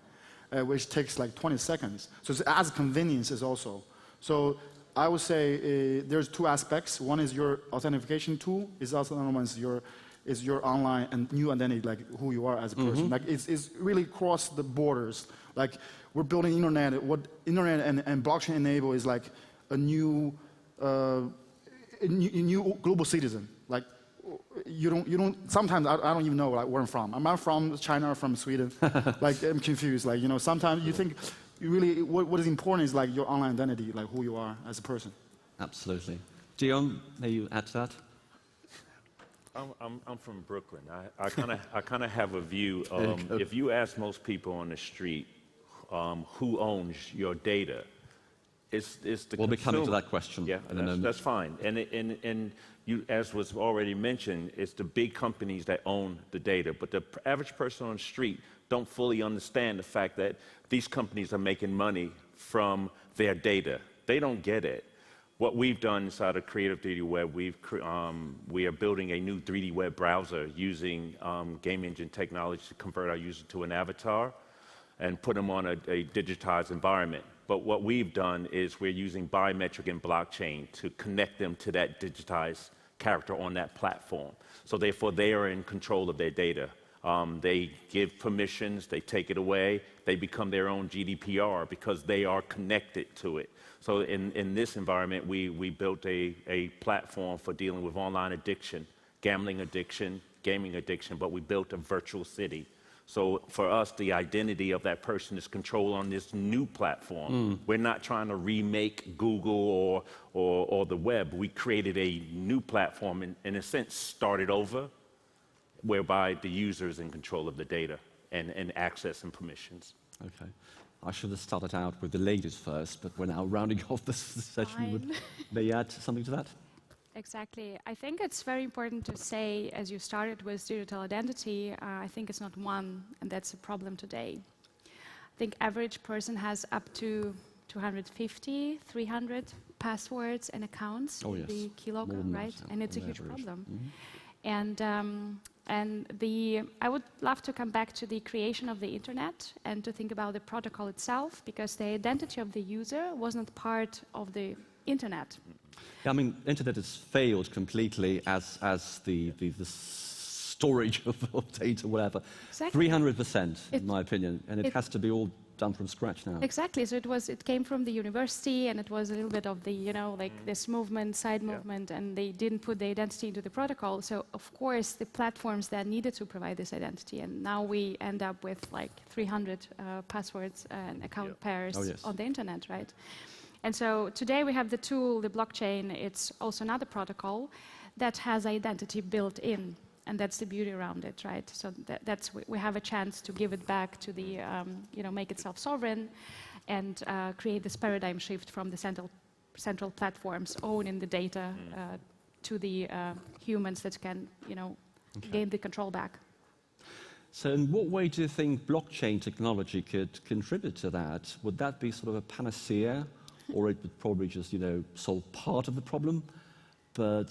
which takes like 20 seconds. So it's as convenience as also. So I would say there's two aspects. One is your authentication tool. Is also another one is your online and new identity, like who you are as a person. Like it's really cross the borders. Like we're building internet. What internet and blockchain enable is like a new global citizen. Like you don't. Sometimes I don't even know like where I'm from. Am I from China or from Sweden? Like I'm confused. Like sometimes you think really what is important is like your online identity, like who you are as a person. Absolutely. Dion, may you add to that? I'm from Brooklyn. I kind of have a view. If you ask most people on the street who owns your data, it's the consumer. We'll be coming to that question. Yeah, that's fine. And you, as was already mentioned, it's the big companies that own the data. But the average person on the street don't fully understand the fact that these companies are making money from their data. They don't get it. What we've done inside of Creative 3D Web, we are building a new 3D web browser using game engine technology to convert our user to an avatar and put them on a digitized environment. But what we've done is we're using biometric and blockchain to connect them to that digitized character on that platform. So therefore, they are in control of their data. They give permissions, they take it away, they become their own GDPR because they are connected to it. So in this environment, we built a platform for dealing with online addiction, gambling addiction, gaming addiction, but we built a virtual city. So for us, the identity of that person is controlled on this new platform. We're not trying to remake Google or the web. We created a new platform and in a sense, started over, whereby the user is in control of the data and access and permissions. Okay. I should have started out with the ladies first, but we're now rounding off this session. May you add something to that? Exactly. I think it's very important to say, as you started with digital identity, I think it's not one, and that's a problem today. I think average person has up to 250, 300 passwords and accounts in the kilogram, right? And it's a huge problem. And I would love to come back to the creation of the internet and to think about the protocol itself, because the identity of the user wasn't part of the internet. Yeah, I mean, internet has failed completely as the storage of data, whatever. Exactly. 300%, in my opinion, and it has to be all done from scratch now. Exactly. So it came from the university, and it was a little bit of the, like this movement, side movement, and they didn't put the identity into the protocol. So of course, the platforms that needed to provide this identity, and now we end up with like 300 passwords and account pairs on the internet, right? And so today we have the tool, the blockchain. It's also another protocol that has identity built in. And that's the beauty around it, right? So we have a chance to give it back to the, make it self-sovereign and create this paradigm shift from the central platforms owning the data to the humans that can, gain the control back. So in what way do you think blockchain technology could contribute to that? Would that be sort of a panacea, or it would probably just, solve part of the problem? But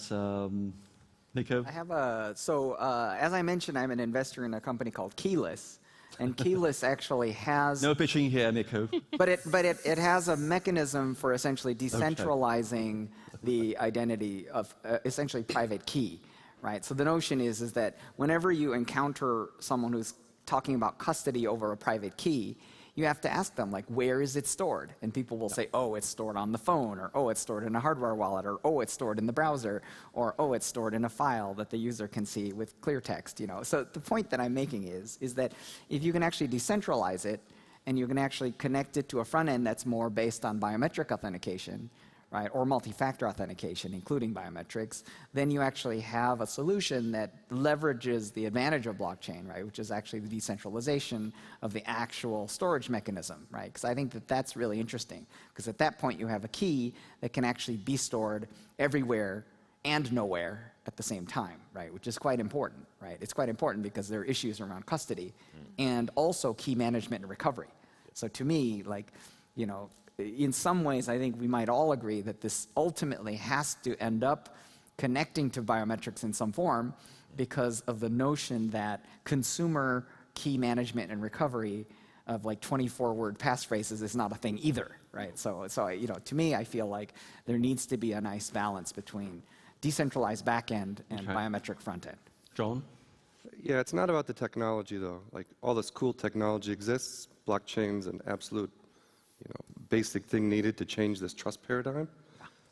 Nico? I have as I mentioned, I'm an investor in a company called Keyless. And Keyless actually has... No pitching here, Nico. But it has a mechanism for essentially decentralizing the identity of essentially private key, right? So the notion is that whenever you encounter someone who's talking about custody over a private key, you have to ask them, like, where is it stored? And people will say, oh, it's stored on the phone, or oh, it's stored in a hardware wallet, or oh, it's stored in the browser, or oh, it's stored in a file that the user can see with clear text, you know. So the point that I'm making is that if you can actually decentralize it, and you can actually connect it to a front end that's more based on biometric authentication, right, or multi-factor authentication, including biometrics, then you actually have a solution that leverages the advantage of blockchain, right, which is actually the decentralization of the actual storage mechanism, right? Because I think that that's really interesting, because at that point you have a key that can actually be stored everywhere and nowhere at the same time, right, which is quite important, right? It's quite important because there are issues around custody and also key management and recovery. So to me, like, you know, in some ways, I think we might all agree that this ultimately has to end up connecting to biometrics in some form because of the notion that consumer key management and recovery of like 24-word passphrases is not a thing either, right? So you know, to me, I feel like there needs to be a nice balance between decentralized backend and biometric front end. John? Yeah, it's not about the technology, though. Like, all this cool technology exists. Blockchain's an absolute, you know, basic thing needed to change this trust paradigm.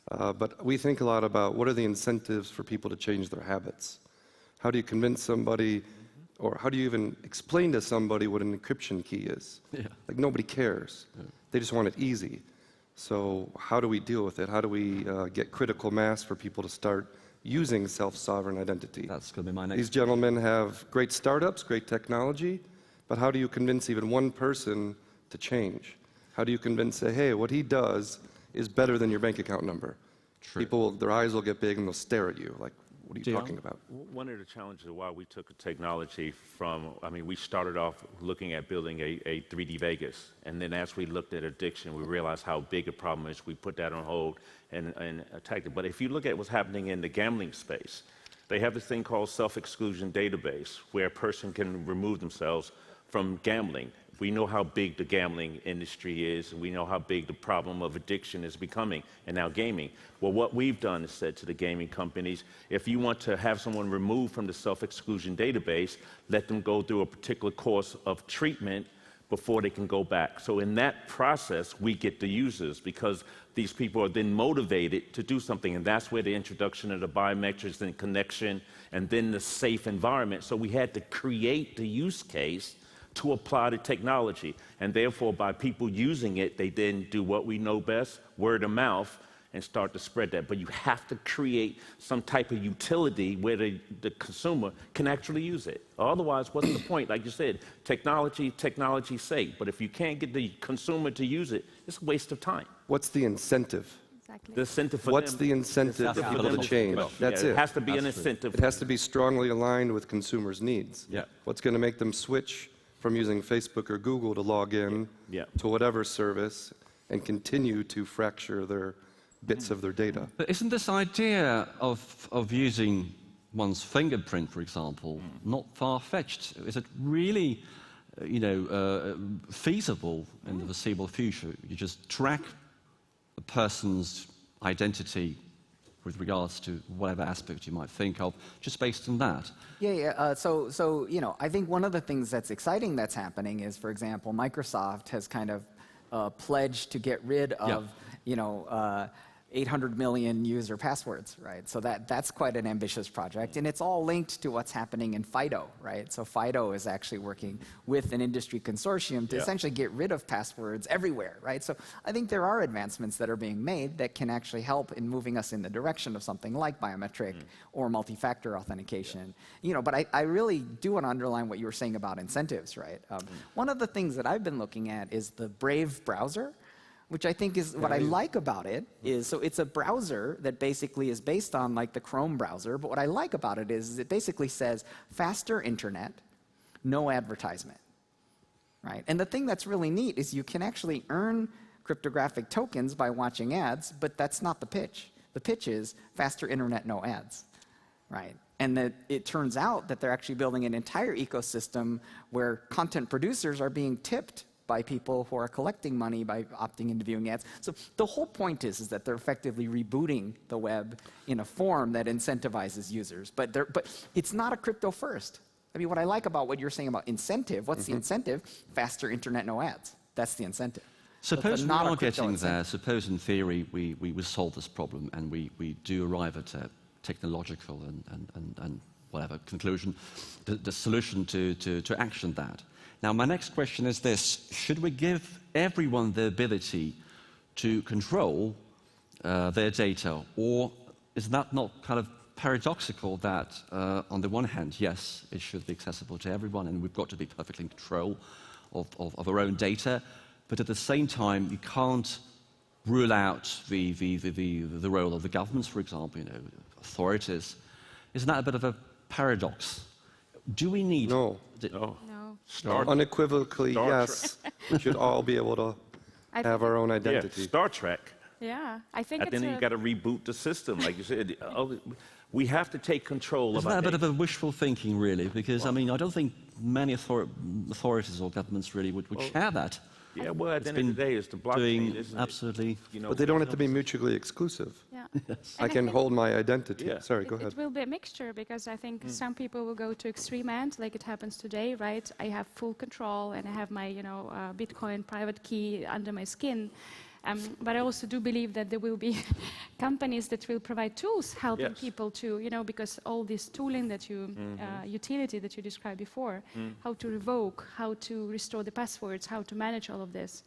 But we think a lot about what are the incentives for people to change their habits. How do you convince somebody, or how do you even explain to somebody what an encryption key is? Yeah. Like, nobody cares. Yeah. They just want it easy. So how do we deal with it? How do we get critical mass for people to start using self-sovereign identity? That's going to be my next. These gentlemen have great startups, great technology, but how do you convince even one person to change? How do you convince, say, hey, what he does is better than your bank account number? True. People, their eyes will get big and they'll stare at you like, what are you talking about? One of the challenges why we took a technology from, I mean, we started off looking at building a 3D Vegas, and then as we looked at addiction, we realized how big a problem is. We put that on hold and attacked it. But if you look at what's happening in the gambling space, they have this thing called self-exclusion database where a person can remove themselves from gambling. We know how big the gambling industry is, and we know how big the problem of addiction is becoming, and now gaming. Well, what we've done is said to the gaming companies, if you want to have someone removed from the self-exclusion database, let them go through a particular course of treatment before they can go back. So in that process, we get the users because these people are then motivated to do something, and that's where the introduction of the biometrics and connection and then the safe environment. So we had to create the use case to apply the technology, and therefore by people using it, they then do what we know best, word of mouth, and start to spread that. But you have to create some type of utility where the consumer can actually use it. Otherwise, what's the point? Like you said, technology's sake, but if you can't get the consumer to use it, it's a waste of time. What's the incentive? Exactly. The incentive for What's them, the incentive for people to change? That's it. It has to be an incentive. It has to be strongly aligned with consumers' needs. Yeah. What's going to make them switch from using Facebook or Google to log in to whatever service and continue to fracture their bits of their data? But isn't this idea of using one's fingerprint, for example, not far-fetched? Is it really, feasible in the foreseeable future? You just track a person's identity with regards to whatever aspect you might think of, just based on that. So I think one of the things that's exciting that's happening is, for example, Microsoft has kind of pledged to get rid of, 800 million user passwords, right? So that's quite an ambitious project, and it's all linked to what's happening in FIDO, right? So FIDO is actually working with an industry consortium to essentially get rid of passwords everywhere, right? So I think there are advancements that are being made that can actually help in moving us in the direction of something like biometric or multi-factor authentication. But I really do want to underline what you were saying about incentives, right? One of the things that I've been looking at is the Brave browser, which I think is what I like about it is, so it's a browser that basically is based on like the Chrome browser, but what I like about it is it basically says faster internet, no advertisement, right? And the thing that's really neat is you can actually earn cryptographic tokens by watching ads, but that's not the pitch. The pitch is faster internet, no ads, right? And that it turns out that they're actually building an entire ecosystem where content producers are being tipped by people who are collecting money by opting into viewing ads. So the whole point is that they're effectively rebooting the web in a form that incentivizes users. But it's not a crypto first. I mean, what I like about what you're saying about incentive, what's the incentive? Faster internet, no ads. That's the incentive. Suppose we are getting there. Suppose in theory we would solve this problem and we do arrive at a technological and whatever conclusion, the solution to action that. Now, my next question is this. Should we give everyone the ability to control their data? Or is that not kind of paradoxical that, on the one hand, yes, it should be accessible to everyone and we've got to be perfectly in control of our own data, but at the same time, you can't rule out the role of the governments, for example, authorities. Isn't that a bit of a paradox? Do we need... No. Unequivocally, yes. We should all be able to have our own identity. Yeah, Star Trek. Yeah, I think and then you got to reboot the system, like you said. We have to take control of Isn't our that a bit of a wishful thinking, really? Because, I mean, I don't think many authorities or governments really would share that. Yeah, well, at the end of the day, it's the blockchain, isn't absolutely. it? But they don't have to be mutually exclusive. Yeah. Yes. I can hold my identity. Yeah. Sorry, go ahead. It will be a mixture because I think some people will go to extreme end, like it happens today, right? I have full control and I have my, Bitcoin private key under my skin. But I also do believe that there will be companies that will provide tools helping people to, because all this tooling that you, utility that you described before, how to revoke, how to restore the passwords, how to manage all of this.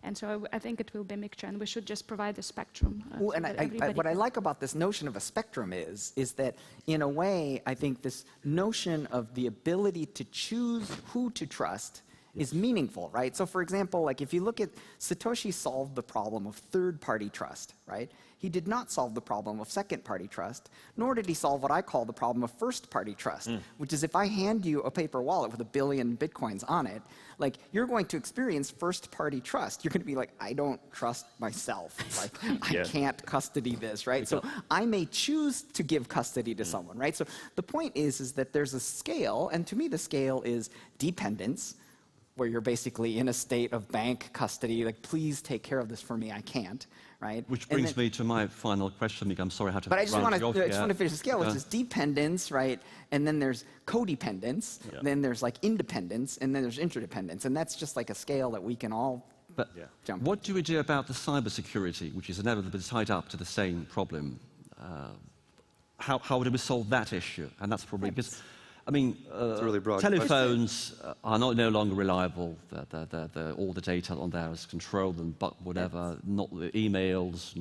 And so I think it will be a mixture, and we should just provide a spectrum. Well, and what I like about this notion of a spectrum is that, in a way, I think this notion of the ability to choose who to trust is meaningful, right? So, for example, like if you look at Satoshi solved the problem of third-party trust, right? He did not solve the problem of second-party trust, nor did he solve what I call the problem of first-party trust, which is if I hand you a paper wallet with 1 billion Bitcoins on it, like you're going to experience first-party trust. You're going to be like, I don't trust myself. Like, I can't custody this, right? So I may choose to give custody to someone, right? So the point is that there's a scale, and to me the scale is dependence, where you're basically in a state of bank custody, like, please take care of this for me, I can't, right? Which brings me to my final question, Mick. I'm sorry I had to But I just want to finish the scale, which Yeah. is dependence, right? And then there's codependence, then there's like independence, and then there's interdependence. And that's just like a scale that we can all jump. What do we do about the cybersecurity, which is inevitably tied up to the same problem? How do we solve that issue? And that's probably because... I mean, really broad telephones are no longer reliable. All the data on there is controlled and whatever, not the emails.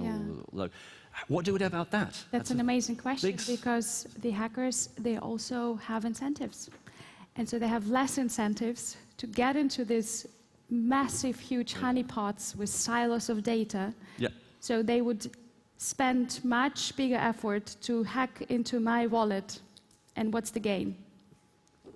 What do we do about that? That's an amazing question because the hackers, they also have incentives. And so they have less incentives to get into this massive, huge honeypots with silos of data. Yeah. So they would spend much bigger effort to hack into my wallet. And what's the gain?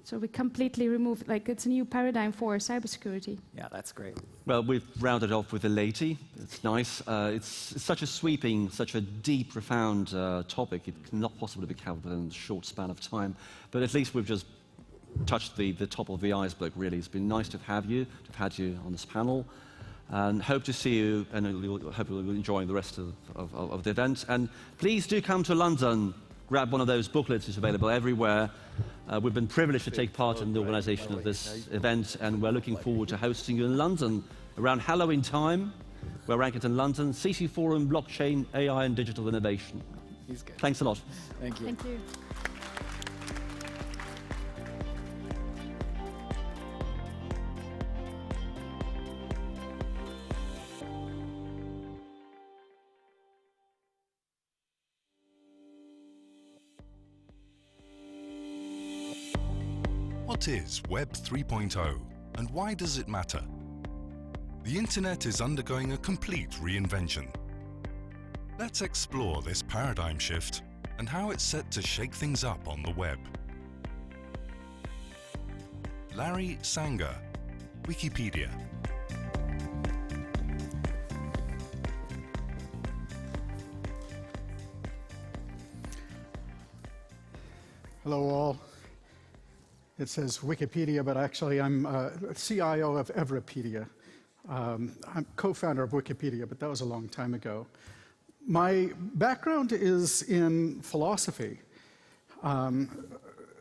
So we completely remove, like, it's a new paradigm for cybersecurity. Yeah, that's great. Well, we've rounded off with a lady. It's nice. It's such a sweeping, such a deep, profound topic. It cannot possibly be covered in a short span of time. But at least we've just touched the top of the iceberg, really. It's been nice to have you on this panel. And hope to see you, and hope you'll enjoy the rest of the event. And please do come to London. Grab one of those booklets. It's available everywhere. We've been privileged to take part in the organisation of this event, and we're looking forward to hosting you in London around Halloween time. We're ranked in London, CC Forum, Blockchain, AI and Digital Innovation. He's good. Thanks a lot. Thank you. Thank you. What is Web 3.0 and why does it matter? The Internet is undergoing a complete reinvention. Let's explore this paradigm shift and how it's set to shake things up on the web. Larry Sanger, Wikipedia. Hello all. It says Wikipedia, but actually I'm CIO of Evripedia. I'm co-founder of Wikipedia, but that was a long time ago. My background is in philosophy.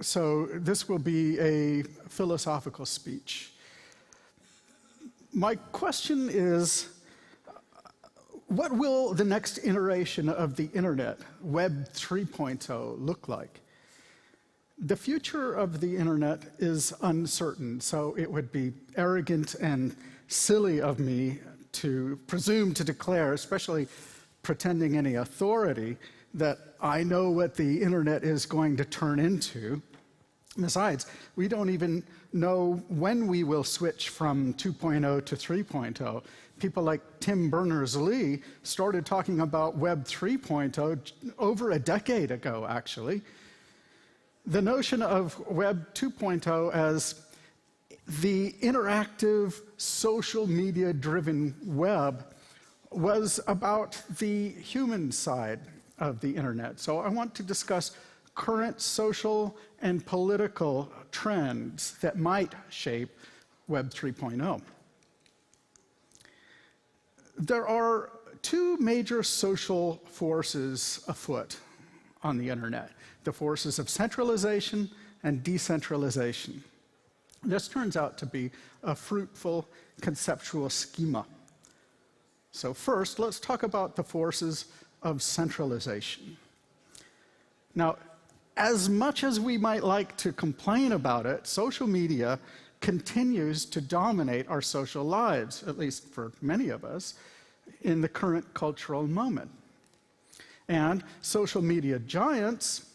So this will be a philosophical speech. My question is, what will the next iteration of the internet, Web 3.0, look like? The future of the internet is uncertain, so it would be arrogant and silly of me to presume to declare, especially pretending any authority, that I know what the internet is going to turn into. Besides, we don't even know when we will switch from 2.0 to 3.0. People like Tim Berners-Lee started talking about Web 3.0 over a decade ago, actually. The notion of Web 2.0 as the interactive, social media-driven web was about the human side of the internet. So I want to discuss current social and political trends that might shape Web 3.0. There are two major social forces afoot on the internet, the forces of centralization and decentralization. This turns out to be a fruitful conceptual schema. So first, let's talk about the forces of centralization. Now, as much as we might like to complain about it, social media continues to dominate our social lives, at least for many of us, in the current cultural moment. And social media giants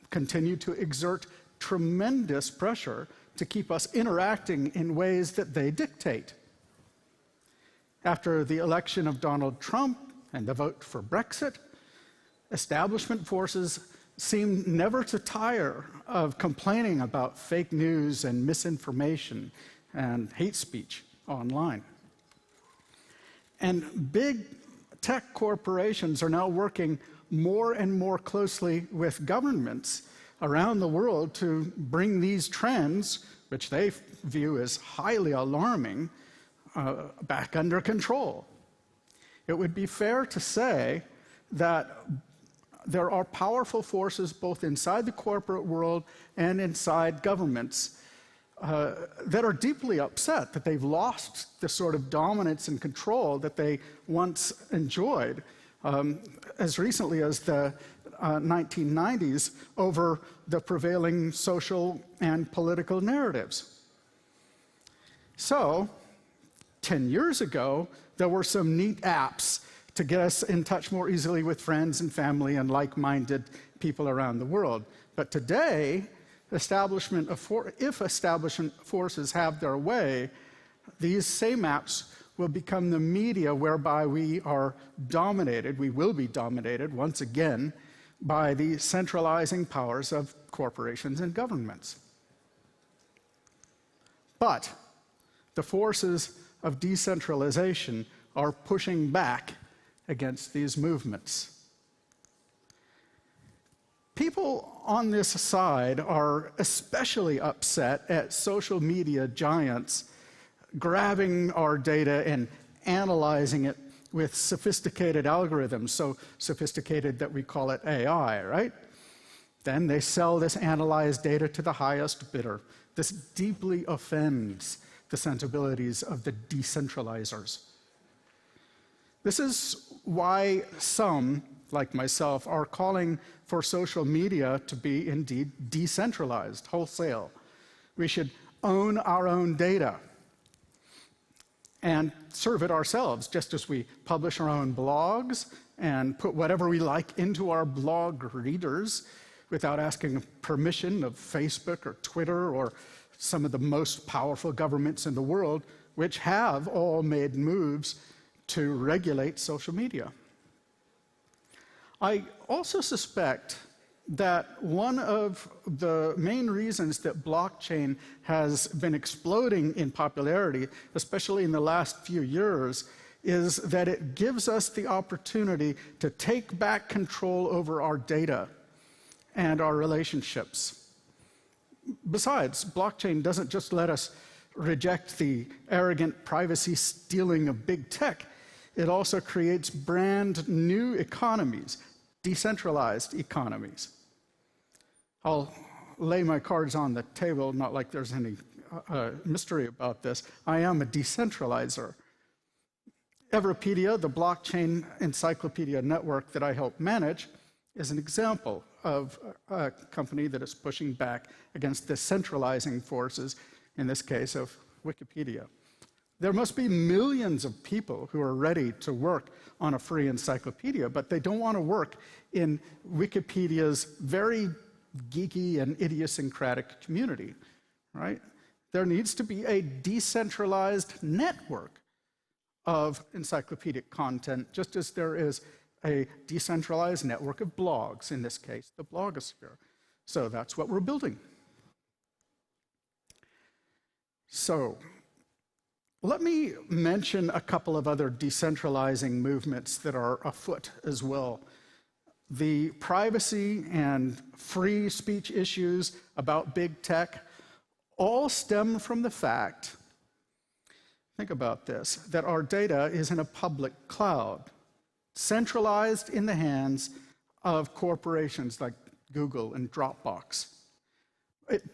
continue to exert tremendous pressure to keep us interacting in ways that they dictate. After the election of Donald Trump and the vote for Brexit, establishment forces seem never to tire of complaining about fake news and misinformation and hate speech online. And big tech corporations are now working more and more closely with governments around the world to bring these trends, which they view as highly alarming, back under control. It would be fair to say that there are powerful forces both inside the corporate world and inside governments that are deeply upset that they've lost the sort of dominance and control that they once enjoyed as recently as the 1990s over the prevailing social and political narratives. So, 10 years ago, there were some neat apps to get us in touch more easily with friends and family and like-minded people around the world. But today, if establishment forces have their way, these same apps will become the media whereby we are dominated, we will be dominated once again, by the centralizing powers of corporations and governments. But the forces of decentralization are pushing back against these movements. People on this side are especially upset at social media giants grabbing our data and analyzing it with sophisticated algorithms, so sophisticated that we call it AI, right? Then they sell this analyzed data to the highest bidder. This deeply offends the sensibilities of the decentralizers. This is why some, like myself, are calling for social media to be indeed decentralized, wholesale. We should own our own data and serve it ourselves, just as we publish our own blogs and put whatever we like into our blog readers without asking permission of Facebook or Twitter or some of the most powerful governments in the world, which have all made moves to regulate social media. I also suspect that one of the main reasons that blockchain has been exploding in popularity, especially in the last few years, is that it gives us the opportunity to take back control over our data and our relationships. Besides, blockchain doesn't just let us reject the arrogant privacy stealing of big tech. It also creates brand new economies, decentralized economies. I'll lay my cards on the table, not like there's any mystery about this. I am a decentralizer. Everpedia, the blockchain encyclopedia network that I help manage, is an example of a company that is pushing back against the centralizing forces, in this case of Wikipedia. There must be millions of people who are ready to work on a free encyclopedia, but they don't want to work in Wikipedia's very geeky and idiosyncratic community, right? There needs to be a decentralized network of encyclopedic content, just as there is a decentralized network of blogs, in this case, the blogosphere. So that's what we're building. So let me mention a couple of other decentralizing movements that are afoot as well. The privacy and free speech issues about big tech all stem from the fact, think about this, that our data is in a public cloud, centralized in the hands of corporations like Google and Dropbox.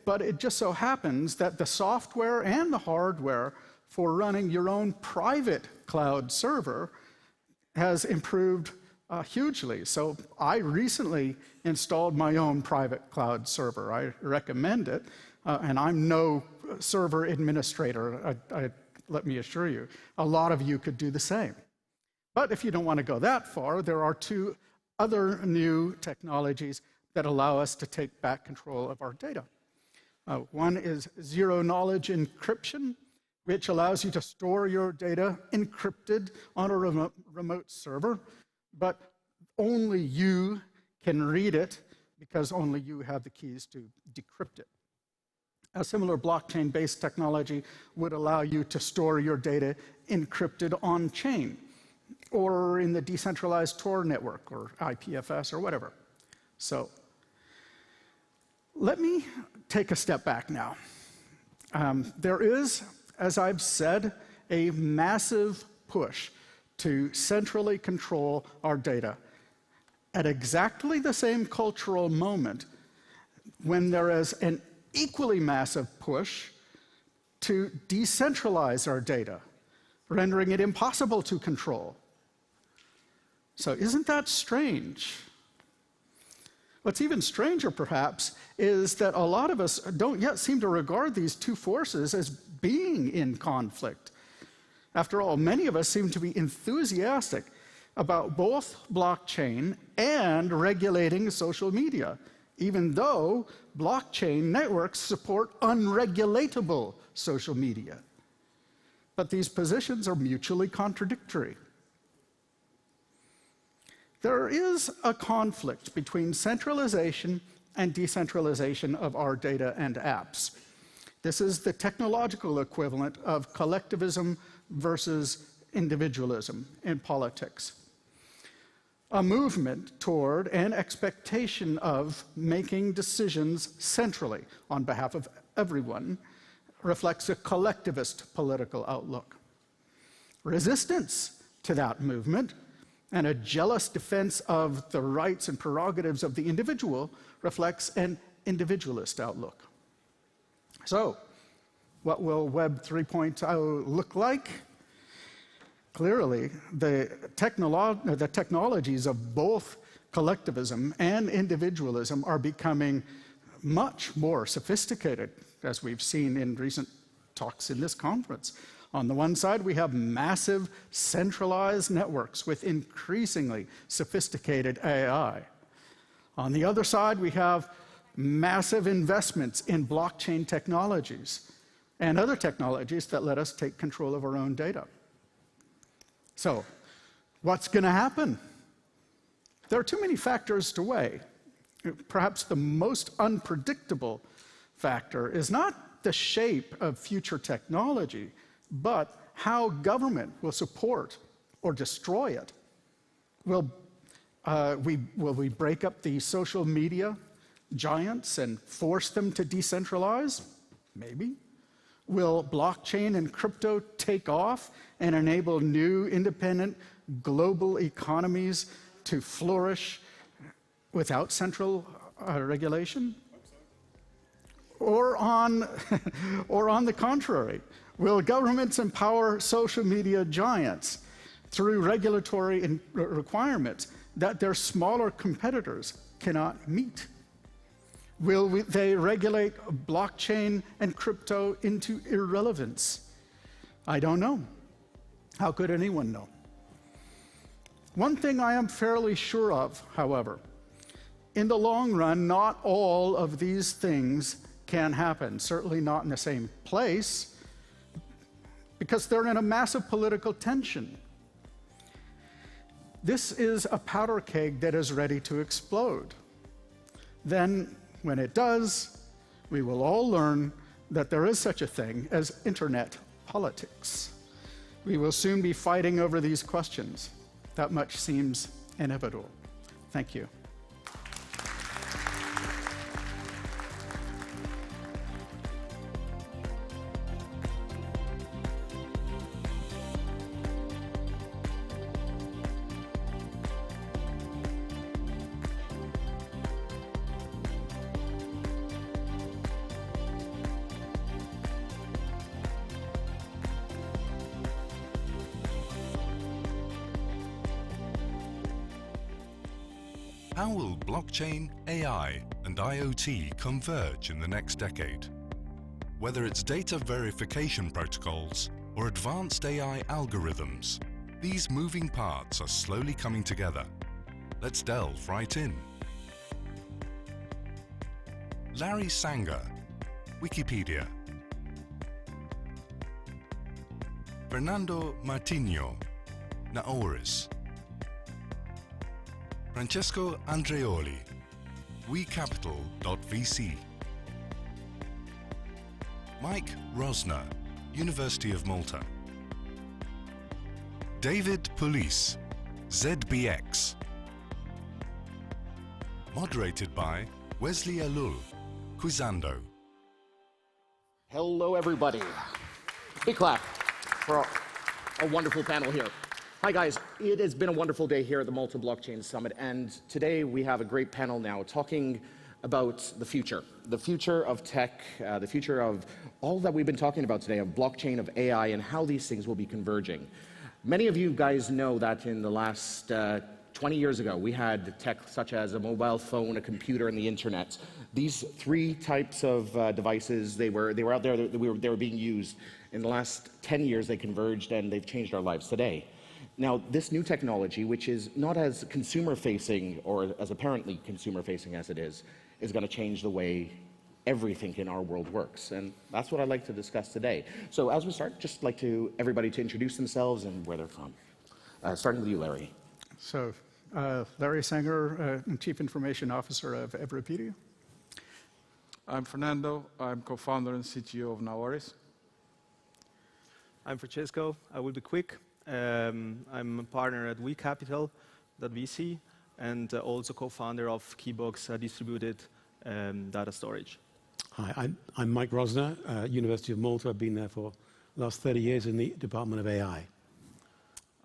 But it just so happens that the software and the hardware for running your own private cloud server has improved hugely. So I recently installed my own private cloud server. I recommend it, and I'm no server administrator, let me assure you. A lot of you could do the same. But if you don't want to go that far, there are two other new technologies that allow us to take back control of our data. One is zero-knowledge encryption, which allows you to store your data encrypted on a remote server, but only you can read it because only you have the keys to decrypt it. A similar blockchain-based technology would allow you to store your data encrypted on-chain or in the decentralized Tor network or IPFS or whatever. So let me take a step back now. There is, as I've said, a massive push to centrally control our data at exactly the same cultural moment when there is an equally massive push to decentralize our data, rendering it impossible to control. So isn't that strange? What's even stranger, perhaps, is that a lot of us don't yet seem to regard these two forces as being in conflict. After all, many of us seem to be enthusiastic about both blockchain and regulating social media, even though blockchain networks support unregulatable social media. But these positions are mutually contradictory. There is a conflict between centralization and decentralization of our data and apps. This is the technological equivalent of collectivism versus individualism in politics. A movement toward an expectation of making decisions centrally on behalf of everyone reflects a collectivist political outlook. Resistance to that movement and a jealous defense of the rights and prerogatives of the individual reflects an individualist outlook. So, what will Web 3.0 look like? Clearly, the technologies of both collectivism and individualism are becoming much more sophisticated, as we've seen in recent talks in this conference. On the one side, we have massive centralized networks with increasingly sophisticated AI. On the other side, we have massive investments in blockchain technologies and other technologies that let us take control of our own data. So, what's going to happen? There are too many factors to weigh. Perhaps the most unpredictable factor is not the shape of future technology, but how government will support or destroy it. Will we break up the social media giants and force them to decentralize? Maybe. Will blockchain and crypto take off and enable new independent global economies to flourish without central regulation? Or on the contrary, will governments empower social media giants through regulatory requirements that their smaller competitors cannot meet? Will they regulate blockchain and crypto into irrelevance? I don't know. How could anyone know? One thing I am fairly sure of, however, in the long run, not all of these things can happen, certainly not in the same place, because they're in a massive political tension. This is a powder keg that is ready to explode. Then, when it does, we will all learn that there is such a thing as internet politics. We will soon be fighting over these questions. That much seems inevitable. Thank you. How will blockchain, AI, and IoT converge in the next decade? Whether it's data verification protocols or advanced AI algorithms, these moving parts are slowly coming together. Let's delve right in. Larry Sanger, Wikipedia. Fernando Martinho, Naoris. Francesco Andreoli, WeCapital.vc. Mike Rosner, University of Malta. David Police, ZBX. Moderated by Wesley Alul, Quizando. Hello, everybody. Big clap for a wonderful panel here. Hi, guys. It has been a wonderful day here at the Malta Blockchain Summit, and today we have a great panel now talking about the future of tech, the future of all that we've been talking about today, of blockchain, of AI, and how these things will be converging. Many of you guys know that in the last 20 years ago, we had tech such as a mobile phone, a computer, and the internet. These three types of devices, they were out there, they were being used. In the last 10 years, they converged, and they've changed our lives today. Now, this new technology, which is not as consumer-facing or as apparently consumer-facing as it is going to change the way everything in our world works. And that's what I'd like to discuss today. So as we start, just like everybody to introduce themselves and where they're from. Starting with you, Larry. So, Larry Sanger, Chief Information Officer of Evropedia. I'm Fernando. I'm co-founder and CTO of Naoris. I'm Francesco. I will be quick. I'm a partner at WeCapital.vc and also co-founder of Keybox Distributed Data Storage. Hi, I'm Mike Rosner, University of Malta. I've been there for the last 30 years in the Department of AI.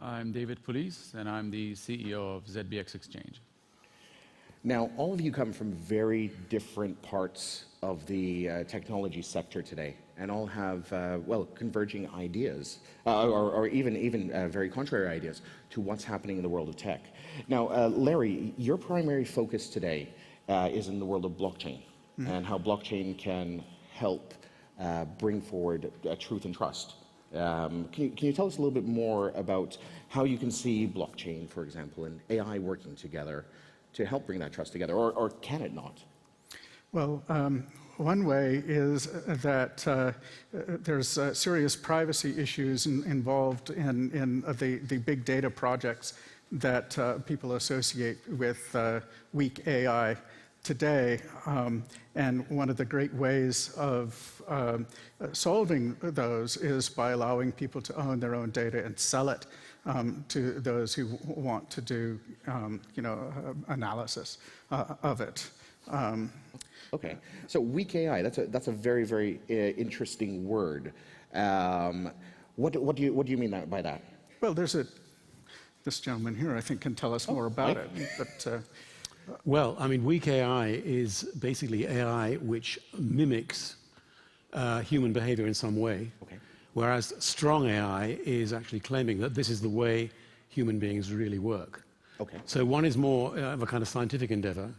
I'm David Police, and I'm the CEO of ZBX Exchange. Now, all of you come from very different parts of the technology sector today, and all have, well, converging ideas, or even very contrary ideas to what's happening in the world of tech. Now, Larry, your primary focus today is in the world of blockchain, and how blockchain can help bring forward truth and trust. Can you tell us a little bit more about how you can see blockchain, for example, and AI working together to help bring that trust together, or can it not? Well, one way is that there's serious privacy issues involved in the big data projects that people associate with weak AI today. And one of the great ways of solving those is by allowing people to own their own data and sell it to those who want to do analysis of it. Okay, so weak AI, that's a very, very interesting word. What do you mean by that? Well, this gentleman here, I think, can tell us more about it. But, well, I mean, weak AI is basically AI which mimics human behavior in some way, whereas strong AI is actually claiming that this is the way human beings really work. Okay. So one is more of a kind of scientific endeavor,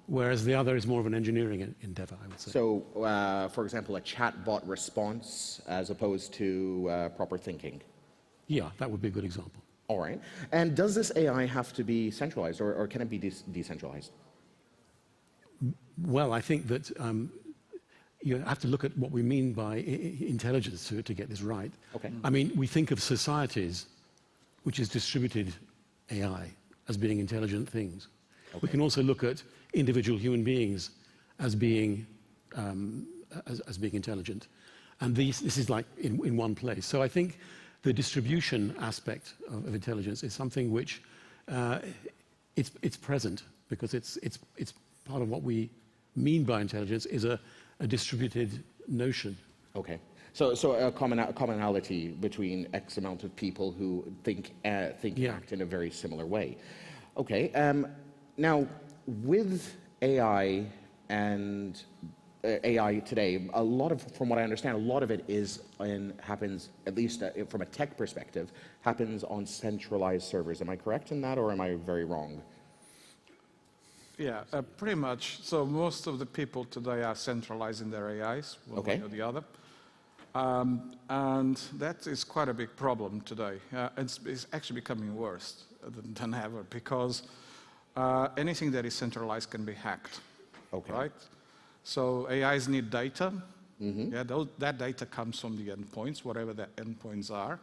whereas the other is more of an engineering endeavor, I would say. So, for example, a chatbot response as opposed to proper thinking? Yeah, that would be a good example. All right. And does this AI have to be centralized, or can it be decentralized? Well, I think that you have to look at what we mean by intelligence to get this right. Okay. I mean, we think of societies, which is distributed AI, as being intelligent things. Okay. We can also look at individual human beings as being intelligent, and this is like in one place. So I think the distribution aspect of intelligence is something which it's present, because it's part of what we mean by intelligence is a distributed notion. Okay. So a commonality between X amount of people who think and act in a very similar way. Okay. Now, with AI and AI today, from what I understand, a lot of it happens, at least from a tech perspective, happens on centralized servers. Am I correct in that, or am I very wrong? Yeah, pretty much. So most of the people today are centralizing their AIs, one way or the other. And that is quite a big problem today. It's actually becoming worse than ever, because anything that is centralized can be hacked. Okay. Right? So AIs need data. Yeah, that data comes from the endpoints, whatever the endpoints are.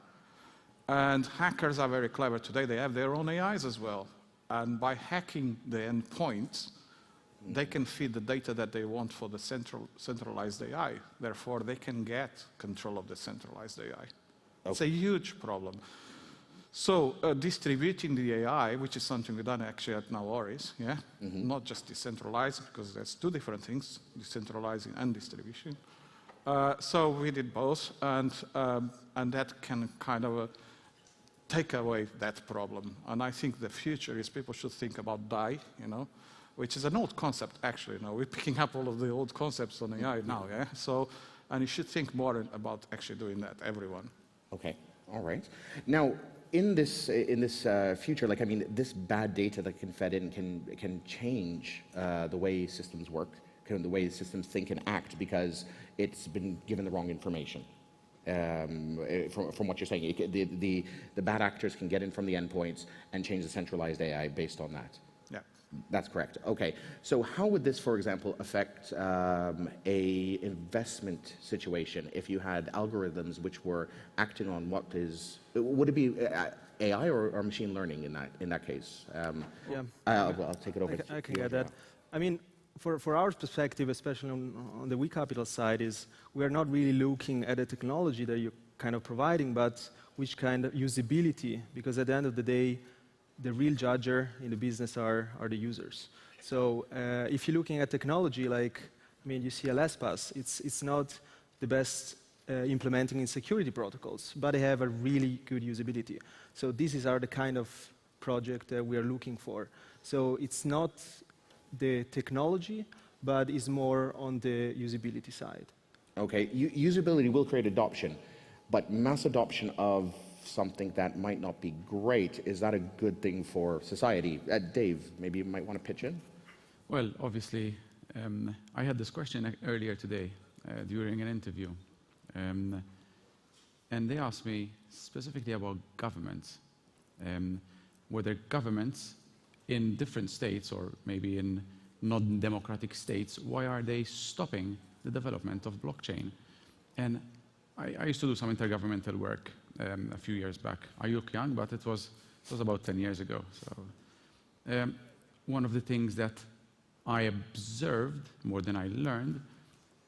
And hackers are very clever today. They have their own AIs as well. And by hacking the endpoints, they can feed the data that they want for the centralized AI. Therefore, they can get control of the centralized AI. Okay. It's a huge problem. So distributing the AI, which is something we've done actually at Naoris, yeah, not just decentralized, because that's two different things, decentralizing and distribution. So we did both, and that can kind of take away that problem. And I think the future is people should think about DAI, which is an old concept actually. We're picking up all of the old concepts on AI now, yeah. So, and you should think more about actually doing that, everyone. Okay, all right. Now, in this future, like, I mean, this bad data that can fed in can change the way systems work, the way systems think and act, because it's been given the wrong information. From what you're saying, the bad actors can get in from the endpoints and change the centralized AI based on that. Yeah, that's correct. Okay, so how would this, for example, affect a investment situation if you had algorithms which were acting on what is? Would it be AI or machine learning in that case? Yeah. Well, I'll take it over. I can get that. I mean, for our perspective, especially on the We Capital side, is we are not really looking at the technology that you're kind of providing, but which kind of usability, because at the end of the day, the real judger in the business are the users. So if you're looking at technology, like, I mean, you see LSPAS, it's not the best implementing in security protocols, but they have a really good usability. So these are the kind of project that we are looking for. So it's not the technology, but is more on the usability side. Okay, usability will create adoption, but mass adoption of something that might not be great, is that a good thing for society? Dave, maybe you might want to pitch in? Well, obviously, I had this question earlier today during an interview, and they asked me specifically about governments, whether governments in different states, or maybe in non-democratic states, why are they stopping the development of blockchain? And I used to do some intergovernmental work a few years back. I look young, but it was about 10 years ago. So one of the things that I observed more than I learned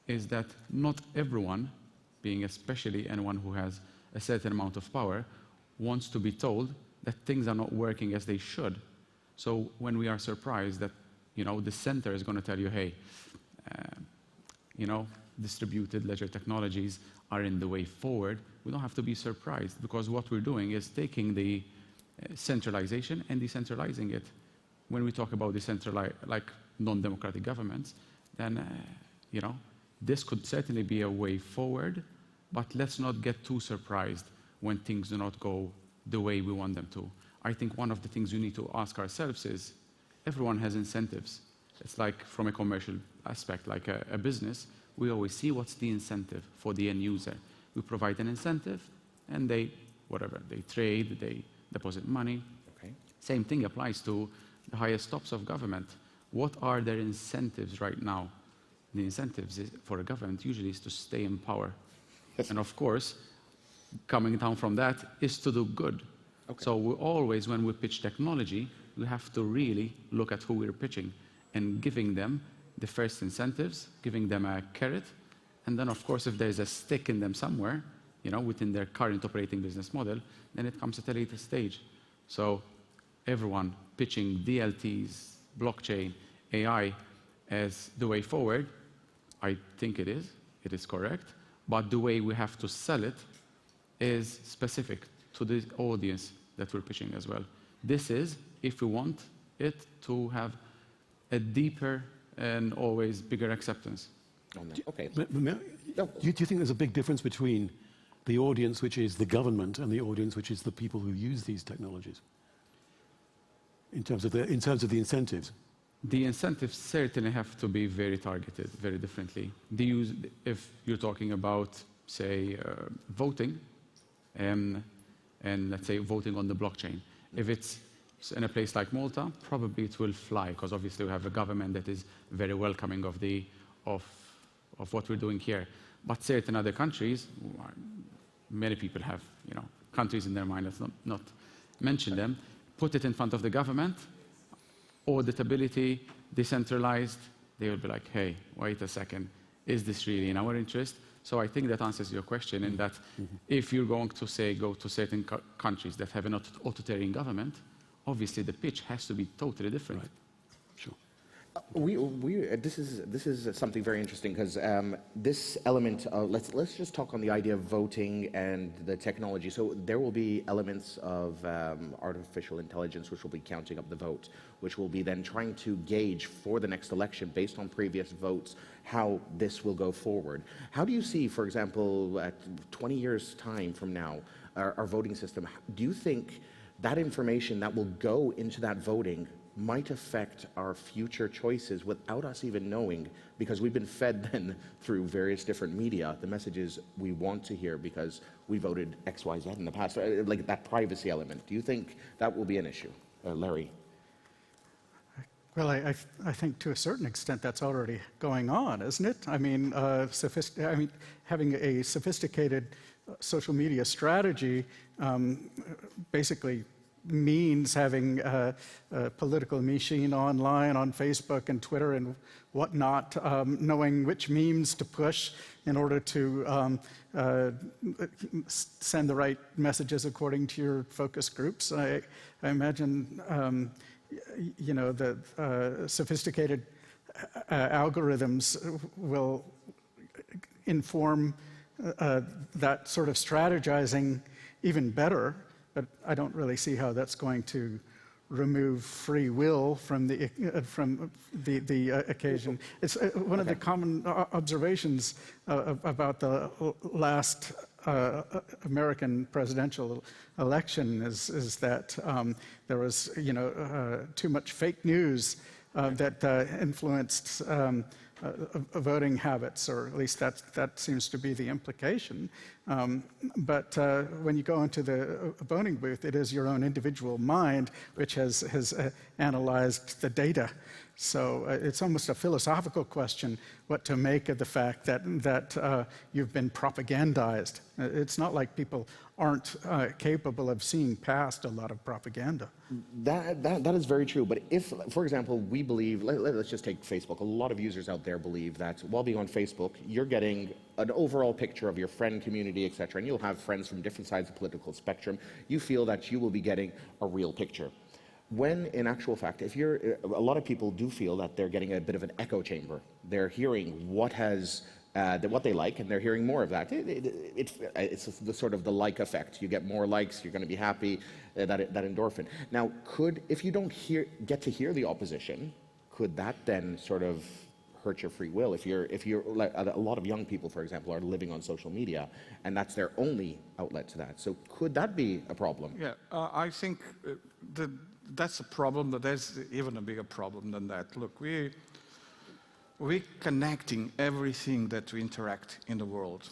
is that not everyone, being especially anyone who has a certain amount of power, wants to be told that things are not working as they should. So when we are surprised that the center is going to tell you, hey, distributed ledger technologies are in the way forward. We don't have to be surprised, because what we're doing is taking the centralization and decentralizing it. When we talk about decentralized, like non-democratic governments, then this could certainly be a way forward, but let's not get too surprised when things do not go the way we want them to. I think one of the things we need to ask ourselves is, everyone has incentives. It's like from a commercial aspect, like a business, we always see what's the incentive for the end user. We provide an incentive, and they trade, they deposit money. Okay. Same thing applies to the highest tops of government. What are their incentives right now? The incentives for a government usually is to stay in power. Yes. And of course, coming down from that is to do good. Okay. So we always, when we pitch technology, we have to really look at who we're pitching and giving them the first incentives, giving them a carrot, and then of course if there's a stick in them somewhere, within their current operating business model, then it comes at a later stage. So everyone pitching DLTs, blockchain, AI as the way forward, I think it is correct, but the way we have to sell it is specific to the audience that we're pitching as well. This is if we want it to have a deeper and always bigger acceptance. Okay. Do you think there's a big difference between the audience, which is the government, and the audience, which is the people who use these technologies, in terms of the incentives? The incentives certainly have to be very targeted, very differently. If you're talking about, say, voting, and let's say voting on the blockchain, if it's in a place like Malta, probably it will fly, because obviously we have a government that is very welcoming of what we're doing here. But certain other countries, many people have countries in their mind, let's not mention them, put it in front of the government, auditability, decentralized, they will be like, hey, wait a second, is this really in our interest? So I think that answers your question in that if you're going to say go to certain countries that have an authoritarian government, obviously the pitch has to be totally different. Right. Sure. This is something very interesting, because this element of, let's just talk on the idea of voting and the technology. So there will be elements of artificial intelligence which will be counting up the vote, which will be then trying to gauge for the next election based on previous votes how this will go forward. How do you see, for example, at 20 years' time from now, our voting system? Do you think that information that will go into that voting might affect our future choices without us even knowing, because we've been fed then through various different media the messages we want to hear because we voted XYZ in the past, like that privacy element? Do you think that will be an issue? Larry? Well, I think to a certain extent that's already going on, isn't it? I mean, having a sophisticated social media strategy basically means having a political machine online on Facebook and Twitter and whatnot, knowing which memes to push in order to send the right messages according to your focus groups. I imagine, the sophisticated algorithms will inform that sort of strategizing even better. But I don't really see how that's going to remove free will from the occasion. It's one of the common observations about the last American presidential election is that there was too much fake news that influenced voting habits, or at least that seems to be the implication. But when you go into the voting booth, it is your own individual mind which has analyzed the data. So it's almost a philosophical question what to make of the fact that you've been propagandized. It's not like people aren't capable of seeing past a lot of propaganda. That is very true. But if, for example, we believe, let's just take Facebook. A lot of users out there believe that while being on Facebook, you're getting an overall picture of your friend community, etc., and you'll have friends from different sides of the political spectrum. You feel that you will be getting a real picture. when in actual fact, if you're, a lot of people do feel that they're getting a bit of an echo chamber. They're hearing what has, what they like, and they're hearing more of that. It's the sort of the like effect. You get more likes, you're going to be happy, that endorphin. Now, if you don't get to hear the opposition, could that then sort of hurt your free will? If you're like a lot of young people, for example, are living on social media, and that's their only outlet to that. So could that be a problem? Yeah, I think that's a problem, but there's even a bigger problem than that. Look, we're connecting everything that we interact in the world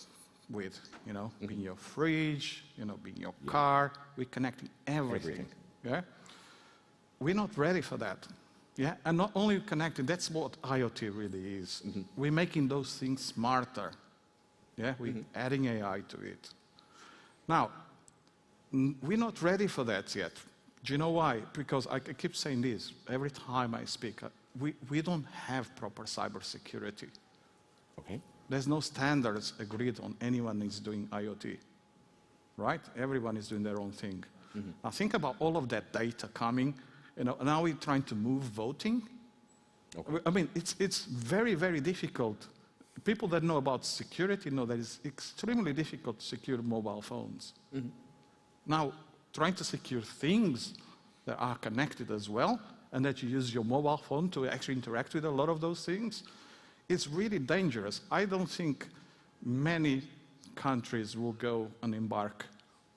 with, you know, being your fridge, you know, being your car, we're connecting everything. Yeah? We're not ready for that. Yeah, and not only connected, that's what IoT really is. We're making those things smarter. Yeah, we're adding AI to it. Now, we're not ready for that yet. Do you know why? Because I keep saying this every time I speak. We don't have proper cybersecurity. Okay. There's no standards agreed on anyone is doing IoT, right? Everyone is doing their own thing. Now think about all of that data coming. You know, now we're trying to move voting. Okay. I mean, it's very, very difficult. People that know about security know that it's extremely difficult to secure mobile phones. Now, trying to secure things that are connected as well, and that you use your mobile phone to actually interact with a lot of those things, it's really dangerous. I don't think many countries will go and embark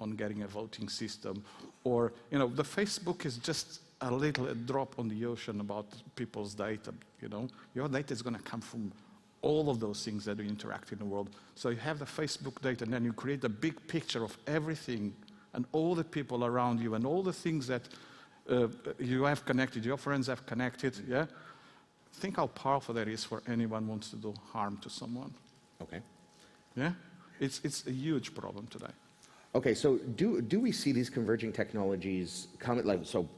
on getting a voting system. Or, you know, the Facebook is just a drop on the ocean about people's data, you know. Your data is going to come from all of those things that you interact in the world. So you have the Facebook data, and then you create a big picture of everything and all the people around you and all the things that you have connected, your friends have connected, yeah? Think how powerful that is for anyone who wants to do harm to someone. Okay. Yeah? It's a huge problem today. Okay, so do we see these converging technologies come, like, so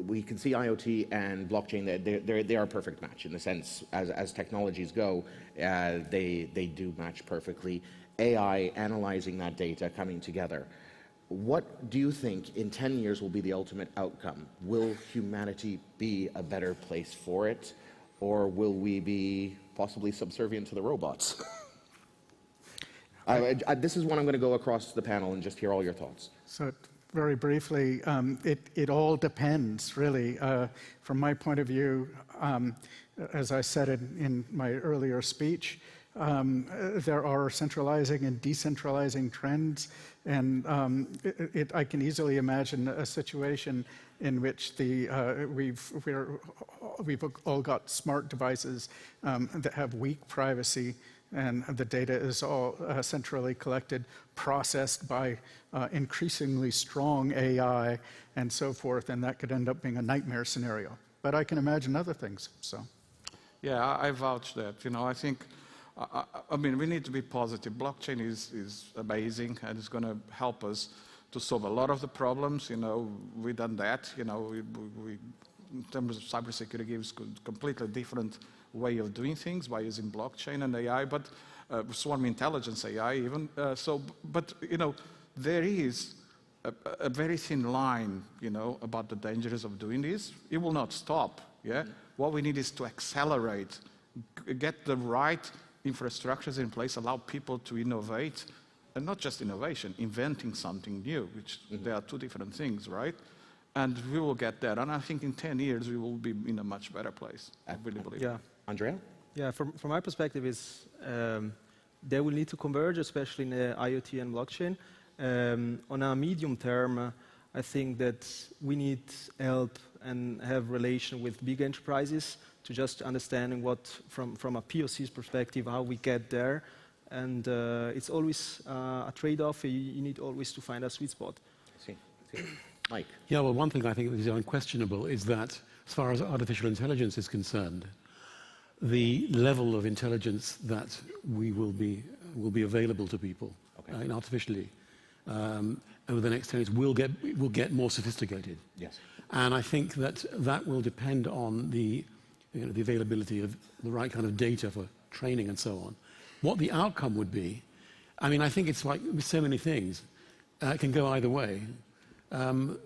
we can see IoT and blockchain, they are a perfect match in the sense, as technologies go, they do match perfectly. AI analyzing that data, coming together. What do you think in 10 years will be the ultimate outcome? Will humanity be a better place for it, or will we be possibly subservient to the robots? This is one I'm going to go across the panel and just hear all your thoughts. So very briefly, it all depends, really. From my point of view, as I said in my earlier speech, there are centralizing and decentralizing trends, and I can easily imagine a situation in which we've all got smart devices that have weak privacy, and the data is all centrally collected, processed by increasingly strong AI and so forth, and that could end up being a nightmare scenario. But I can imagine other things, so. Yeah, I vouch that. You know, I think, I mean, we need to be positive. Blockchain is amazing, and it's going to help us to solve a lot of the problems. You know, we've done that. You know, we in terms of cybersecurity, gives a completely different way of doing things by using blockchain and AI, but swarm intelligence AI even. But you know, there is a very thin line, you know, about the dangers of doing this. It will not stop. Yeah. What we need is to accelerate, get the right infrastructures in place, allow people to innovate, and not just innovation, inventing something new, which there are two different things, right? And we will get there. And I think in 10 years, we will be in a much better place. I really believe that. Andrea? Yeah, from my perspective, is they will need to converge, especially in the IoT and blockchain. On a medium term, I think that we need help and have relation with big enterprises to just understanding what, from a POC's perspective, how we get there. And it's always a trade-off. You need always to find a sweet spot. I see. Mike? Yeah, well, one thing I think is unquestionable is that, as far as artificial intelligence is concerned, the level of intelligence that will be available to people artificially over the next 10 years will get more sophisticated. Yes. And I think that will depend on the availability of the right kind of data for training and so on. What the outcome would be, I mean, I think it's like with so many things, it can go either way.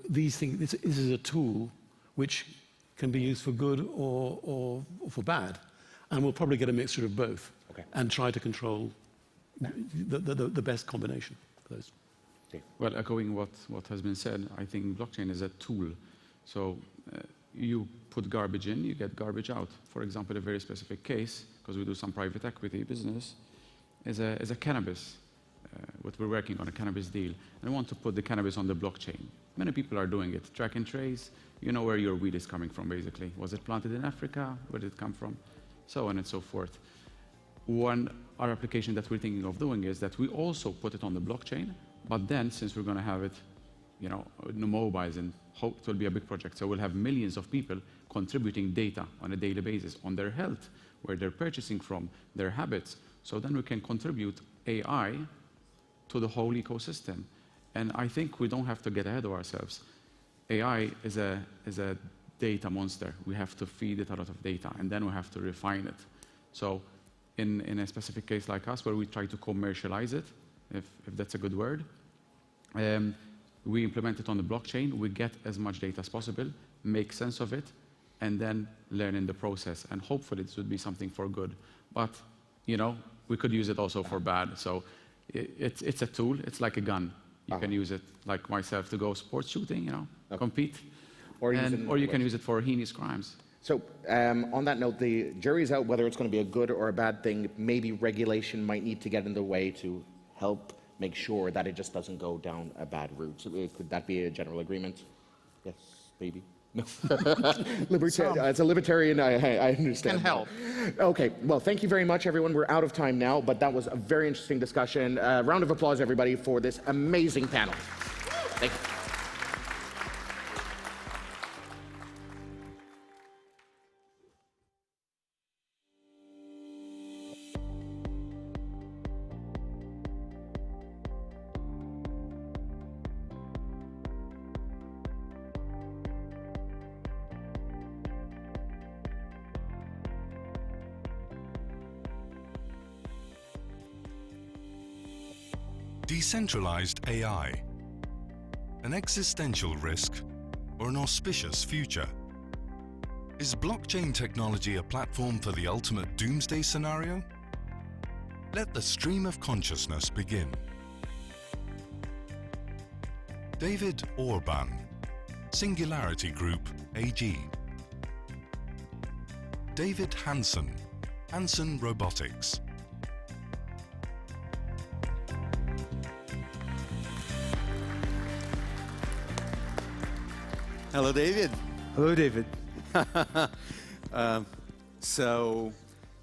These things, this is a tool which can be used for good or for bad. And we'll probably get a mixture of both and try to control the best combination of those. Well, echoing what has been said, I think blockchain is a tool. So you put garbage in, you get garbage out. For example, a very specific case, because we do some private equity business, is a cannabis. What we're working on, a cannabis deal. And I want to put the cannabis on the blockchain. Many people are doing it. Track and trace, you know where your weed is coming from, basically. Was it planted in Africa? Where did it come from? So on and so forth. Our application that we're thinking of doing is that we also put it on the blockchain, but then, since we're going to have it, you know, in the mobiles, and hope it will be a big project, so we'll have millions of people contributing data on a daily basis on their health, where they're purchasing from, their habits. So then we can contribute AI to the whole ecosystem. And I think we don't have to get ahead of ourselves. AI is a data monster. We have to feed it a lot of data, and then we have to refine it. So in a specific case like us, where we try to commercialize it, if that's a good word, we implement it on the blockchain, we get as much data as possible, make sense of it, and then learn in the process. And hopefully this would be something for good. But, you know, we could use it also for bad. So it's a tool, it's like a gun. You can use it, like myself, to go sports shooting, you know, compete. Or you can use it for heinous crimes. So on that note, the jury's out whether it's going to be a good or a bad thing. Maybe regulation might need to get in the way to help make sure that it just doesn't go down a bad route. So, could that be a general agreement? Yes, maybe. No. It's a libertarian, I understand. Can help. Okay, well, thank you very much, everyone. We're out of time now, but that was a very interesting discussion. Round of applause, everybody, for this amazing panel. Thank you. Decentralized AI, an existential risk or an auspicious future? Is blockchain technology a platform for the ultimate doomsday scenario? Let the stream of consciousness begin. David Orban, Singularity Group AG. David Hansen, Hansen Robotics. Hello, David. Hello, David. So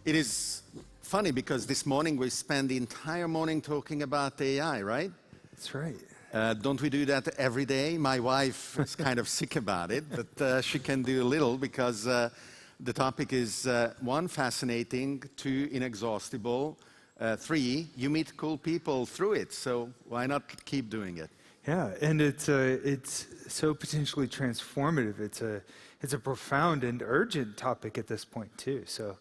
it is funny because this morning we spent the entire morning talking about AI, right? That's right. Don't we do that every day? My wife is kind of sick about it, but she can do a little because the topic is one, fascinating, two, inexhaustible, three, you meet cool people through it, so why not keep doing it? Yeah, and it's so potentially transformative. It's a profound and urgent topic at this point too. So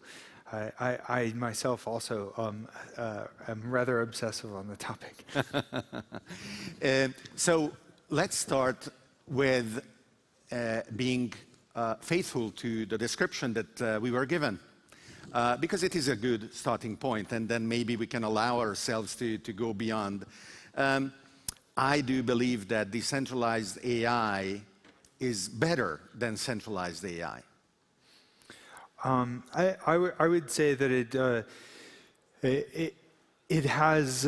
I myself also am rather obsessive on the topic. So let's start with being faithful to the description that we were given, because it is a good starting point, and then maybe we can allow ourselves to go beyond. I do believe that decentralized AI is better than centralized AI. I would say that it has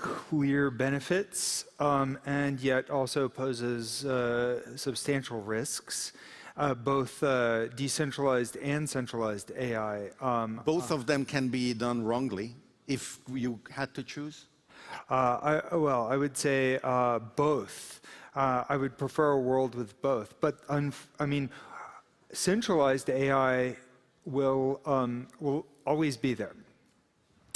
clear benefits and yet also poses substantial risks, both decentralized and centralized AI. Both of them can be done wrongly if you had to choose? Well, I would say both. I would prefer a world with both. But I mean, centralized AI will always be there.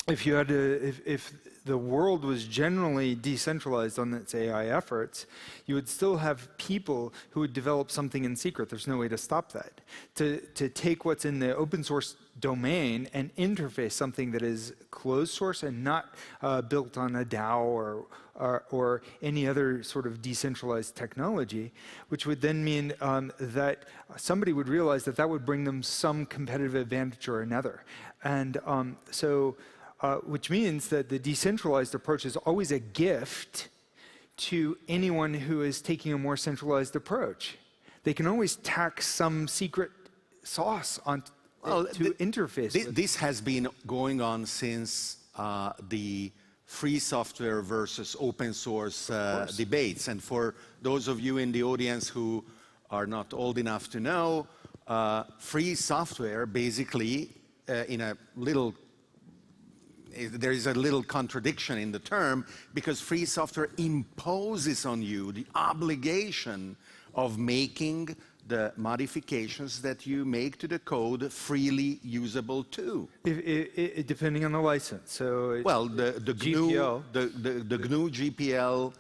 if you had to, if the world was generally decentralized on its AI efforts, you would still have people who would develop something in secret. There's no way to stop that. To take what's in the open source domain and interface something that is closed source and not built on a DAO or any other sort of decentralized technology, which would then mean that somebody would realize that that would bring them some competitive advantage or another. And which means that the decentralized approach is always a gift to anyone who is taking a more centralized approach. They can always tack some secret sauce on to interface with. This has been going on since the free software versus open source debates. And for those of you in the audience who are not old enough to know, free software basically there is a little contradiction in the term, because free software imposes on you the obligation of making the modifications that you make to the code freely usable too. Depending on the license. So well, the GPL, the GNU GPL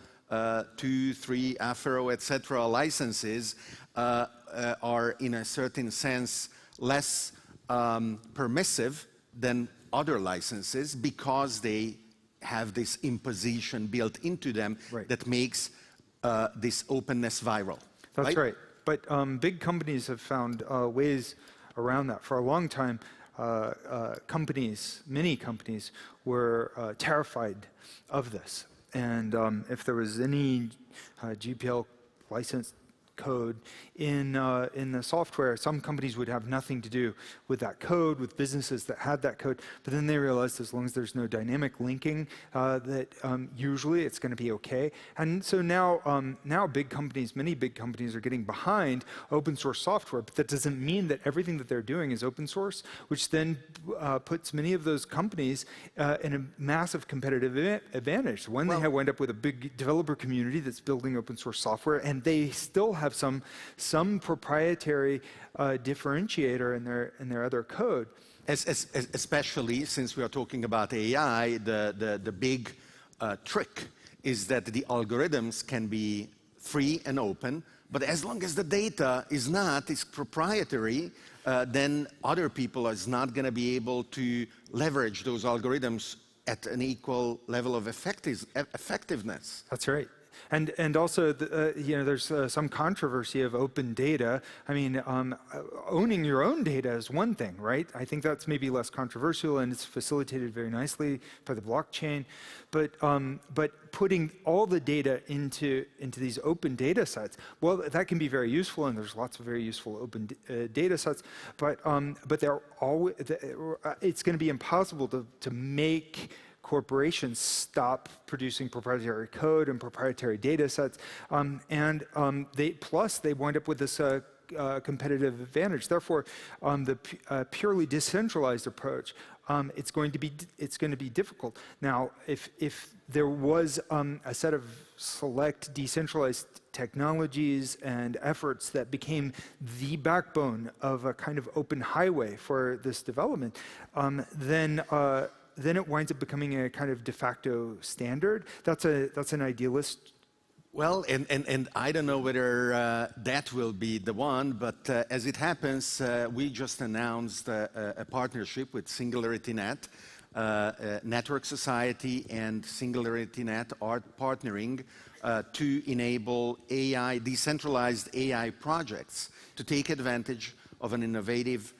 2, 3, Afero, etc. licenses are in a certain sense less permissive than other licenses, because they have this imposition built into them that makes this openness viral. That's right. But big companies have found ways around that. For a long time, many companies were terrified of this. And if there was any GPL license code in the software, some companies would have nothing to do with that code, with businesses that had that code. But then they realized as long as there's no dynamic linking, that usually it's going to be okay. And so now, many big companies are getting behind open source software, but that doesn't mean that everything that they're doing is open source, which then puts many of those companies in a massive competitive advantage. When they wind up with a big developer community that's building open source software, and they still have some proprietary differentiator in their other code. Especially since we are talking about AI, the big trick is that the algorithms can be free and open, but as long as the data is proprietary, then other people is not going to be able to leverage those algorithms at an equal level of effectiveness. That's right. And also, there's some controversy of open data. I mean, owning your own data is one thing, right? I think that's maybe less controversial, and it's facilitated very nicely by the blockchain. But putting all the data into these open data sets, well, that can be very useful, and there's lots of very useful open data sets. But it's going to be impossible to make corporations stop producing proprietary code and proprietary data sets, they wind up with this competitive advantage. Therefore, the purely decentralized approach, it's going to be difficult. Now, if there was a set of select decentralized technologies and efforts that became the backbone of a kind of open highway for this development, then it winds up becoming a kind of de facto standard. That's an idealist. Well, and I don't know whether that will be the one, but as it happens, we just announced a partnership with SingularityNet. Network Society and SingularityNet are partnering to enable decentralized AI projects to take advantage of an innovative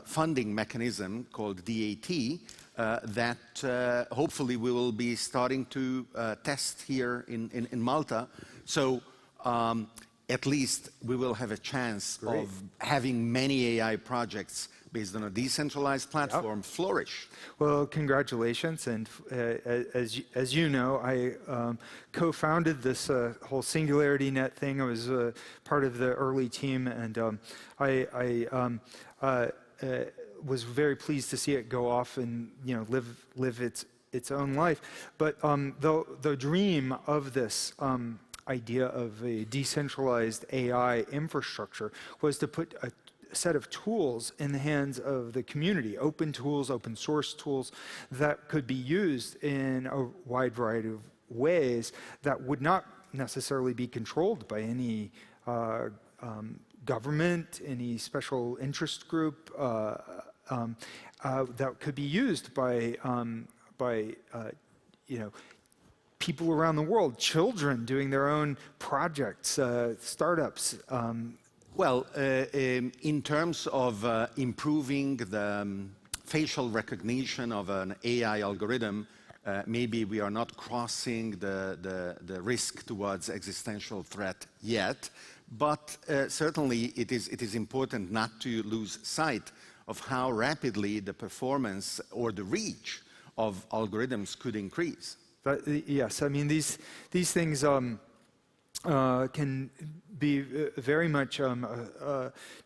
funding mechanism called DAT, that hopefully we will be starting to test here in Malta. So at least we will have a chance of having many AI projects based on a decentralized platform flourish. Well, congratulations. And as you know, I co-founded this whole SingularityNet thing. I was part of the early team, and I was very pleased to see it go off and live its own life. But the dream of this idea of a decentralized AI infrastructure was to put set of tools in the hands of the community, open tools, open source tools that could be used in a wide variety of ways that would not necessarily be controlled by any government, any special interest group, that could be used by people around the world, children doing their own projects, startups. Well, in terms of improving the facial recognition of an AI algorithm, maybe we are not crossing the risk towards existential threat yet, but certainly it is important not to lose sight of how rapidly the performance or the reach of algorithms could increase. But, yes, I mean, these things can be very much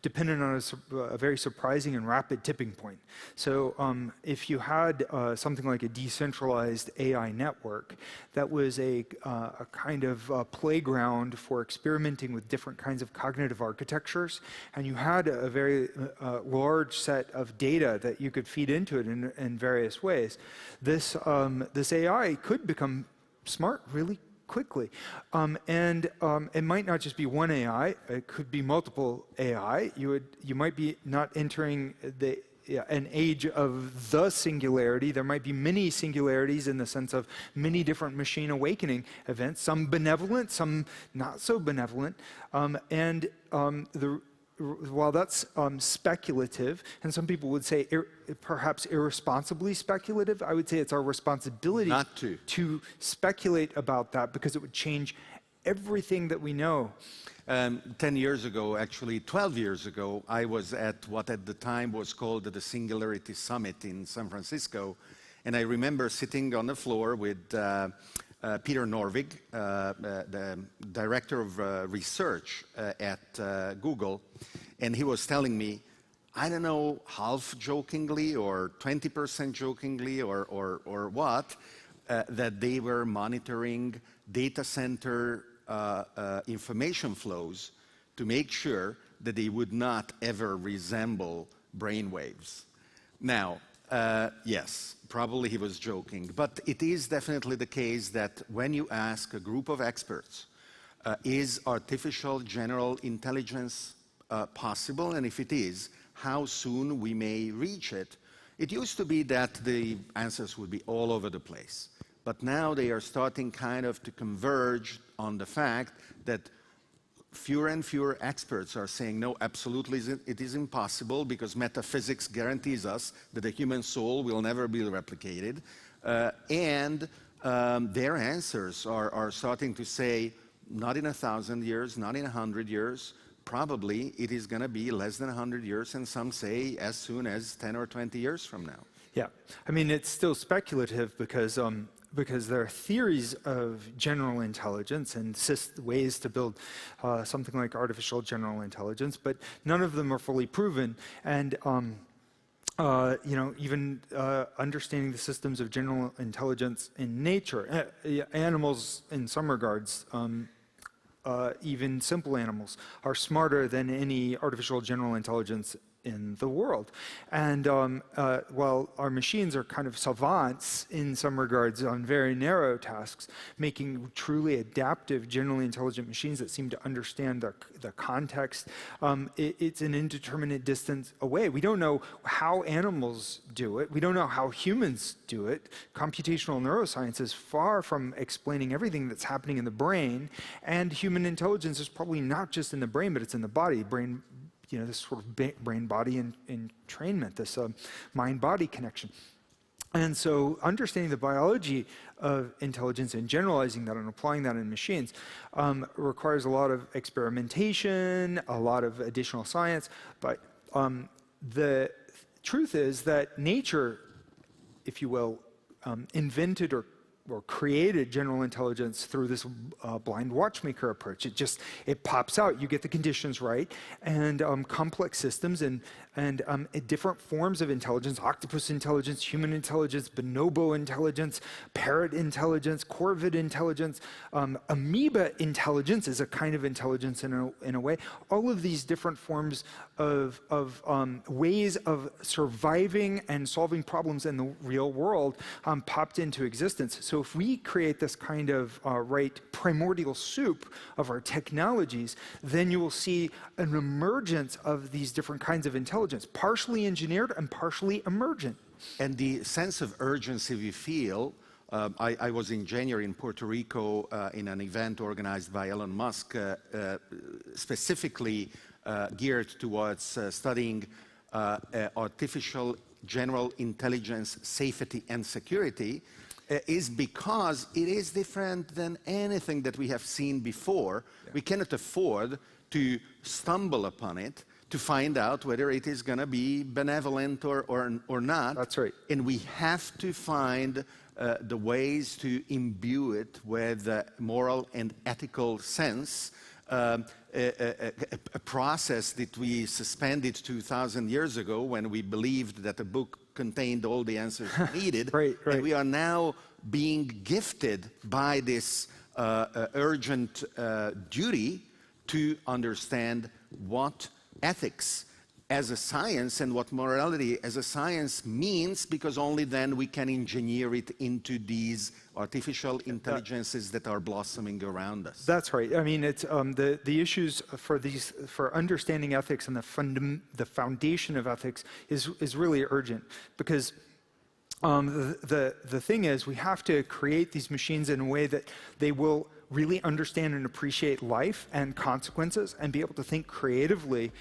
dependent on a very surprising and rapid tipping point. So if you had something like a decentralized AI network that was a kind of playground for experimenting with different kinds of cognitive architectures, and you had a very large set of data that you could feed into it in various ways, this AI could become smart really quickly. It might not just be one AI, it could be multiple AI. You might be not entering an age of the singularity. There might be many singularities in the sense of many different machine awakening events, some benevolent, some not so benevolent. While that's speculative, and some people would say perhaps irresponsibly speculative, I would say it's our responsibility not to speculate about that, because it would change everything that we know. 10 years ago, actually 12 years ago, I was at what at the time was called the Singularity Summit in San Francisco, and I remember sitting on the floor with Peter Norvig, the director of research at Google, and he was telling me, I don't know, half jokingly or 20% jokingly or what, that they were monitoring data center information flows to make sure that they would not ever resemble brainwaves. Now, yes, probably he was joking, but it is definitely the case that when you ask a group of experts, is artificial general intelligence possible, and if it is, how soon we may reach it, it used to be that the answers would be all over the place. But now they are starting kind of to converge on the fact that fewer and fewer experts are saying, no, absolutely it is impossible, because metaphysics guarantees us that the human soul will never be replicated. Their answers are starting to say, not in 1,000 years, not in 100 years, probably it is going to be less than 100 years, and some say as soon as 10 or 20 years from now. Yeah, I mean, it's still speculative because there are theories of general intelligence and ways to build something like artificial general intelligence, but none of them are fully proven. And even understanding the systems of general intelligence in nature, animals in some regards, even simple animals, are smarter than any artificial general intelligence in the world. And while our machines are kind of savants in some regards on very narrow tasks, making truly adaptive, generally intelligent machines that seem to understand the context, it's an indeterminate distance away. We don't know how animals do it. We don't know how humans do it. Computational neuroscience is far from explaining everything that's happening in the brain, and human intelligence is probably not just in the brain, but it's in the body. This sort of brain-body entrainment, this mind-body connection. And so understanding the biology of intelligence and generalizing that and applying that in machines requires a lot of experimentation, a lot of additional science. But the truth is that nature, if you will, invented or or created general intelligence through this blind watchmaker approach. It pops out. You get the conditions right, and complex systems and different forms of intelligence: octopus intelligence, human intelligence, bonobo intelligence, parrot intelligence, corvid intelligence, amoeba intelligence is a kind of intelligence in a way. All of these different forms of ways of surviving and solving problems in the real world popped into existence. So if we create this kind of primordial soup of our technologies, then you will see an emergence of these different kinds of intelligence, partially engineered and partially emergent. And the sense of urgency we feel, I was in January in Puerto Rico in an event organized by Elon Musk, specifically geared towards studying artificial general intelligence safety and security, is because it is different than anything that we have seen before. Yeah. We cannot afford to stumble upon it to find out whether it is going to be benevolent or not. That's right. And we have to find the ways to imbue it with moral and ethical sense. A process that we suspended 2,000 years ago when we believed that a book contained all the answers needed. Right. And we are now being gifted by this urgent duty to understand what ethics as a science and what morality as a science means, because only then we can engineer it into these artificial intelligences that are blossoming around us. That's right. I mean, it's the issues for understanding ethics and the foundation of ethics is really urgent, because the thing is, we have to create these machines in a way that they will really understand and appreciate life and consequences and be able to think creatively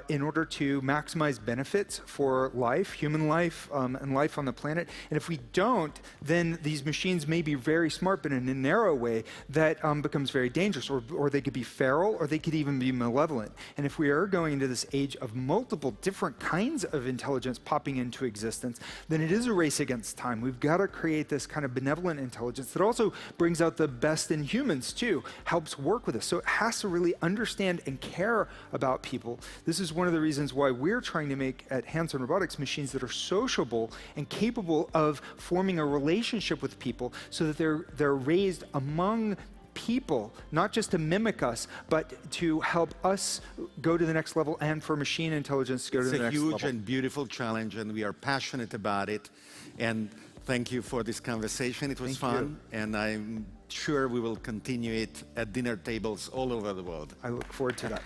in order to maximize benefits for life, human life, and life on the planet. And if we don't, then these machines may be very smart, but in a narrow way that becomes very dangerous, or they could be feral, or they could even be malevolent. And if we are going into this age of multiple different kinds of intelligence popping into existence, then it is a race against time. We've got to create this kind of benevolent intelligence that also brings out the best in humans too, helps work with us. So it has to really understand and care about people. This is one of the reasons why we're trying to make at Hands-On Robotics machines that are sociable and capable of forming a relationship with people, so that they're raised among people, not just to mimic us, but to help us go to the next level, and for machine intelligence to go to the next level. It's a huge and beautiful challenge, and we are passionate about it. And thank you for this conversation. It was fun, and I'm sure we will continue it at dinner tables all over the world. I look forward to that.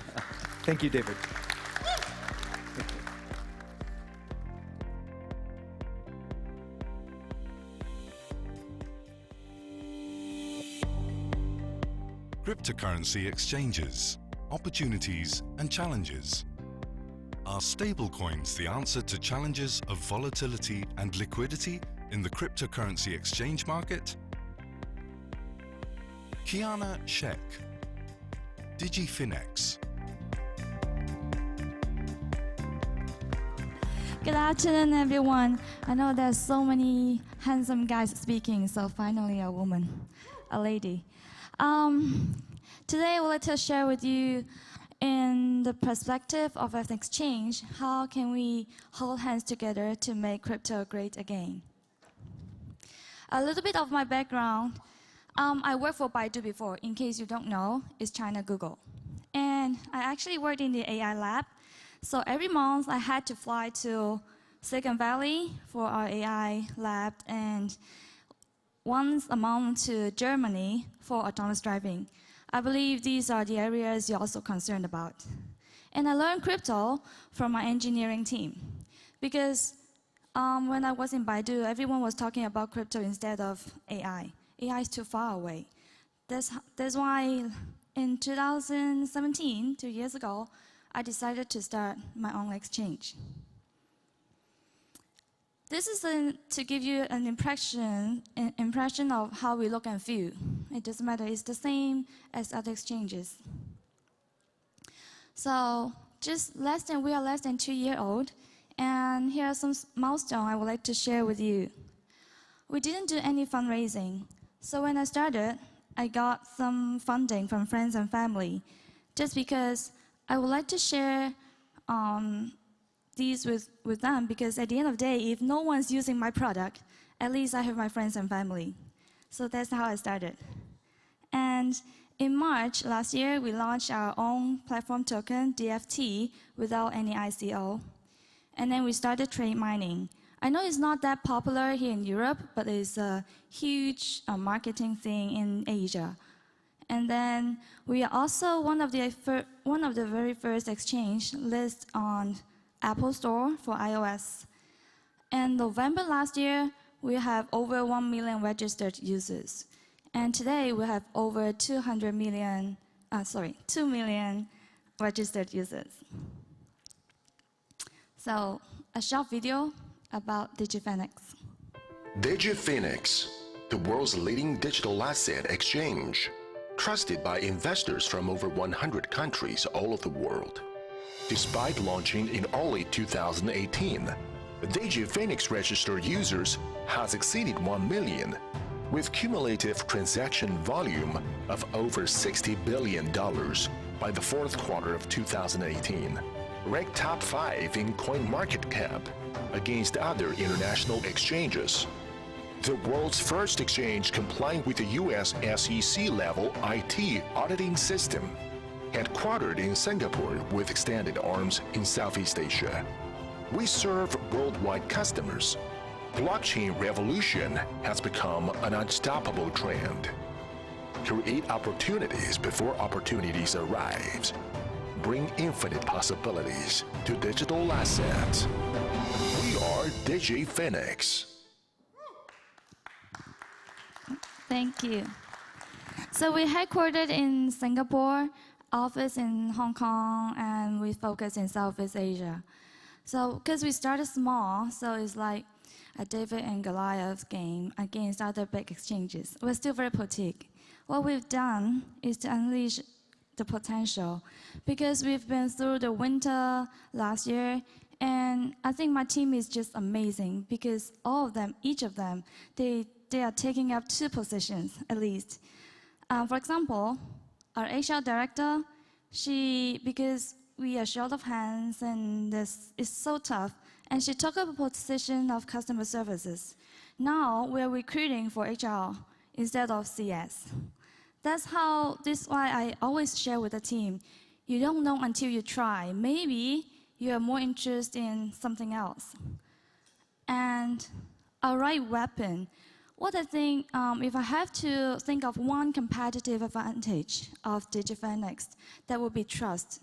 Thank you, David. Cryptocurrency exchanges, opportunities and challenges. Are stablecoins the answer to challenges of volatility and liquidity in the cryptocurrency exchange market? Kiana Sheck, DigiFinex. Good afternoon, everyone. I know there's so many handsome guys speaking, so finally a woman, a lady. Today I would like to share with you, in the perspective of an exchange, how can we hold hands together to make crypto great again? A little bit of my background. I worked for Baidu before. In case you don't know, it's China Google. And I actually worked in the AI lab. So every month I had to fly to Silicon Valley for our AI lab, and once a month to Germany for autonomous driving. I believe these are the areas you're also concerned about. And I learned crypto from my engineering team, because when I was in Baidu, everyone was talking about crypto instead of AI. AI is too far away. That's why in 2017, 2 years ago, I decided to start my own exchange. This is to give you an impression of how we look and feel. It doesn't matter, it's the same as other exchanges. So we are less than 2 years old, and here are some milestones I would like to share with you. we didn't do any fundraising. So when I started, I got some funding from friends and family, just because I would like to share these with them, because at the end of the day, if no one's using my product, at least I have my friends and family. So that's how I started. And in March last year, we launched our own platform token, DFT, without any ICO. And then we started trade mining. I know it's not that popular here in Europe, but it's a huge marketing thing in Asia. And then we are also one of the very first exchange listed on Apple Store for iOS. In November last year, we have over 1 million registered users. And today we have over 2 million registered users. So a short video about DigiPhoenix. DigiPhoenix, the world's leading digital asset exchange, trusted by investors from over 100 countries all over the world. Despite launching in early 2018, DigiPhoenix registered users has exceeded 1 million, with cumulative transaction volume of over $60 billion by the fourth quarter of 2018, ranked top 5 in CoinMarketCap against other international exchanges. The world's first exchange complying with the US SEC level IT auditing system, headquartered in Singapore with extended arms in Southeast Asia. We serve worldwide customers. Blockchain revolution has become an unstoppable trend. Create opportunities before opportunities arrive. Bring infinite possibilities to digital assets. We are DigiPhoenix. Thank you. So we're headquartered in Singapore, office in Hong Kong, and we focus in Southeast Asia. So because we started small, so it's like a David and Goliath game against other big exchanges. We're still very boutique. What we've done is to unleash the potential, because we've been through the winter last year, and I think my team is just amazing, because all of them, each of them, they are taking up 2 positions at least. For example, our HR director, because we are short of hands and this is so tough, and she took up a position of customer services. Now we're recruiting for HR instead of CS. This is why I always share with the team, you don't know until you try. Maybe you are more interested in something else. And our right weapon, what I think, if I have to think of one competitive advantage of DigiPhoenix, that would be trust.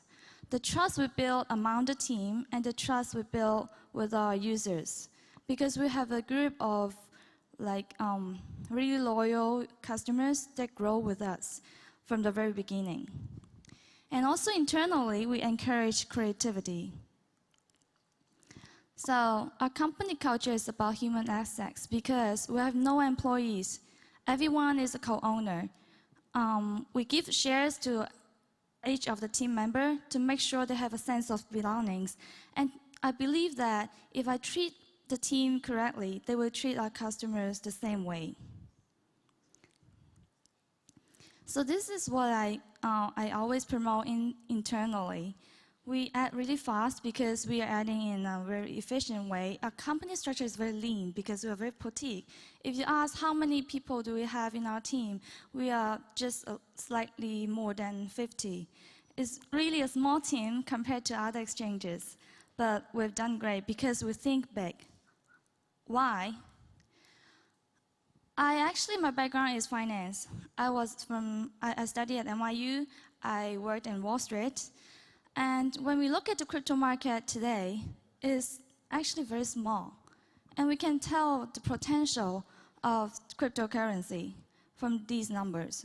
The trust we build among the team and the trust we build with our users. Because we have a group of really loyal customers that grow with us from the very beginning. And also internally, we encourage creativity. So our company culture is about human assets, because we have no employees. Everyone is a co-owner. We give shares to each of the team members to make sure they have a sense of belongings. And I believe that if I treat the team correctly, they will treat our customers the same way. So this is what I always promote internally. We add really fast because we are adding in a very efficient way. Our company structure is very lean because we are very boutique. If you ask how many people do we have in our team, we are just slightly more than 50. It's really a small team compared to other exchanges, but we've done great because we think big. Why? My background is finance. I studied at NYU. I worked in Wall Street. And when we look at the crypto market today, it's actually very small. And we can tell the potential of cryptocurrency from these numbers.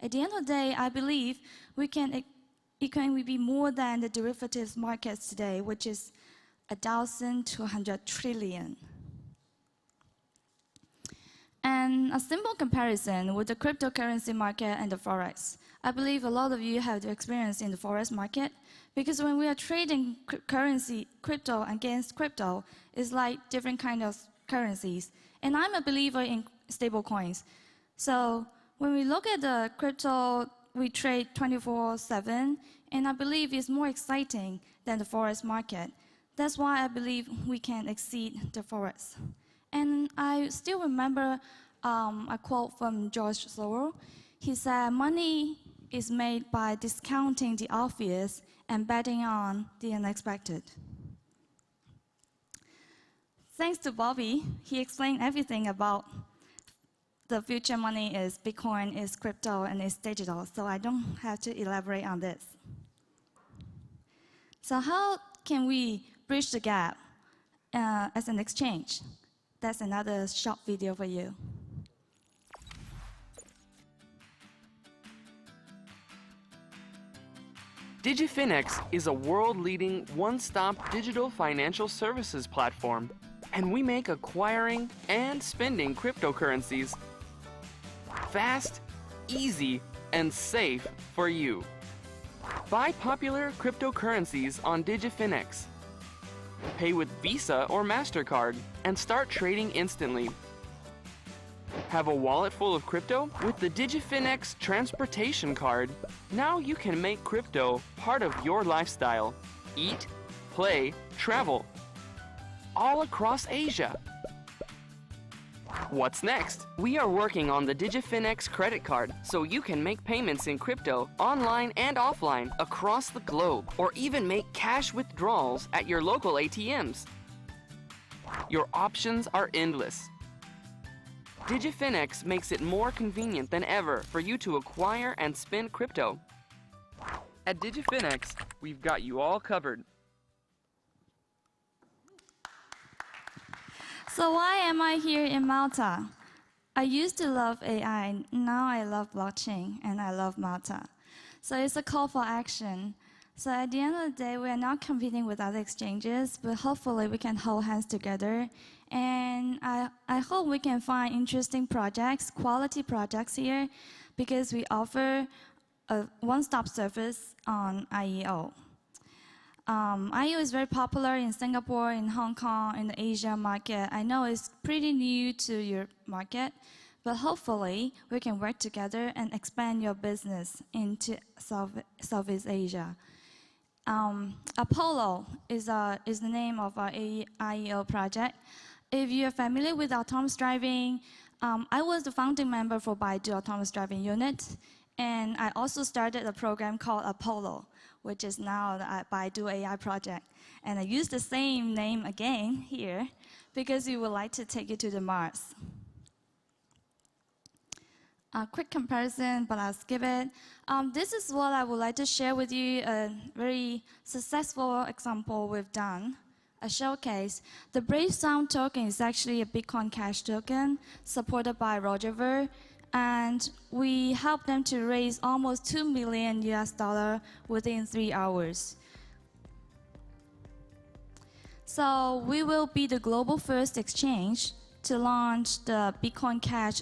At the end of the day, I believe it can be more than the derivatives markets today, which is 1,200 trillion. And a simple comparison with the cryptocurrency market and the Forex. I believe a lot of you have the experience in the Forex market, because when we are trading crypto against crypto, it's like different kind of currencies. And I'm a believer in stable coins. So when we look at the crypto, we trade 24/7, and I believe it's more exciting than the forex market. That's why I believe we can exceed the forex. And I still remember a quote from George Soros. He said, money is made by discounting the obvious and betting on the unexpected. Thanks to Bobby, he explained everything about the future money is Bitcoin, is crypto, and is digital, so I don't have to elaborate on this. So how can we bridge the gap as an exchange? That's another short video for you. DigiFinex is a world-leading, one-stop digital financial services platform, and we make acquiring and spending cryptocurrencies fast, easy, and safe for you. Buy popular cryptocurrencies on DigiFinex. Pay with Visa or MasterCard and start trading instantly. Have a wallet full of crypto? With the DigiFinex Transportation Card, now you can make crypto part of your lifestyle. Eat, play, travel. All across Asia. What's next? We are working on the DigiFinex credit card so you can make payments in crypto online and offline across the globe, or even make cash withdrawals at your local ATMs. Your options are endless. DigiFinex makes it more convenient than ever for you to acquire and spend crypto. At DigiFinex, we've got you all covered. So why am I here in Malta? I used to love AI, now I love blockchain, and I love Malta. So it's a call for action. So at the end of the day, we are not competing with other exchanges, but hopefully we can hold hands together. And I hope we can find interesting projects, quality projects here, because we offer a one-stop service on IEO. IEO is very popular in Singapore, in Hong Kong, in the Asia market. I know it's pretty new to your market, but hopefully we can work together and expand your business into Southeast Asia. Apollo is the name of our IEO project. If you're familiar with autonomous driving, I was the founding member for Baidu Autonomous Driving Unit, and I also started a program called Apollo, which is now the Baidu AI project. And I use the same name again here because we would like to take you to the Mars. A quick comparison, but I'll skip it. This is what I would like to share with you, a very successful example we've done, a showcase. The Brave Sound token is actually a Bitcoin Cash token supported by Roger Ver, and we helped them to raise almost $2 million within 3 hours. So we will be the global first exchange to launch the Bitcoin Cash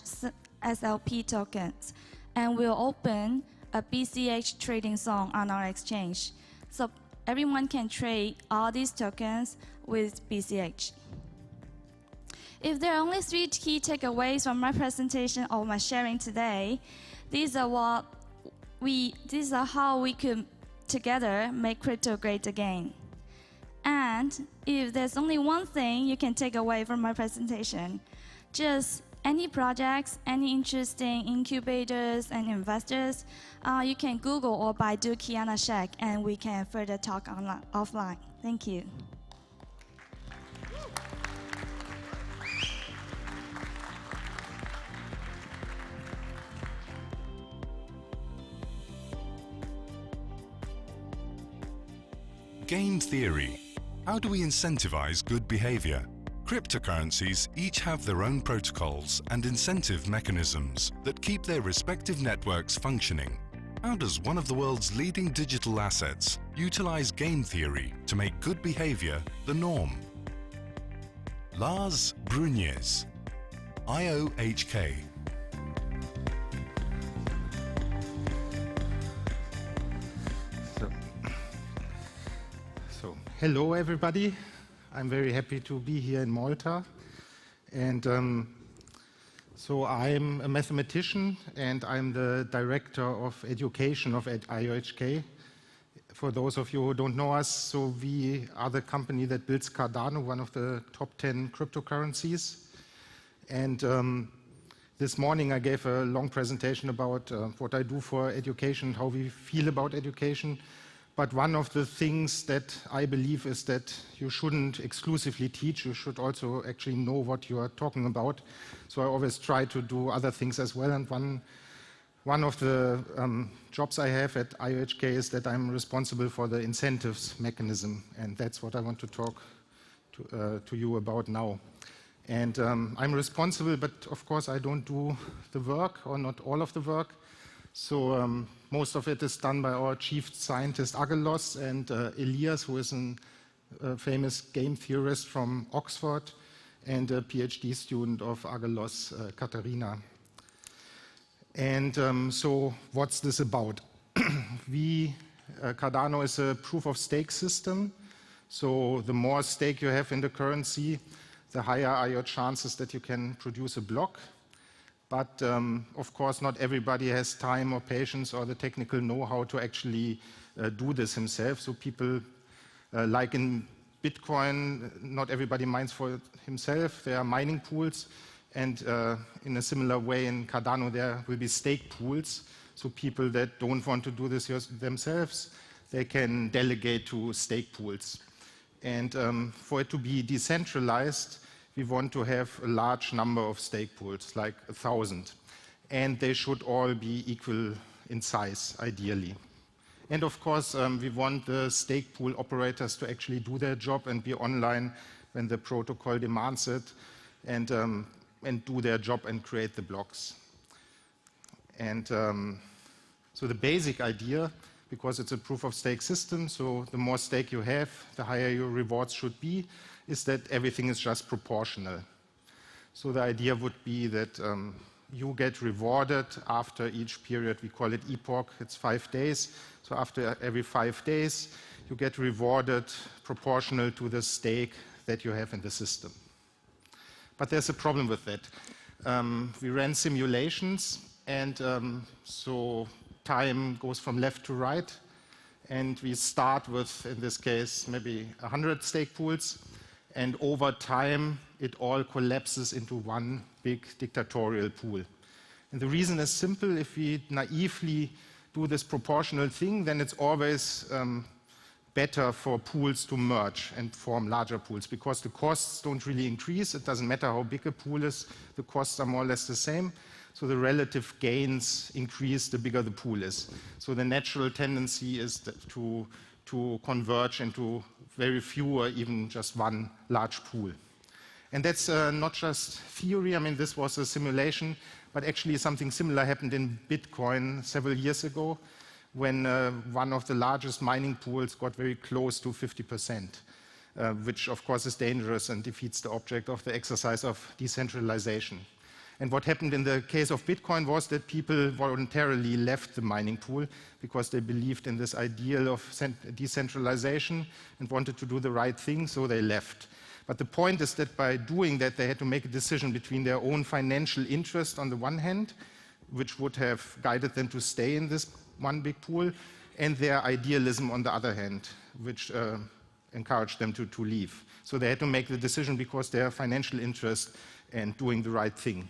SLP tokens, and we'll open a BCH trading zone on our exchange. So everyone can trade all these tokens with BCH. If there are only 3 key takeaways from my presentation or my sharing today, these are how we could together make crypto great again. And if there's only one thing you can take away from my presentation, just any projects, any interesting incubators and investors, you can Google or Baidu Kiana Shek, and we can further talk offline. Thank you. Game theory. How do we incentivize good behavior? Cryptocurrencies each have their own protocols and incentive mechanisms that keep their respective networks functioning. How does one of the world's leading digital assets utilize game theory to make good behavior the norm? Lars Brunjes, IOHK. So, hello everybody. I'm very happy to be here in Malta. And so I'm a mathematician, and I'm the director of education of IOHK. For those of you who don't know us, so we are the company that builds Cardano, one of the top 10 cryptocurrencies. And this morning I gave a long presentation about what I do for education, how we feel about education. But one of the things that I believe is that you shouldn't exclusively teach, you should also actually know what you are talking about. So I always try to do other things as well. And one of the jobs I have at IOHK is that I'm responsible for the incentives mechanism. And that's what I want to talk to you about now. And I'm responsible, but of course I don't do the work, or not all of the work. So most of it is done by our chief scientist Agelos and Elias, who is a famous game theorist from Oxford and a PhD student of Agelos, Katarina. And so what's this about? Cardano is a proof of stake system. So the more stake you have in the currency, the higher are your chances that you can produce a block. But of course, not everybody has time or patience or the technical know-how to actually do this himself. So people, like in Bitcoin, not everybody mines for himself. There are mining pools. And in a similar way in Cardano, there will be stake pools. So people that don't want to do this themselves, they can delegate to stake pools. And for it to be decentralized, we want to have a large number of stake pools, like 1,000. And they should all be equal in size, ideally. And of course, we want the stake pool operators to actually do their job and be online when the protocol demands it, and do their job and create the blocks. And so the basic idea, because it's a proof of stake system, so the more stake you have, the higher your rewards should be, is that everything is just proportional. So the idea would be that you get rewarded after each period. We call it epoch. It's 5 days. So after every 5 days, you get rewarded proportional to the stake that you have in the system. But there's a problem with that. We ran simulations, and so time goes from left to right. And we start with, in this case, maybe 100 stake pools. And over time, it all collapses into one big dictatorial pool. And the reason is simple. If we naively do this proportional thing, then it's always better for pools to merge and form larger pools, because the costs don't really increase. It doesn't matter how big a pool is. The costs are more or less the same. So the relative gains increase the bigger the pool is. So the natural tendency is to converge into very few, or even just one large pool. And that's not just theory. I mean, this was a simulation, but actually something similar happened in Bitcoin several years ago, when one of the largest mining pools got very close to 50%, which of course is dangerous and defeats the object of the exercise of decentralization. And what happened in the case of Bitcoin was that people voluntarily left the mining pool because they believed in this ideal of decentralization and wanted to do the right thing, so they left. But the point is that by doing that, they had to make a decision between their own financial interest on the one hand, which would have guided them to stay in this one big pool, and their idealism on the other hand, which encouraged them to leave. So they had to make the decision because their financial interest and doing the right thing.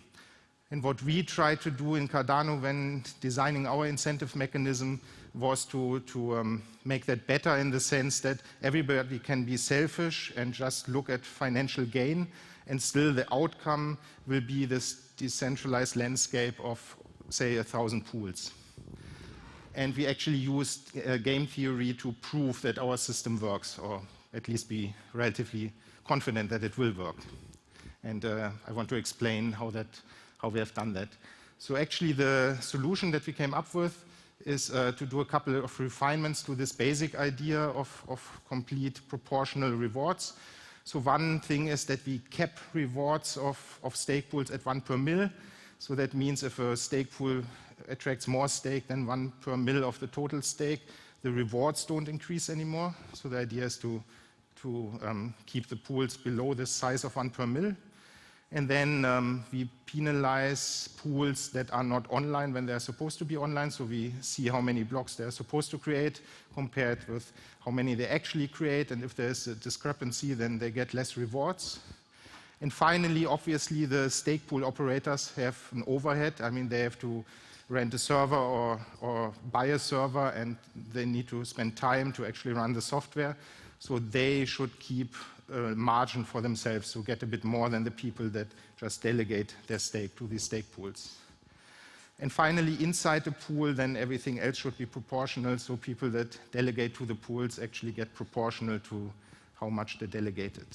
And what we tried to do in Cardano when designing our incentive mechanism was to make that better, in the sense that everybody can be selfish and just look at financial gain, and still the outcome will be this decentralized landscape of, say, 1,000 pools. And we actually used game theory to prove that our system works, or at least be relatively confident that it will work. And I want to explain how we have done that. So actually the solution that we came up with is to do a couple of refinements to this basic idea of complete proportional rewards. So one thing is that we cap rewards of stake pools at 1 per mil. So that means if a stake pool attracts more stake than 1 per mil of the total stake, the rewards don't increase anymore. So the idea is to keep the pools below the size of 1 per mil. And then we penalize pools that are not online when they're supposed to be online. So we see how many blocks they're supposed to create compared with how many they actually create. And if there's a discrepancy, then they get less rewards. And finally, obviously, the stake pool operators have an overhead. I mean, they have to rent a server or buy a server, and they need to spend time to actually run the software. So they should keep a margin for themselves, so get a bit more than the people that just delegate their stake to these stake pools. And finally, inside the pool, then everything else should be proportional, so people that delegate to the pools actually get proportional to how much they delegated.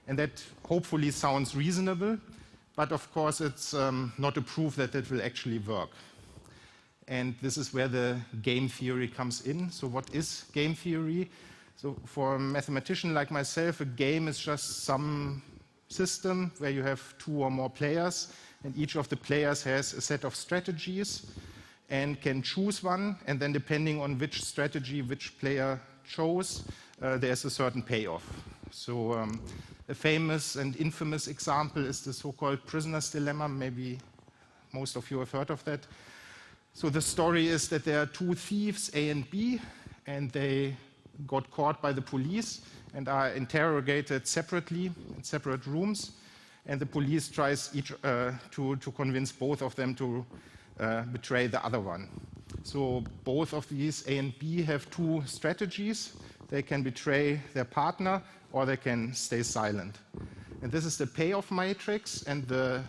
And that hopefully sounds reasonable, but of course it's not a proof that it will actually work. And this is where the game theory comes in. So what is game theory? So for a mathematician like myself, a game is just some system where you have 2 or more players, and each of the players has a set of strategies and can choose one, and then depending on which strategy which player chose, there's a certain payoff. So a famous and infamous example is the so-called prisoner's dilemma. Maybe most of you have heard of that. So the story is that there are 2 thieves, A and B, and they got caught by the police and are interrogated separately in separate rooms. And the police tries to convince both of them to betray the other one. So both of these, A and B, have 2 strategies. They can betray their partner, or they can stay silent. And this is the payoff matrix, and the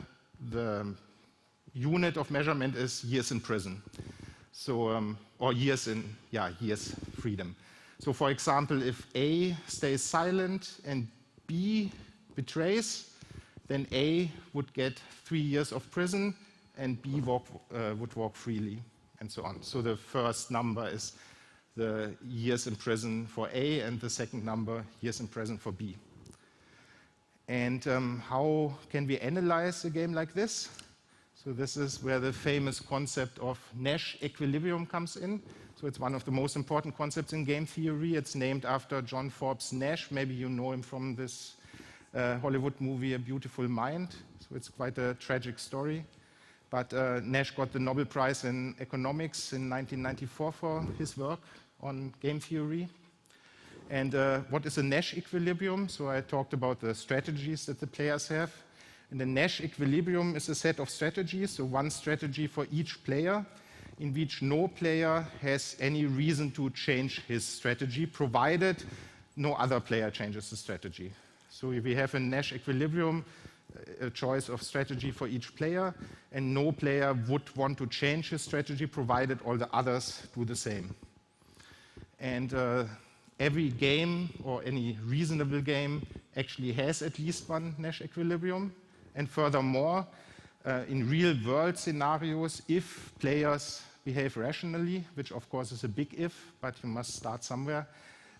unit of measurement is years in prison. So, or years freedom. So for example, if A stays silent and B betrays, then A would get 3 years of prison and B would walk freely, and so on. So the first number is the years in prison for A, and the second number, years in prison for B. And how can we analyze a game like this? So this is where the famous concept of Nash equilibrium comes in. So it's one of the most important concepts in game theory. It's named after John Forbes Nash. Maybe you know him from this Hollywood movie, A Beautiful Mind. So it's quite a tragic story. But Nash got the Nobel Prize in Economics in 1994 for his work on game theory. And what is a Nash equilibrium? So I talked about the strategies that the players have. And the Nash equilibrium is a set of strategies, so one strategy for each player, in which no player has any reason to change his strategy, provided no other player changes the strategy. So if we have a Nash equilibrium, a choice of strategy for each player, and no player would want to change his strategy, provided all the others do the same. And every game, or any reasonable game, actually has at least one Nash equilibrium. And furthermore, in real-world scenarios, if players behave rationally, which of course is a big if, but you must start somewhere,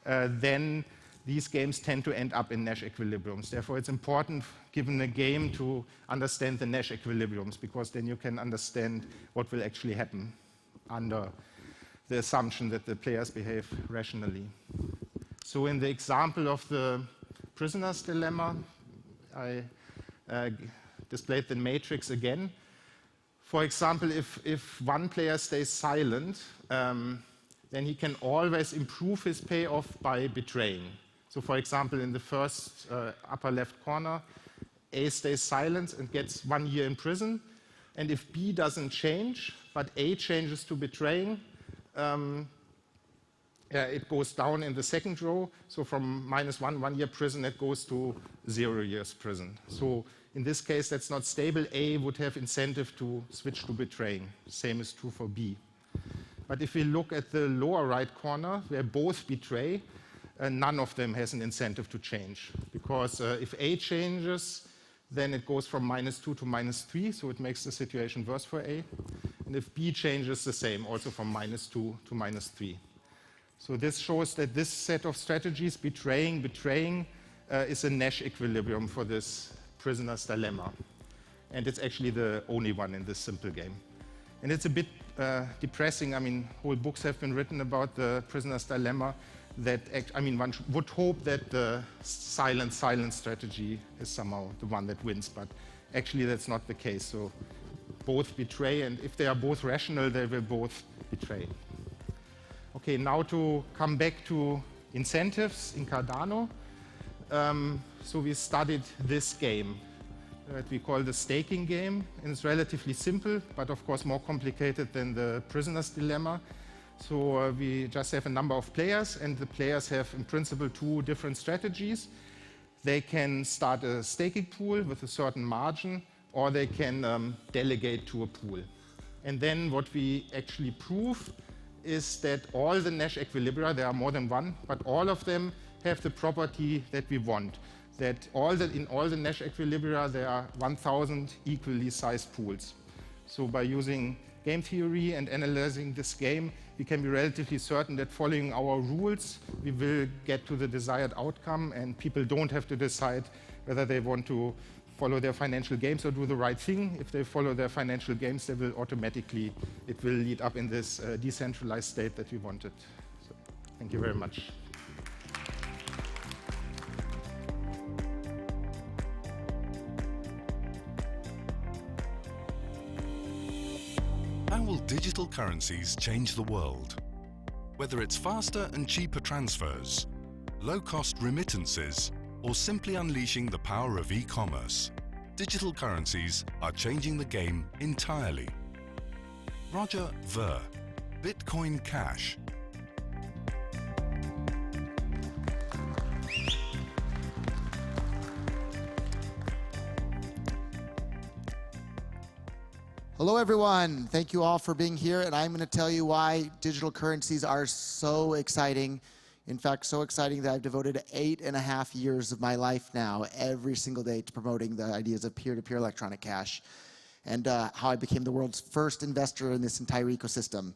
then these games tend to end up in Nash equilibriums. Therefore, it's important, given a game, to understand the Nash equilibriums, because then you can understand what will actually happen under the assumption that the players behave rationally. So in the example of the prisoner's dilemma, I displayed the matrix again. For example, if one player stays silent, then he can always improve his payoff by betraying. So for example, in the first upper left corner, A stays silent and gets 1 year in prison. And if B doesn't change, but A changes to betraying, it goes down in the second row. So from -1 year prison, it goes to 0 years prison. So in this case, that's not stable. A would have incentive to switch to betraying. Same is true for B. But if we look at the lower right corner, where both betray, none of them has an incentive to change. Because if A changes, then it goes from -2 to -3, so it makes the situation worse for A. And if B changes, the same, also from -2 to -3. So this shows that this set of strategies, betraying, is a Nash equilibrium for this prisoner's dilemma. And it's actually the only one in this simple game. And it's a bit depressing. I mean, whole books have been written about the prisoner's dilemma. One would hope that the silent strategy is somehow the one that wins, but actually that's not the case. So both betray, and if they are both rational, they will both betray. Okay, now to come back to incentives in Cardano. So we studied this game that we call the staking game, and it's relatively simple, but of course more complicated than the prisoner's dilemma. So we just have a number of players, and the players have in principle two different strategies. They can start a staking pool with a certain margin, or they can delegate to a pool. And then what we actually prove is that all the Nash equilibria, there are more than one, but all of them have the property that we want. That in all the Nash equilibria, there are 1,000 equally sized pools. So by using game theory and analyzing this game, we can be relatively certain that following our rules, we will get to the desired outcome, and people don't have to decide whether they want to follow their financial games or do the right thing. If they follow their financial games, they will automatically, it will lead up in this decentralized state that we wanted. So, thank you very much. How will digital currencies change the world? Whether it's faster and cheaper transfers, low-cost remittances, or simply unleashing the power of e-commerce, digital currencies are changing the game entirely. Roger Ver, Bitcoin Cash. Hello, everyone. Thank you all for being here, and I'm going to tell you why digital currencies are so exciting. In fact, so exciting that I've devoted 8.5 years of my life now, every single day, to promoting the ideas of peer-to-peer electronic cash, and how I became the world's first investor in this entire ecosystem.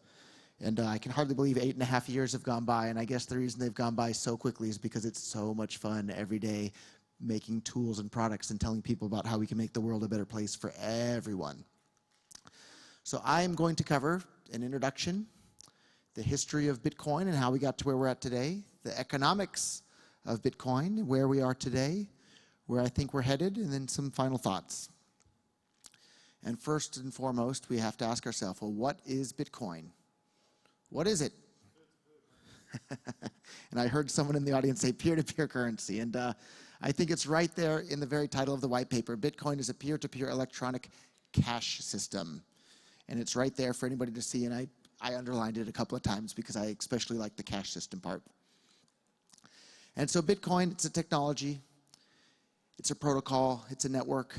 And I can hardly believe 8.5 years have gone by, and I guess the reason they've gone by so quickly is because it's so much fun every day making tools and products and telling people about how we can make the world a better place for everyone. So I am going to cover an introduction, the history of Bitcoin and how we got to where we're at today, the economics of Bitcoin, where we are today, where I think we're headed, and then some final thoughts. And first and foremost, we have to ask ourselves, well, what is Bitcoin? What is it? And I heard someone in the audience say peer-to-peer currency, and I think it's right there in the very title of the white paper. Bitcoin is a peer-to-peer electronic cash system. And it's right there for anybody to see, and I underlined it a couple of times because I especially like the cash system part. And so Bitcoin, it's a technology, it's a protocol, it's a network,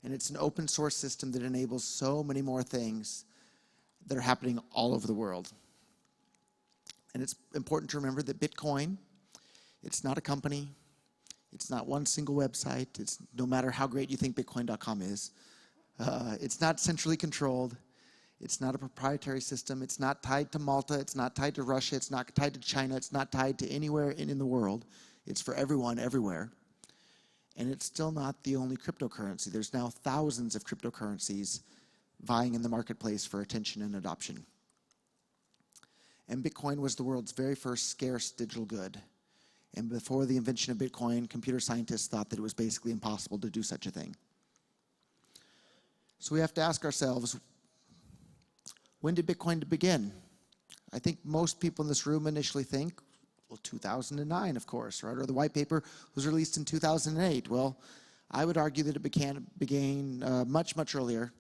and it's an open source system that enables so many more things that are happening all over the world. And it's important to remember that Bitcoin, it's not a company, it's not one single website, it's no matter how great you think Bitcoin.com is. It's not centrally controlled. It's not a proprietary system. It's not tied to Malta. It's not tied to Russia. It's not tied to China. It's not tied to anywhere in the world. It's for everyone, everywhere. And it's still not the only cryptocurrency. There's now thousands of cryptocurrencies vying in the marketplace for attention and adoption. And Bitcoin was the world's very first scarce digital good. And before the invention of Bitcoin, computer scientists thought that it was basically impossible to do such a thing. So we have to ask ourselves, when did Bitcoin begin? I think most people in this room initially think, well, 2009, of course, right? Or the white paper was released in 2008. Well, I would argue that it began much, much earlier.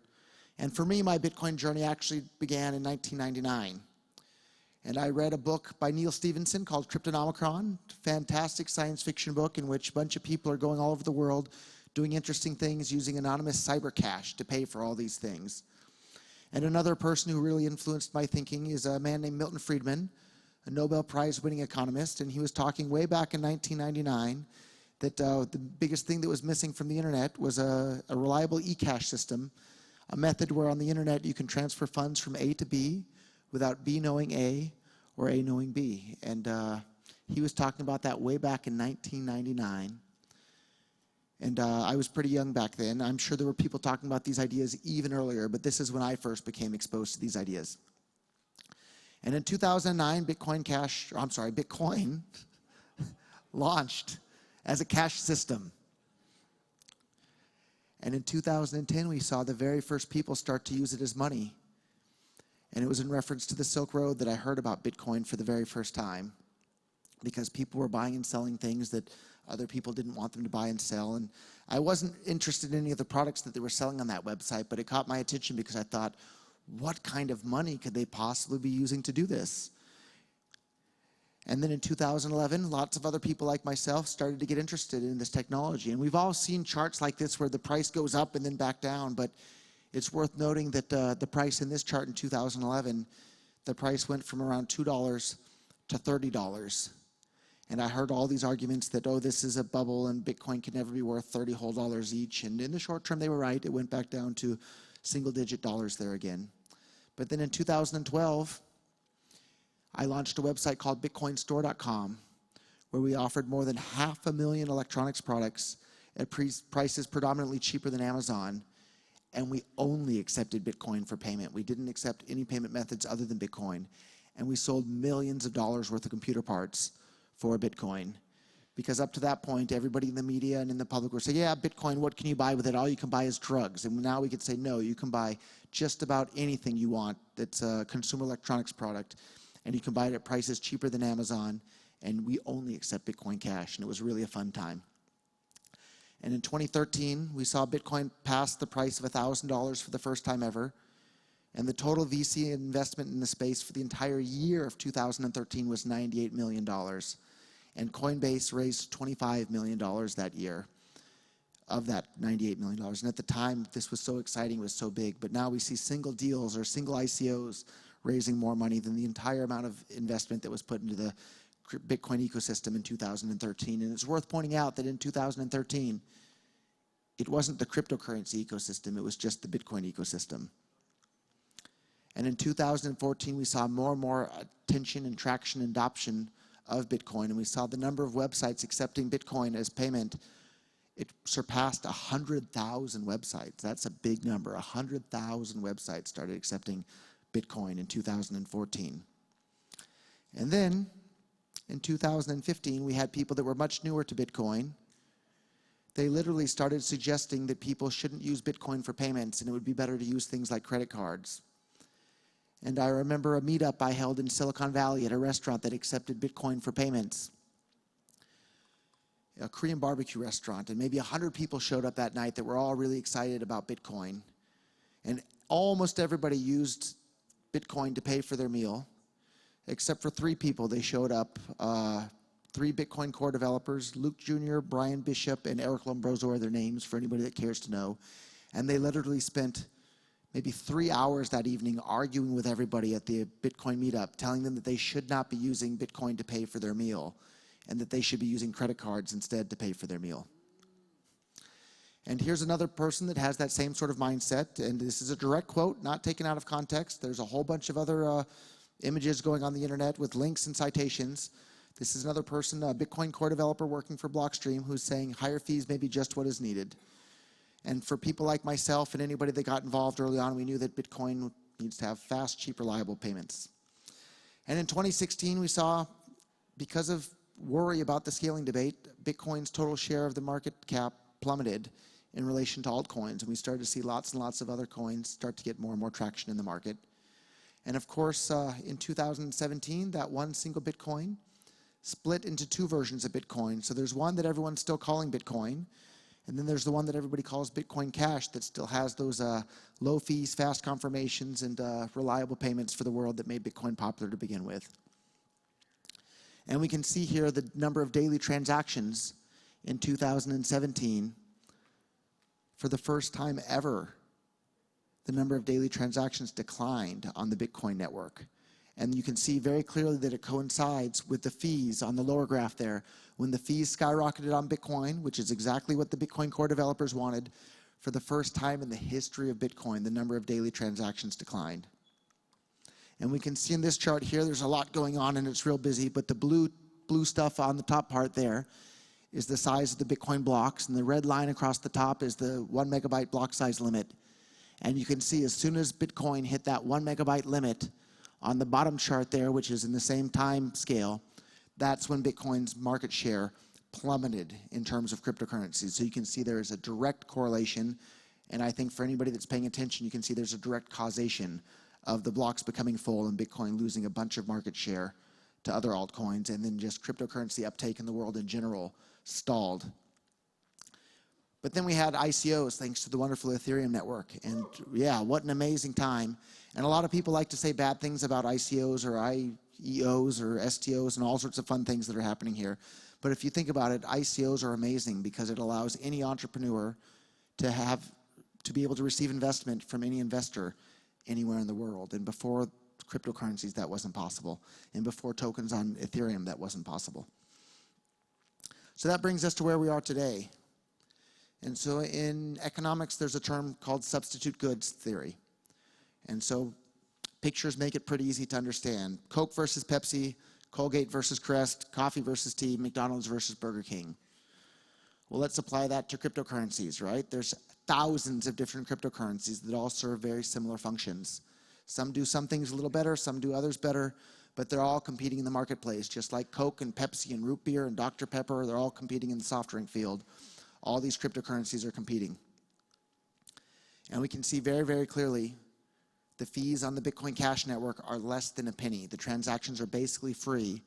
And for me, my Bitcoin journey actually began in 1999. And I read a book by Neil Stephenson called Cryptonomicon, fantastic science fiction book in which a bunch of people are going all over the world doing interesting things using anonymous cyber cash to pay for all these things. And another person who really influenced my thinking is a man named Milton Friedman, a Nobel Prize-winning economist, and he was talking way back in 1999 that the biggest thing that was missing from the internet was a reliable e-cash system, a method where on the internet you can transfer funds from A to B without B knowing A or A knowing B. And he was talking about that way back in 1999. And I was pretty young back then. I'm sure there were people talking about these ideas even earlier, but this is when I first became exposed to these ideas. And in 2009, Bitcoin launched as a cash system. And in 2010, we saw the very first people start to use it as money. And it was in reference to the Silk Road that I heard about Bitcoin for the very first time, because people were buying and selling things that other people didn't want them to buy and sell. And I wasn't interested in any of the products that they were selling on that website, but it caught my attention because I thought, what kind of money could they possibly be using to do this? And then in 2011, lots of other people like myself started to get interested in this technology. And we've all seen charts like this where the price goes up and then back down, but it's worth noting that the price in this chart in 2011, the price went from around $2 to $30. And I heard all these arguments that, oh, this is a bubble and Bitcoin can never be worth $30 whole dollars each. And in the short term, they were right. It went back down to single-digit dollars there again. But then in 2012, I launched a website called bitcoinstore.com, where we offered more than 500,000 electronics products at prices predominantly cheaper than Amazon. And we only accepted Bitcoin for payment. We didn't accept any payment methods other than Bitcoin. And we sold millions of dollars worth of computer parts for Bitcoin. Because up to that point, everybody in the media and in the public would say, yeah, Bitcoin, what can you buy with it? All you can buy is drugs. And now we could say, no, you can buy just about anything you want that's a consumer electronics product. And you can buy it at prices cheaper than Amazon. And we only accept Bitcoin Cash. And it was really a fun time. And in 2013, we saw Bitcoin pass the price of $1,000 for the first time ever. And the total VC investment in the space for the entire year of 2013 was $98 million. And Coinbase raised $25 million that year of that $98 million. And at the time, this was so exciting, it was so big. But now we see single deals or single ICOs raising more money than the entire amount of investment that was put into the Bitcoin ecosystem in 2013. And it's worth pointing out that in 2013, it wasn't the cryptocurrency ecosystem, it was just the Bitcoin ecosystem. And in 2014, we saw more and more attention and traction and adoption of Bitcoin, and we saw the number of websites accepting Bitcoin as payment. It surpassed 100,000 websites. That's a big number. 100,000 websites started accepting Bitcoin in 2014. And then in 2015, we had people that were much newer to Bitcoin. They literally started suggesting that people shouldn't use Bitcoin for payments and it would be better to use things like credit cards. And I remember a meetup I held in Silicon Valley at a restaurant that accepted Bitcoin for payments. A Korean barbecue restaurant, and maybe 100 people showed up that night that were all really excited about Bitcoin. And almost everybody used Bitcoin to pay for their meal, except for 3 people. They showed up, 3 Bitcoin core developers, Luke Jr., Brian Bishop, and Eric Lombroso are their names for anybody that cares to know. And they literally spent maybe 3 hours that evening arguing with everybody at the Bitcoin meetup, telling them that they should not be using Bitcoin to pay for their meal and that they should be using credit cards instead to pay for their meal. And here's another person that has that same sort of mindset, and this is a direct quote, not taken out of context. There's a whole bunch of other images going on the internet with links and citations. This is another person, a Bitcoin core developer working for Blockstream, who's saying higher fees may be just what is needed. And for people like myself and anybody that got involved early on, we knew that Bitcoin needs to have fast, cheap, reliable payments. And in 2016, we saw, because of worry about the scaling debate, Bitcoin's total share of the market cap plummeted in relation to altcoins. And we started to see lots and lots of other coins start to get more and more traction in the market. And of course, in 2017, that one single Bitcoin split into 2 versions of Bitcoin. So there's one that everyone's still calling Bitcoin. And then there's the one that everybody calls Bitcoin Cash that still has those low fees, fast confirmations, and reliable payments for the world that made Bitcoin popular to begin with. And we can see here the number of daily transactions in 2017. For the first time ever, the number of daily transactions declined on the Bitcoin network. And you can see very clearly that it coincides with the fees on the lower graph there. When the fees skyrocketed on Bitcoin, which is exactly what the Bitcoin core developers wanted, for the first time in the history of Bitcoin, the number of daily transactions declined. And we can see in this chart here, there's a lot going on and it's real busy, but the blue stuff on the top part there is the size of the Bitcoin blocks, and the red line across the top is the 1 megabyte block size limit. And you can see as soon as Bitcoin hit that 1 megabyte limit, on the bottom chart there, which is in the same time scale, that's when Bitcoin's market share plummeted in terms of cryptocurrencies. So you can see there is a direct correlation, and I think for anybody that's paying attention, you can see there's a direct causation of the blocks becoming full and Bitcoin losing a bunch of market share to other altcoins, and then just cryptocurrency uptake in the world in general stalled. But then we had ICOs thanks to the wonderful Ethereum network, and yeah, what an amazing time. And a lot of people like to say bad things about ICOs or IEOs or STOs and all sorts of fun things that are happening here. But if you think about it, ICOs are amazing because it allows any entrepreneur to be able to receive investment from any investor anywhere in the world. And before cryptocurrencies, that wasn't possible. And before tokens on Ethereum, that wasn't possible. So that brings us to where we are today. And so in economics, there's a term called substitute goods theory. And so pictures make it pretty easy to understand. Coke versus Pepsi, Colgate versus Crest, coffee versus tea, McDonald's versus Burger King. Well, let's apply that to cryptocurrencies, right? There's thousands of different cryptocurrencies that all serve very similar functions. Some do some things a little better, some do others better, but they're all competing in the marketplace, just like Coke and Pepsi and root beer and Dr. Pepper, they're all competing in the soft drink field. All these cryptocurrencies are competing. And we can see very, very clearly the fees on the Bitcoin Cash network are less than a penny. The transactions are basically free,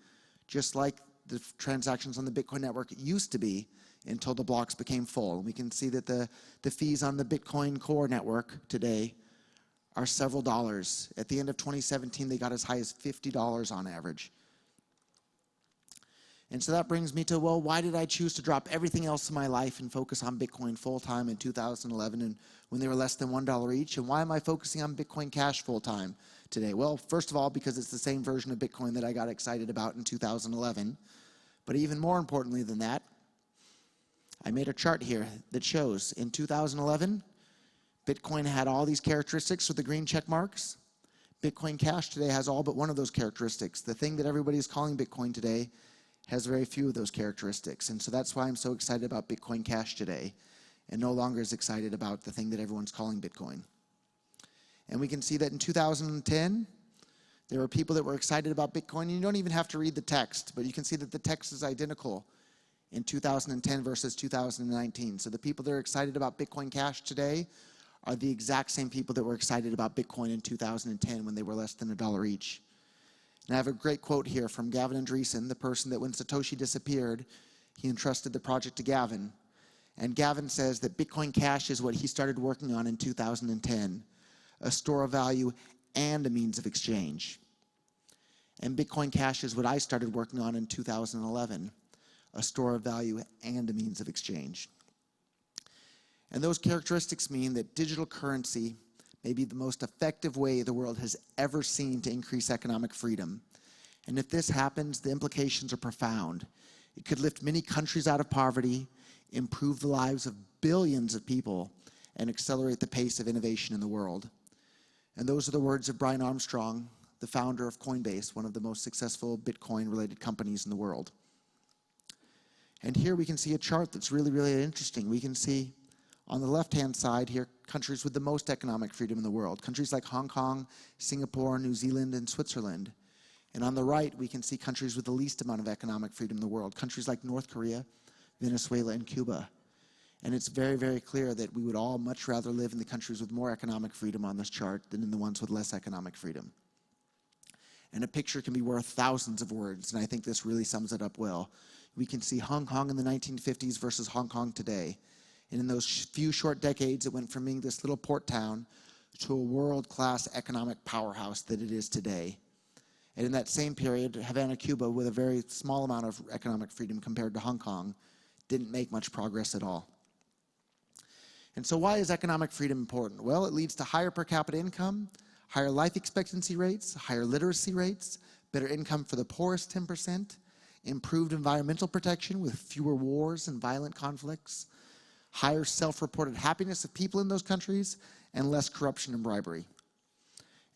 just like the transactions on the Bitcoin network used to be until the blocks became full. We can see that the fees on the Bitcoin Core network today are several dollars. At the end of 2017, they got as high as $50 on average. And so that brings me to, well, why did I choose to drop everything else in my life and focus on Bitcoin full-time in 2011 and when they were less than $1 each? And why am I focusing on Bitcoin Cash full-time today? Well, first of all, because it's the same version of Bitcoin that I got excited about in 2011. But even more importantly than that, I made a chart here that shows in 2011, Bitcoin had all these characteristics with the green check marks. Bitcoin Cash today has all but one of those characteristics. The thing that everybody is calling Bitcoin today has very few of those characteristics. And so that's why I'm so excited about Bitcoin Cash today and no longer as excited about the thing that everyone's calling Bitcoin. And we can see that in 2010, there were people that were excited about Bitcoin. And you don't even have to read the text, but you can see that the text is identical in 2010 versus 2019. So the people that are excited about Bitcoin Cash today are the exact same people that were excited about Bitcoin in 2010 when they were less than $1 each. And I have a great quote here from Gavin Andreessen, the person that when Satoshi disappeared, he entrusted the project to Gavin. And Gavin says that Bitcoin Cash is what he started working on in 2010, a store of value and a means of exchange. And Bitcoin Cash is what I started working on in 2011, a store of value and a means of exchange. And those characteristics mean that digital currency may be the most effective way the world has ever seen to increase economic freedom. And if this happens, the implications are profound. It could lift many countries out of poverty, improve the lives of billions of people, and accelerate the pace of innovation in the world. And those are the words of Brian Armstrong, the founder of Coinbase, one of the most successful Bitcoin-related companies in the world. And here we can see a chart that's really, really interesting. We can see on the left-hand side here, countries with the most economic freedom in the world, countries like Hong Kong, Singapore, New Zealand, and Switzerland. And on the right, we can see countries with the least amount of economic freedom in the world, countries like North Korea, Venezuela, and Cuba. And it's very, very clear that we would all much rather live in the countries with more economic freedom on this chart than in the ones with less economic freedom. And a picture can be worth thousands of words, and I think this really sums it up well. We can see Hong Kong in the 1950s versus Hong Kong today. And in those few short decades, it went from being this little port town to a world-class economic powerhouse that it is today. And in that same period, Havana, Cuba, with a very small amount of economic freedom compared to Hong Kong, didn't make much progress at all. And so why is economic freedom important? Well, it leads to higher per capita income, higher life expectancy rates, higher literacy rates, better income for the poorest 10%, improved environmental protection with fewer wars and violent conflicts, higher self-reported happiness of people in those countries, and less corruption and bribery.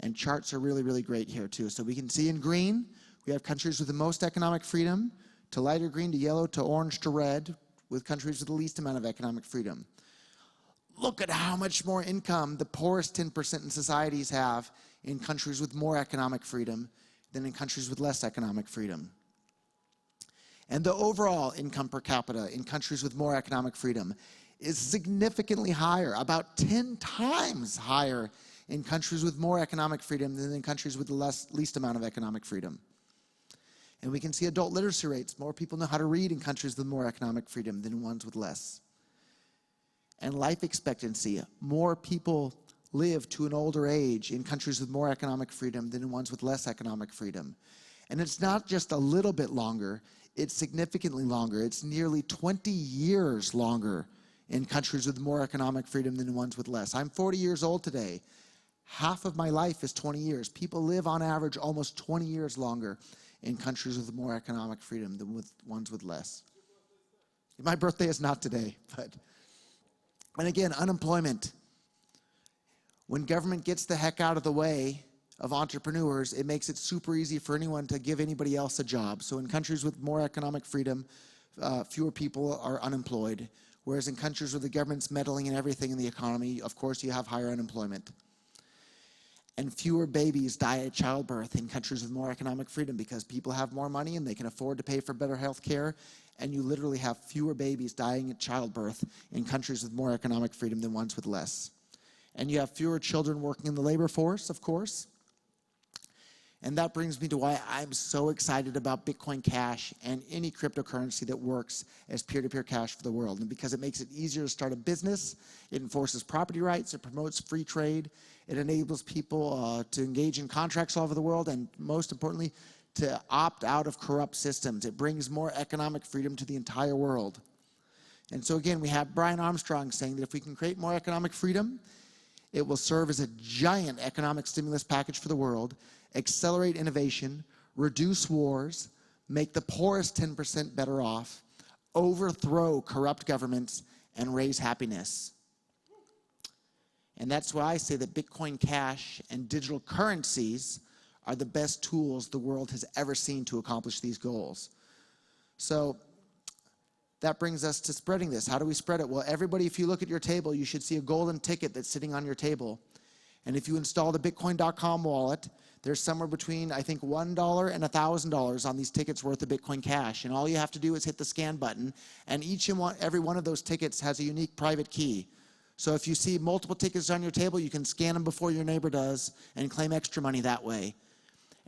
And charts are really, really great here too. So we can see in green, we have countries with the most economic freedom, to lighter green, to yellow, to orange, to red, with countries with the least amount of economic freedom. Look at how much more income the poorest 10% in societies have in countries with more economic freedom than in countries with less economic freedom. And the overall income per capita in countries with more economic freedom is significantly higher, about 10 times higher in countries with more economic freedom than in countries with the least amount of economic freedom. And we can see adult literacy rates. More people know how to read in countries with more economic freedom than in ones with less. And life expectancy. More people live to an older age in countries with more economic freedom than in ones with less economic freedom. And it's not just a little bit longer, it's significantly longer. It's nearly 20 years longer in countries with more economic freedom than in ones with less. I'm 40 years old today. Half of my life is 20 years. People live on average almost 20 years longer in countries with more economic freedom than with ones with less. My birthday is not today, but... And again, unemployment. When government gets the heck out of the way of entrepreneurs, it makes it super easy for anyone to give anybody else a job. So in countries with more economic freedom, fewer people are unemployed. Whereas in countries where the government's meddling in everything in the economy, of course you have higher unemployment. And fewer babies die at childbirth in countries with more economic freedom because people have more money and they can afford to pay for better health care. And you literally have fewer babies dying at childbirth in countries with more economic freedom than ones with less. And you have fewer children working in the labor force, of course. And that brings me to why I'm so excited about Bitcoin Cash and any cryptocurrency that works as peer-to-peer cash for the world. And because it makes it easier to start a business, it enforces property rights, it promotes free trade, it enables people to engage in contracts all over the world, and most importantly, to opt out of corrupt systems. It brings more economic freedom to the entire world. And so again, we have Brian Armstrong saying that if we can create more economic freedom, it will serve as a giant economic stimulus package for the world, accelerate innovation, reduce wars, make the poorest 10% better off, overthrow corrupt governments, and raise happiness. And that's why I say that Bitcoin Cash and digital currencies are the best tools the world has ever seen to accomplish these goals. So that brings us to spreading this. How do we spread it? Well, everybody, if you look at your table, you should see a golden ticket that's sitting on your table. And if you install the Bitcoin.com wallet, there's somewhere between, I think, $1 and $1,000 on these tickets worth of Bitcoin Cash. And all you have to do is hit the scan button, and every one of those tickets has a unique private key. So if you see multiple tickets on your table, you can scan them before your neighbor does and claim extra money that way.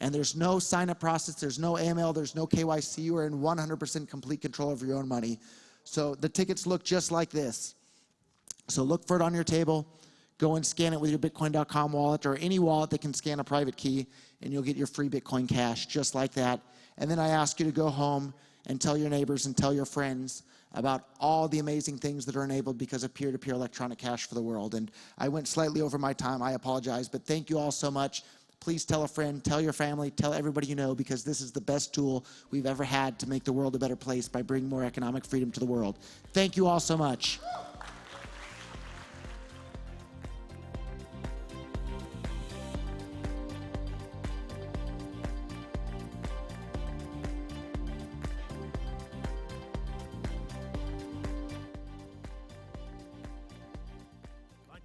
And there's no sign-up process, there's no AML, there's no KYC. You are in 100% complete control of your own money. So the tickets look just like this. So look for it on your table, go and scan it with your Bitcoin.com wallet or any wallet that can scan a private key, and you'll get your free Bitcoin Cash just like that. And then I ask you to go home and tell your neighbors and tell your friends about all the amazing things that are enabled because of peer-to-peer electronic cash for the world. And I went slightly over my time, I apologize, but thank you all so much. Please tell a friend, tell your family, tell everybody you know, because this is the best tool we've ever had to make the world a better place by bringing more economic freedom to the world. Thank you all so much.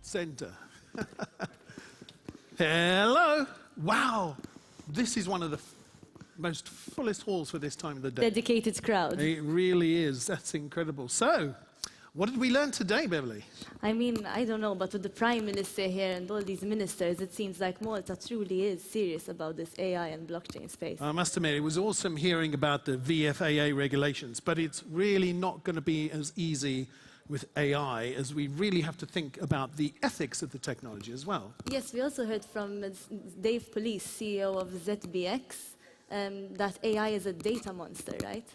Center. Hello. Wow. This is one of the most fullest halls for this time of the day. Dedicated crowd. It really is. That's incredible. So, what did we learn today, Beverly? I mean, I don't know, but with the Prime Minister here and all these ministers, it seems like Malta truly is serious about this AI and blockchain space. I must admit, it was awesome hearing about the VFAA regulations, but it's really not going to be as easy with AI, as we really have to think about the ethics of the technology as well. Yes, we also heard from Dave Police, CEO of ZBX, that AI is a data monster, right?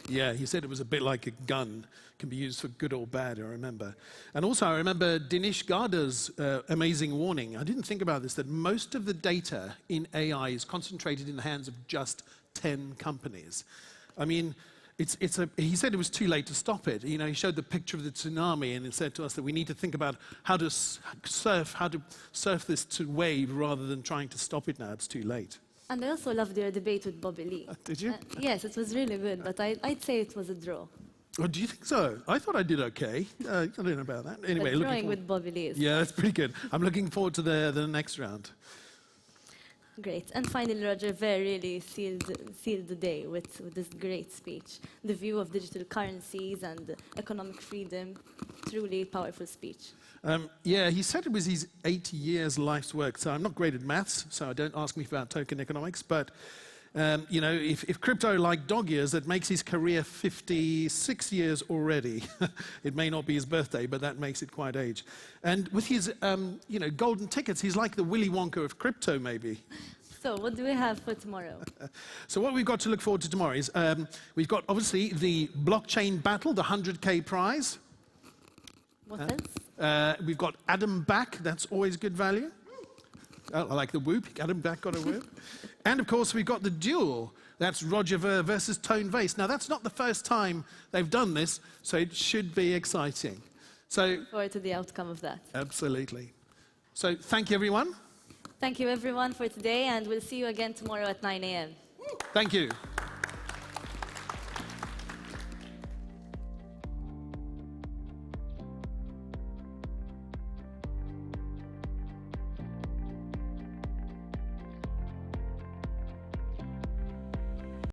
Yeah, he said it was a bit like a gun, can be used for good or bad, I remember. And also I remember Dinesh Garda's amazing warning. I didn't think about this, that most of the data in AI is concentrated in the hands of just 10 companies. I mean, he said it was too late to stop it. You know, he showed the picture of the tsunami and he said to us that we need to think about how to surf this wave rather than trying to stop it now. It's too late. And I also loved your debate with Bobby Lee. Did you? Yes, it was really good, but I'd say it was a draw. Oh, do you think so? I thought I did okay. I don't know about that. Anyway, but drawing with Bobby Lee is yeah, that's pretty good. I'm looking forward to the next round. Great. And finally, Roger Ver really sealed the day with this great speech. The view of digital currencies and economic freedom. Truly powerful speech. Yeah, he said it was his 80 years life's work. So I'm not great at maths, so don't ask me about token economics. But you know, if crypto like dog years, that makes his career 56 years already. It may not be his birthday, but that makes it quite age. And with his, you know, golden tickets, he's like the Willy Wonka of crypto, maybe. So what do we have for tomorrow? So what we've got to look forward to tomorrow is, we've got obviously the blockchain battle, the 100K prize. What else? We've got Adam back, that's always good value. I like the whoop, Adam back got a whoop. And of course we've got the duel, that's Roger Ver versus Tone Vace. Now that's not the first time they've done this, so it should be exciting. So, look forward to the outcome of that. Absolutely. So thank you everyone. Thank you everyone for today, and we'll see you again tomorrow at 9 a.m. Thank you.